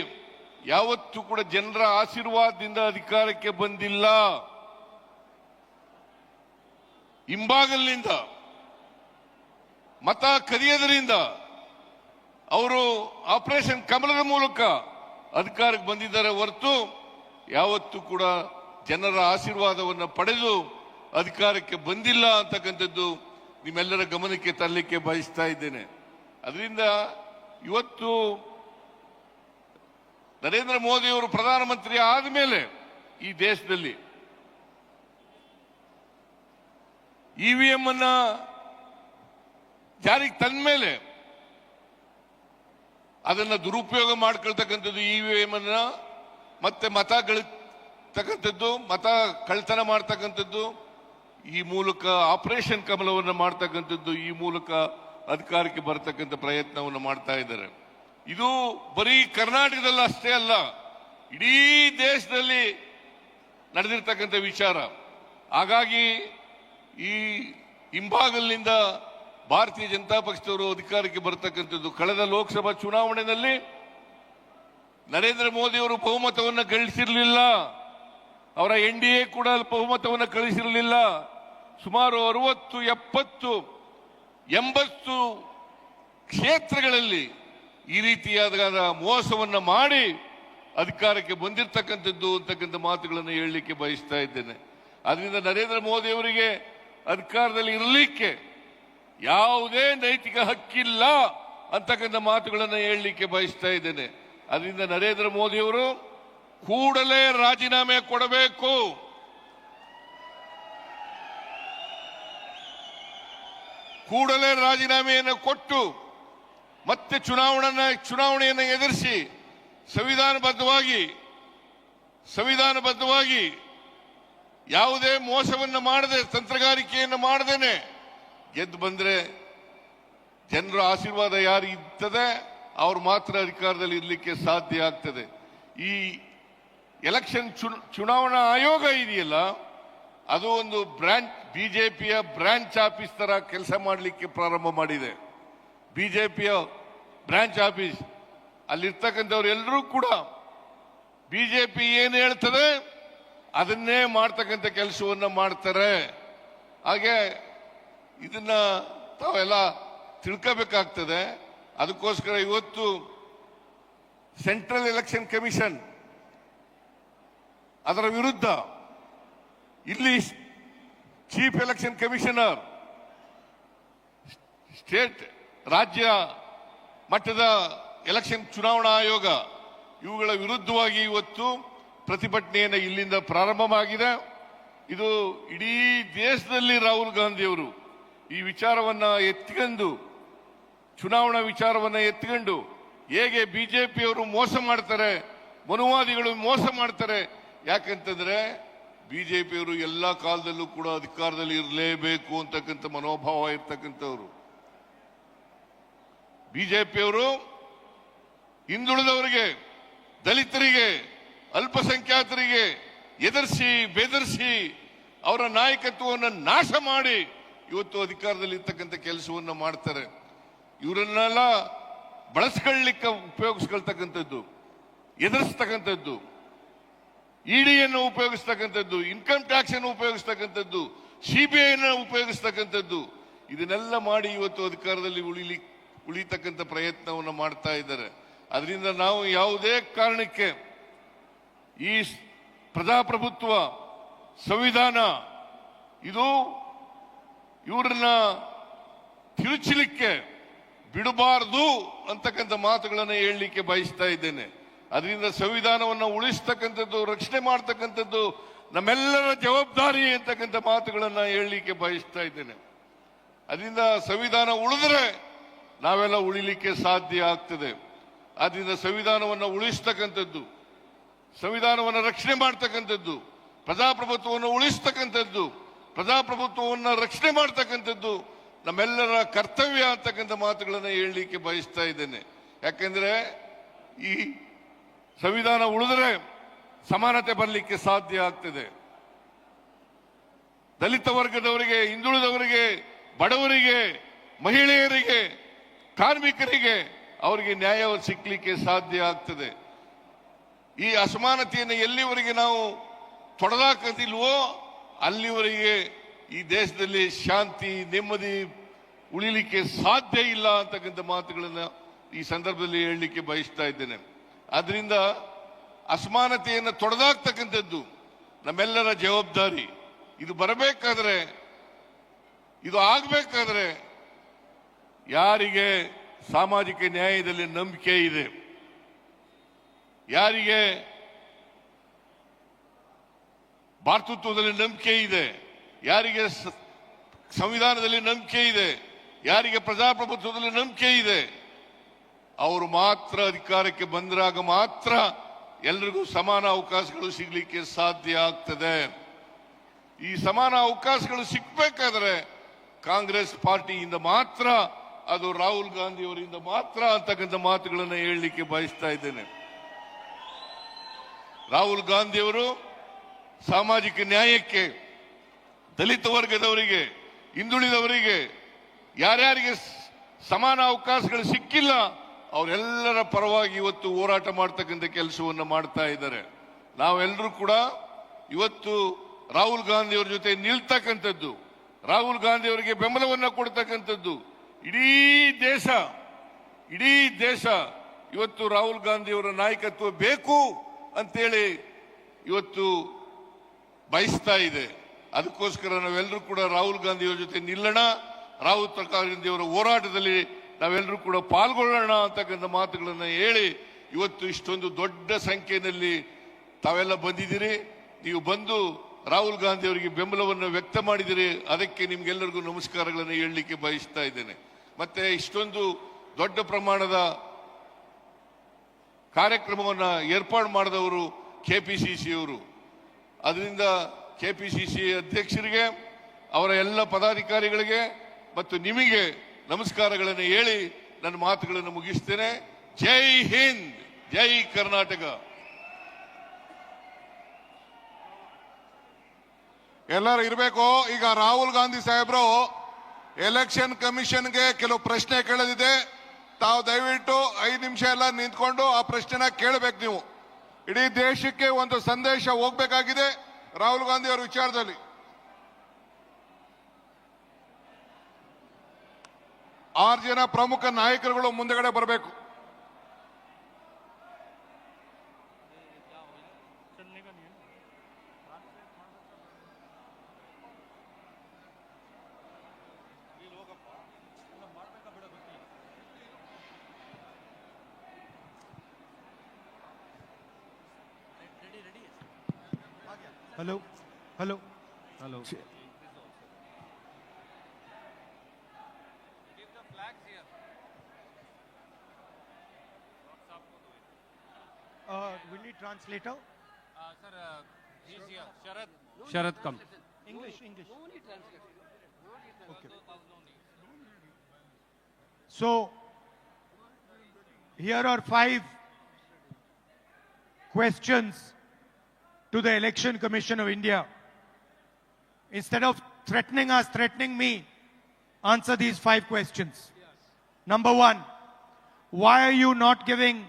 ಯಾವತ್ತೂ ಕೂಡ ಜನರ ಆಶೀರ್ವಾದದಿಂದ ಅಧಿಕಾರಕ್ಕೆ ಬಂದಿಲ್ಲ. ಹಿಂಬಾಗಲಿನಿಂದ ಮತ ಕದಿಯೋದ್ರಿಂದ ಅವರು ಆಪರೇಷನ್ ಕಮಲದ ಮೂಲಕ ಅಧಿಕಾರಕ್ಕೆ ಬಂದಿದ್ದಾರೆ ಹೊರತು ಯಾವತ್ತೂ ಕೂಡ ಜನರ ಆಶೀರ್ವಾದವನ್ನು ಪಡೆದು ಅಧಿಕಾರಕ್ಕೆ ಬಂದಿಲ್ಲ ಅಂತಕ್ಕಂಥದ್ದು ನಿಮ್ಮೆಲ್ಲರ ಗಮನಕ್ಕೆ ತರಲಿಕ್ಕೆ ಬಯಸ್ತಾ ಇದ್ದೇನೆ. ಅದರಿಂದ ಇವತ್ತು ನರೇಂದ್ರ ಮೋದಿ ಅವರು ಪ್ರಧಾನಮಂತ್ರಿ ಆದಮೇಲೆ ಈ ದೇಶದಲ್ಲಿ ಇವಿಎಂ ಅನ್ನ ಜಾರಿಗೆ ತಂದ ಮೇಲೆ ಅದನ್ನ ದುರುಪಯೋಗ ಮಾಡ್ಕೊಳ್ತಕ್ಕಂಥದ್ದು, ಇವಿಎಂ ಅನ್ನ ಮತ್ತೆ ಮತ ಗಳಿಸ್ತಕ್ಕಂಥದ್ದು, ಮತ ಕಳ್ತನ ಮಾಡ್ತಕ್ಕಂಥದ್ದು, ಈ ಮೂಲಕ ಆಪರೇಷನ್ ಕಮಲವನ್ನು ಮಾಡ್ತಕ್ಕಂಥದ್ದು, ಈ ಮೂಲಕ ಅಧಿಕಾರಕ್ಕೆ ಬರತಕ್ಕಂಥ ಪ್ರಯತ್ನವನ್ನು ಮಾಡ್ತಾ ಇದ್ದಾರೆ. ಇದು ಬರೀ ಕರ್ನಾಟಕದಲ್ಲಿ ಅಷ್ಟೇ ಅಲ್ಲ, ಇಡೀ ದೇಶದಲ್ಲಿ ನಡೆದಿರ್ತಕ್ಕಂಥ ವಿಚಾರ. ಹಾಗಾಗಿ ಈ ಹಿಂಭಾಗಲಿನಿಂದ ಭಾರತೀಯ ಜನತಾ ಪಕ್ಷದವರು ಅಧಿಕಾರಕ್ಕೆ ಬರತಕ್ಕಂಥದ್ದು. ಕಳೆದ ಲೋಕಸಭಾ ಚುನಾವಣೆಯಲ್ಲಿ ನರೇಂದ್ರ ಮೋದಿ ಅವರು ಬಹುಮತವನ್ನು ಗಳಿಸಿರಲಿಲ್ಲ, ಅವರ NDA ಕೂಡ ಬಹುಮತವನ್ನು ಗಳಿಸಿರಲಿಲ್ಲ. ಸುಮಾರು 60, 70, 80 ಕ್ಷೇತ್ರಗಳಲ್ಲಿ ಈ ರೀತಿಯಾದ ಮೋಸವನ್ನು ಮಾಡಿ ಅಧಿಕಾರಕ್ಕೆ ಬಂದಿರತಕ್ಕಂಥದ್ದು ಅಂತಕ್ಕಂಥ ಮಾತುಗಳನ್ನು ಹೇಳಲಿಕ್ಕೆ ಬಯಸ್ತಾ ಇದ್ದೇನೆ. ಅದರಿಂದ ನರೇಂದ್ರ ಮೋದಿ ಅವರಿಗೆ ಅಧಿಕಾರದಲ್ಲಿ ಇರಲಿಕ್ಕೆ ಯಾವುದೇ ನೈತಿಕ ಹಕ್ಕಿಲ್ಲ ಅಂತಕ್ಕಂಥ ಮಾತುಗಳನ್ನು ಹೇಳಲಿಕ್ಕೆ ಬಯಸ್ತಾ ಇದ್ದೇನೆ. ಅದರಿಂದ ನರೇಂದ್ರ ಮೋದಿ ಅವರು ಕೂಡಲೇ ರಾಜೀನಾಮೆ ಕೊಡಬೇಕು. ಕೂಡಲೇ ರಾಜೀನಾಮೆಯನ್ನು ಕೊಟ್ಟು ಮತ್ತೆ ಚುನಾವಣೆಯನ್ನು ಎದುರಿಸಿ ಸಂವಿಧಾನಬದ್ಧವಾಗಿ ಯಾವುದೇ ಮೋಸವನ್ನು ಮಾಡದೆ, ತಂತ್ರಗಾರಿಕೆಯನ್ನು ಮಾಡದೇನೆ ಗೆದ್ದು ಬಂದ್ರೆ ಜನರ ಆಶೀರ್ವಾದ ಯಾರು ಇರ್ತದೆ ಅವ್ರು ಮಾತ್ರ ಅಧಿಕಾರದಲ್ಲಿ ಇರಲಿಕ್ಕೆ ಸಾಧ್ಯ ಆಗ್ತದೆ. ಈ ಎಲೆಕ್ಷನ್ ಚುನಾವಣಾ ಆಯೋಗ ಇದೆಯಲ್ಲ, ಅದು ಒಂದು ಬಿಜೆಪಿಯ ಬ್ರಾಂಚ್ ಆಫೀಸ್ ತರ ಕೆಲಸ ಮಾಡಲಿಕ್ಕೆ ಪ್ರಾರಂಭ ಮಾಡಿದೆ. ಬಿಜೆಪಿಯ ಬ್ರಾಂಚ್ ಆಫೀಸ್ ಅಲ್ಲಿರ್ತಕ್ಕಂಥವ್ರು ಎಲ್ಲರೂ ಕೂಡ ಬಿಜೆಪಿ ಏನು ಹೇಳ್ತದೆ ಅದನ್ನೇ ಮಾಡ್ತಕ್ಕಂಥ ಕೆಲಸವನ್ನ ಮಾಡ್ತಾರೆ. ಹಾಗೆ ಇದನ್ನ ತಾವೆಲ್ಲ ತಿಳ್ಕೋಬೇಕಾಗ್ತದೆ. ಅದಕ್ಕೋಸ್ಕರ ಇವತ್ತು ಸೆಂಟ್ರಲ್ ಎಲೆಕ್ಷನ್ ಕಮಿಷನ್ ಅದರ ವಿರುದ್ಧ ಇಲ್ಲಿ ಚೀಫ್ ಎಲೆಕ್ಷನ್ ಕಮಿಷನರ್, ರಾಜ್ಯ ಮಟ್ಟದ ಎಲೆಕ್ಷನ್ ಚುನಾವಣಾ ಆಯೋಗ ಇವುಗಳ ವಿರುದ್ಧವಾಗಿ ಇವತ್ತು ಪ್ರತಿಭಟನೆಯನ್ನು ಇಲ್ಲಿಂದ ಪ್ರಾರಂಭವಾಗಿದೆ. ಇದು ಇಡೀ ದೇಶದಲ್ಲಿ ರಾಹುಲ್ ಗಾಂಧಿ ಅವರು ಈ ವಿಚಾರವನ್ನ ಎತ್ತಿಕೊಂಡು, ಚುನಾವಣಾ ವಿಚಾರವನ್ನ ಎತ್ತಿಕೊಂಡು ಹೇಗೆ ಬಿಜೆಪಿಯವರು ಮೋಸ ಮಾಡ್ತಾರೆ, ಮನುವಾದಿಗಳು ಮೋಸ ಮಾಡ್ತಾರೆ. ಯಾಕಂತಂದ್ರೆ ಬಿಜೆಪಿಯವರು ಎಲ್ಲ ಕಾಲದಲ್ಲೂ ಕೂಡ ಅಧಿಕಾರದಲ್ಲಿ ಇರಲೇಬೇಕು ಅಂತಕ್ಕಂಥ ಮನೋಭಾವ ಇರ್ತಕ್ಕಂಥವ್ರು. ಬಿಜೆಪಿಯವರು ಹಿಂದುಳಿದವರಿಗೆ, ದಲಿತರಿಗೆ, ಅಲ್ಪಸಂಖ್ಯಾತರಿಗೆ ಎದುರಿಸಿ ಬೆದರಿಸಿ ಅವರ ನಾಯಕತ್ವವನ್ನು ನಾಶ ಮಾಡಿ ಇವತ್ತು ಅಧಿಕಾರದಲ್ಲಿ ಇರ್ತಕ್ಕಂಥ ಕೆಲಸವನ್ನು ಮಾಡ್ತಾರೆ. ಇವರನ್ನೆಲ್ಲ ಬಳಸ್ಕೊಳ್ಳಿಕ್ಕೆ ಉಪಯೋಗಿಸ್ಕೊಳ್ತಕ್ಕಂಥದ್ದು, ಎದುರಿಸ್ತಕ್ಕಂಥದ್ದು, ಇಡಿಯನ್ನು ಉಪಯೋಗಿಸ್ತಕ್ಕಂಥದ್ದು, ಇನ್ಕಮ್ ಟ್ಯಾಕ್ಸ್ ಅನ್ನು ಉಪಯೋಗಿಸ್ತಕ್ಕಂಥದ್ದು, CBI ಉಪಯೋಗಿಸ್ತಕ್ಕಂಥದ್ದು, ಇದನ್ನೆಲ್ಲ ಮಾಡಿ ಇವತ್ತು ಅಧಿಕಾರದಲ್ಲಿ ಉಳಿತಕ್ಕಂಥ ಪ್ರಯತ್ನವನ್ನು ಮಾಡ್ತಾ ಇದ್ದಾರೆ. ಅದರಿಂದ ನಾವು ಯಾವುದೇ ಕಾರಣಕ್ಕೆ ಈ ಪ್ರಜಾಪ್ರಭುತ್ವ ಸಂವಿಧಾನ ಇದು ಇವರನ್ನ ತಿರುಚಲಿಕ್ಕೆ ಬಿಡಬಾರದು ಅಂತಕ್ಕಂಥ ಮಾತುಗಳನ್ನು ಹೇಳಲಿಕ್ಕೆ ಬಯಸ್ತಾ ಇದ್ದೇನೆ. ಅದರಿಂದ ಸಂವಿಧಾನವನ್ನು ಉಳಿಸ್ತಕ್ಕಂಥದ್ದು, ರಕ್ಷಣೆ ಮಾಡ್ತಕ್ಕಂಥದ್ದು ನಮ್ಮೆಲ್ಲರ ಜವಾಬ್ದಾರಿ ಅಂತಕ್ಕಂಥ ಮಾತುಗಳನ್ನು ಹೇಳಲಿಕ್ಕೆ ಬಯಸ್ತಾ ಇದ್ದೇನೆ. ಅದರಿಂದ ಸಂವಿಧಾನ ಉಳಿದ್ರೆ ನಾವೆಲ್ಲ ಉಳಿಲಿಕ್ಕೆ ಸಾಧ್ಯ ಆಗ್ತದೆ. ಆದ್ದರಿಂದ ಸಂವಿಧಾನವನ್ನು ಉಳಿಸ್ತಕ್ಕಂಥದ್ದು, ಸಂವಿಧಾನವನ್ನು ರಕ್ಷಣೆ ಮಾಡ್ತಕ್ಕಂಥದ್ದು, ಪ್ರಜಾಪ್ರಭುತ್ವವನ್ನು ಉಳಿಸ್ತಕ್ಕಂಥದ್ದು, ಪ್ರಜಾಪ್ರಭುತ್ವವನ್ನು ರಕ್ಷಣೆ ಮಾಡ್ತಕ್ಕಂಥದ್ದು ನಮ್ಮೆಲ್ಲರ ಕರ್ತವ್ಯ ಅಂತಕ್ಕಂಥ ಮಾತುಗಳನ್ನು ಹೇಳಲಿಕ್ಕೆ ಬಯಸ್ತಾ ಇದ್ದೇನೆ. ಯಾಕೆಂದ್ರೆ ಈ ಸಂವಿಧಾನ ಉಳಿದ್ರೆ ಸಮಾನತೆ ಬರಲಿಕ್ಕೆ ಸಾಧ್ಯ ಆಗ್ತದೆ. ದಲಿತ ವರ್ಗದವರಿಗೆ, ಹಿಂದುಳಿದವರಿಗೆ, ಬಡವರಿಗೆ, ಮಹಿಳೆಯರಿಗೆ, ಕಾರ್ಮಿಕರಿಗೆ ಅವರಿಗೆ ನ್ಯಾಯ ಸಿಕ್ಕಲಿಕ್ಕೆ ಸಾಧ್ಯ ಆಗ್ತದೆ. ಈ ಅಸಮಾನತೆಯನ್ನು ಎಲ್ಲಿವರೆಗೆ ನಾವು ತೊಡೆದಾಕದಿಲ್ವೋ ಅಲ್ಲಿವರೆಗೆ ಈ ದೇಶದಲ್ಲಿ ಶಾಂತಿ, ನೆಮ್ಮದಿ ಉಳಿಲಿಕ್ಕೆ ಸಾಧ್ಯ ಇಲ್ಲ ಅಂತಕ್ಕಂಥ ಮಾತುಗಳನ್ನು ಈ ಸಂದರ್ಭದಲ್ಲಿ ಹೇಳಲಿಕ್ಕೆ ಬಯಸ್ತಾ ಇದ್ದೇನೆ. ಆದ್ರಿಂದ ಅಸಮಾನತೆಯನ್ನು ತೊಡೆದಾಕ್ತಕ್ಕಂಥದ್ದು ನಮ್ಮೆಲ್ಲರ ಜವಾಬ್ದಾರಿ. ಇದು ಬರಬೇಕಾದ್ರೆ, ಇದು ಆಗಬೇಕಾದ್ರೆ ಯಾರಿಗೆ ಸಾಮಾಜಿಕ ನ್ಯಾಯದಲ್ಲಿ ನಂಬಿಕೆ ಇದೆ, ಯಾರಿಗೆ ಭಾತೃತ್ವದಲ್ಲಿ ನಂಬಿಕೆ ಇದೆ, ಯಾರಿಗೆ ಸಂವಿಧಾನದಲ್ಲಿ ನಂಬಿಕೆ ಇದೆ, ಯಾರಿಗೆ ಪ್ರಜಾಪ್ರಭುತ್ವದಲ್ಲಿ ನಂಬಿಕೆ ಇದೆ, ಅವರು ಮಾತ್ರ ಅಧಿಕಾರಕ್ಕೆ ಬಂದಾಗ ಮಾತ್ರ ಎಲ್ರಿಗೂ ಸಮಾನ ಅವಕಾಶಗಳು ಸಿಗಲಿಕ್ಕೆ ಸಾಧ್ಯ ಆಗ್ತದೆ. ಈ ಸಮಾನ ಅವಕಾಶಗಳು ಸಿಕ್ಬೇಕಾದ್ರೆ ಕಾಂಗ್ರೆಸ್ ಪಾರ್ಟಿಯಿಂದ ಮಾತ್ರ, ಅದು ರಾಹುಲ್ ಗಾಂಧಿ ಅವರಿಂದ ಮಾತ್ರ ಅಂತಕ್ಕಂಥ ಮಾತುಗಳನ್ನು ಹೇಳಲಿಕ್ಕೆ ಬಯಸ್ತಾ ಇದ್ದೇನೆ. ರಾಹುಲ್ ಗಾಂಧಿ ಅವರು ಸಾಮಾಜಿಕ ನ್ಯಾಯಕ್ಕೆ, ದಲಿತ ವರ್ಗದವರಿಗೆ, ಹಿಂದುಳಿದವರಿಗೆ, ಯಾರ್ಯಾರಿಗೆ ಸಮಾನ ಅವಕಾಶಗಳು ಸಿಕ್ಕಿಲ್ಲ ಅವರೆಲ್ಲರ ಪರವಾಗಿ ಇವತ್ತು ಹೋರಾಟ ಮಾಡ್ತಕ್ಕಂಥ ಕೆಲಸವನ್ನು ಮಾಡ್ತಾ ಇದ್ದಾರೆ. ನಾವೆಲ್ಲರೂ ಕೂಡ ಇವತ್ತು ರಾಹುಲ್ ಗಾಂಧಿ ಅವರ ಜೊತೆ ನಿಲ್ತಕ್ಕಂಥದ್ದು, ರಾಹುಲ್ ಗಾಂಧಿ ಅವರಿಗೆ ಬೆಂಬಲವನ್ನು ಕೊಡ್ತಕ್ಕಂಥದ್ದು, ಇಡೀ ದೇಶ ಇವತ್ತು ರಾಹುಲ್ ಗಾಂಧಿ ಅವರ ನಾಯಕತ್ವ ಬೇಕು ಅಂತೇಳಿ ಇವತ್ತು ಬಯಸ್ತಾ ಇದೆ. ಅದಕ್ಕೋಸ್ಕರ ನಾವೆಲ್ಲರೂ ಕೂಡ ರಾಹುಲ್ ಗಾಂಧಿ ಅವರ ಜೊತೆ ನಿಲ್ಲೋಣ, ರಾಹುಲ್ ಗಾಂಧಿ ಅವರ ಹೋರಾಟದಲ್ಲಿ ನಾವೆಲ್ಲರೂ ಕೂಡ ಪಾಲ್ಗೊಳ್ಳೋಣ ಅಂತಕ್ಕಂಥ ಮಾತುಗಳನ್ನು ಹೇಳಿ ಇವತ್ತು ಇಷ್ಟೊಂದು ದೊಡ್ಡ ಸಂಖ್ಯೆಯಲ್ಲಿ ತಾವೆಲ್ಲ ಬಂದಿದ್ದೀರಿ. ನೀವು ಬಂದು ರಾಹುಲ್ ಗಾಂಧಿ ಅವರಿಗೆ ಬೆಂಬಲವನ್ನು ವ್ಯಕ್ತ ಮಾಡಿದಿರಿ, ಅದಕ್ಕೆ ನಿಮ್ಗೆಲ್ಲರಿಗೂ ನಮಸ್ಕಾರಗಳನ್ನು ಹೇಳಲಿಕ್ಕೆ ಬಯಸ್ತಾ ಇದ್ದೇನೆ. ಮತ್ತೆ ಇಷ್ಟೊಂದು ದೊಡ್ಡ ಪ್ರಮಾಣದ ಕಾರ್ಯಕ್ರಮವನ್ನು ಏರ್ಪಾಡು ಮಾಡಿದವರು ಕೆಪಿಸಿಸಿ ಅವರು. ಅದರಿಂದ ಕೆಪಿಸಿಸಿ ಅಧ್ಯಕ್ಷರಿಗೆ, ಅವರ ಎಲ್ಲ ಪದಾಧಿಕಾರಿಗಳಿಗೆ ಮತ್ತು ನಿಮಗೆ ನಮಸ್ಕಾರಗಳನ್ನು ಹೇಳಿ ನನ್ನ ಮಾತುಗಳನ್ನು ಮುಗಿಸ್ತೇನೆ. ಜೈ ಹಿಂದ್, ಜೈ ಕರ್ನಾಟಕ. ಎಲ್ಲರೂ ಇರಬೇಕು. ಈಗ ರಾಹುಲ್ ಗಾಂಧಿ ಸಾಹೇಬ್ರು ಎಲೆಕ್ಷನ್ ಕಮಿಷನ್ಗೆ ಕೆಲವು ಪ್ರಶ್ನೆ ಕೇಳೋದಿದೆ. ತಾವು ದಯವಿಟ್ಟು 5 ನಿಮಿಷ ಎಲ್ಲ ನಿಂತ್ಕೊಂಡು ಆ ಪ್ರಶ್ನೆನ ಕೇಳಬೇಕು. ನೀವು ಇಡೀ ದೇಶಕ್ಕೆ ಒಂದು ಸಂದೇಶ ಹೋಗ್ಬೇಕಾಗಿದೆ ರಾಹುಲ್ ಗಾಂಧಿ ಅವರ ವಿಚಾರದಲ್ಲಿ. 6 ಜನ ಪ್ರಮುಖ ನಾಯಕರುಗಳು ಮುಂದೆಗಡೆ ಬರಬೇಕು. Hello. Hello. Hello. We need translator. Sir, he's here. Sharad, come. English. Okay. So, here are 5 questions to the Election Commission of India. Instead of threatening us, threatening me, answer these 5 questions. Number 1, why are you not giving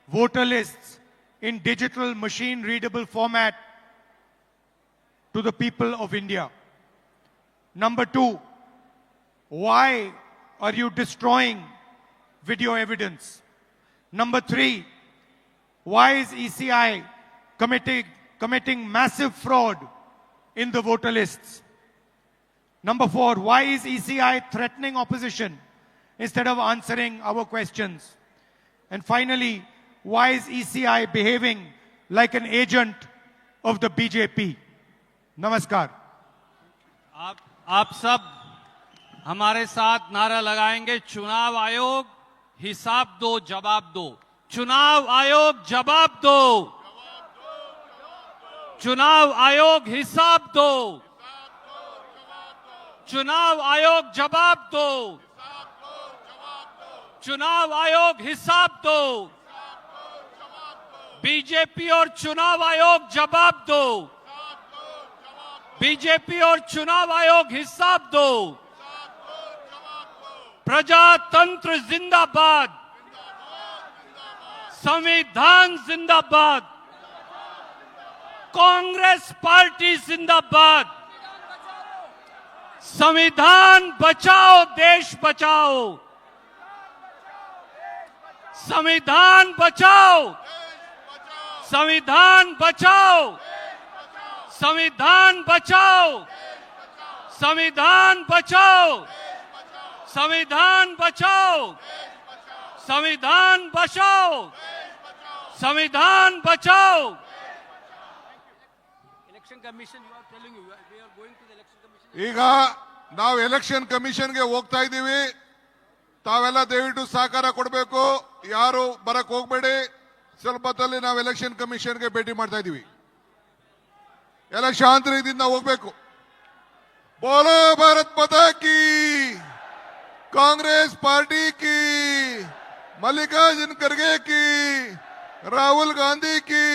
voter lists in digital machine readable format to the people of India? Number 2, why are you destroying video evidence? Number 3, why is ECI committing massive fraud in the voter lists? Number 4, why is ECI threatening opposition instead of answering our questions? And finally, why is ECI behaving like an agent of the BJP? Namaskar. आप सब हमारे साथ नारा लगाएंगे, चुनाव आयोग हिसाब दो, जवाब दो। चुनाव आयोग जवाब दो, चुनाव आयोग हिसाब दो, चुनाव आयोग जवाब दो, चुनाव आयोग हिसाब दो, बीजेपी और चुनाव आयोग जवाब दो, बीजेपी और चुनाव आयोग हिसाब दो। प्रजातंत्र जिंदाबाद, संविधान जिंदाबाद, कांग्रेस पार्टी जिंदाबाद। संविधान बचाओ, देश बचाओ, संविधान बचाओ, संविधान बचाओ, संविधान बचाओ, संविधान बचाओ, संविधान बचाओ, संविधान बचाओ, संविधान बचाओ. ಈಗ ನಾವು ಎಲೆಕ್ಷನ್ ಕಮಿಷನ್ಗೆ ಹೋಗ್ತಾ ಇದ್ದೀವಿ. ತಾವೆಲ್ಲ ದಯವಿಟ್ಟು ಸಹಕಾರ ಕೊಡಬೇಕು. ಯಾರು ಬರಕ್ ಹೋಗ್ಬೇಡಿ. ಸ್ವಲ್ಪ ಹೊತ್ತಲ್ಲಿ ನಾವು ಎಲೆಕ್ಷನ್ ಕಮಿಷನ್ಗೆ ಭೇಟಿ ಮಾಡ್ತಾ ಇದ್ದೀವಿ. ಎಲ್ಲ ಶಾಂತ ರೀತಿಯಿಂದ ಹೋಗ್ಬೇಕು. बोलो भारत माता की, कांग्रेस पार्टी की, मल्लिकार्जुन खड़गे की, राहुल गांधी की,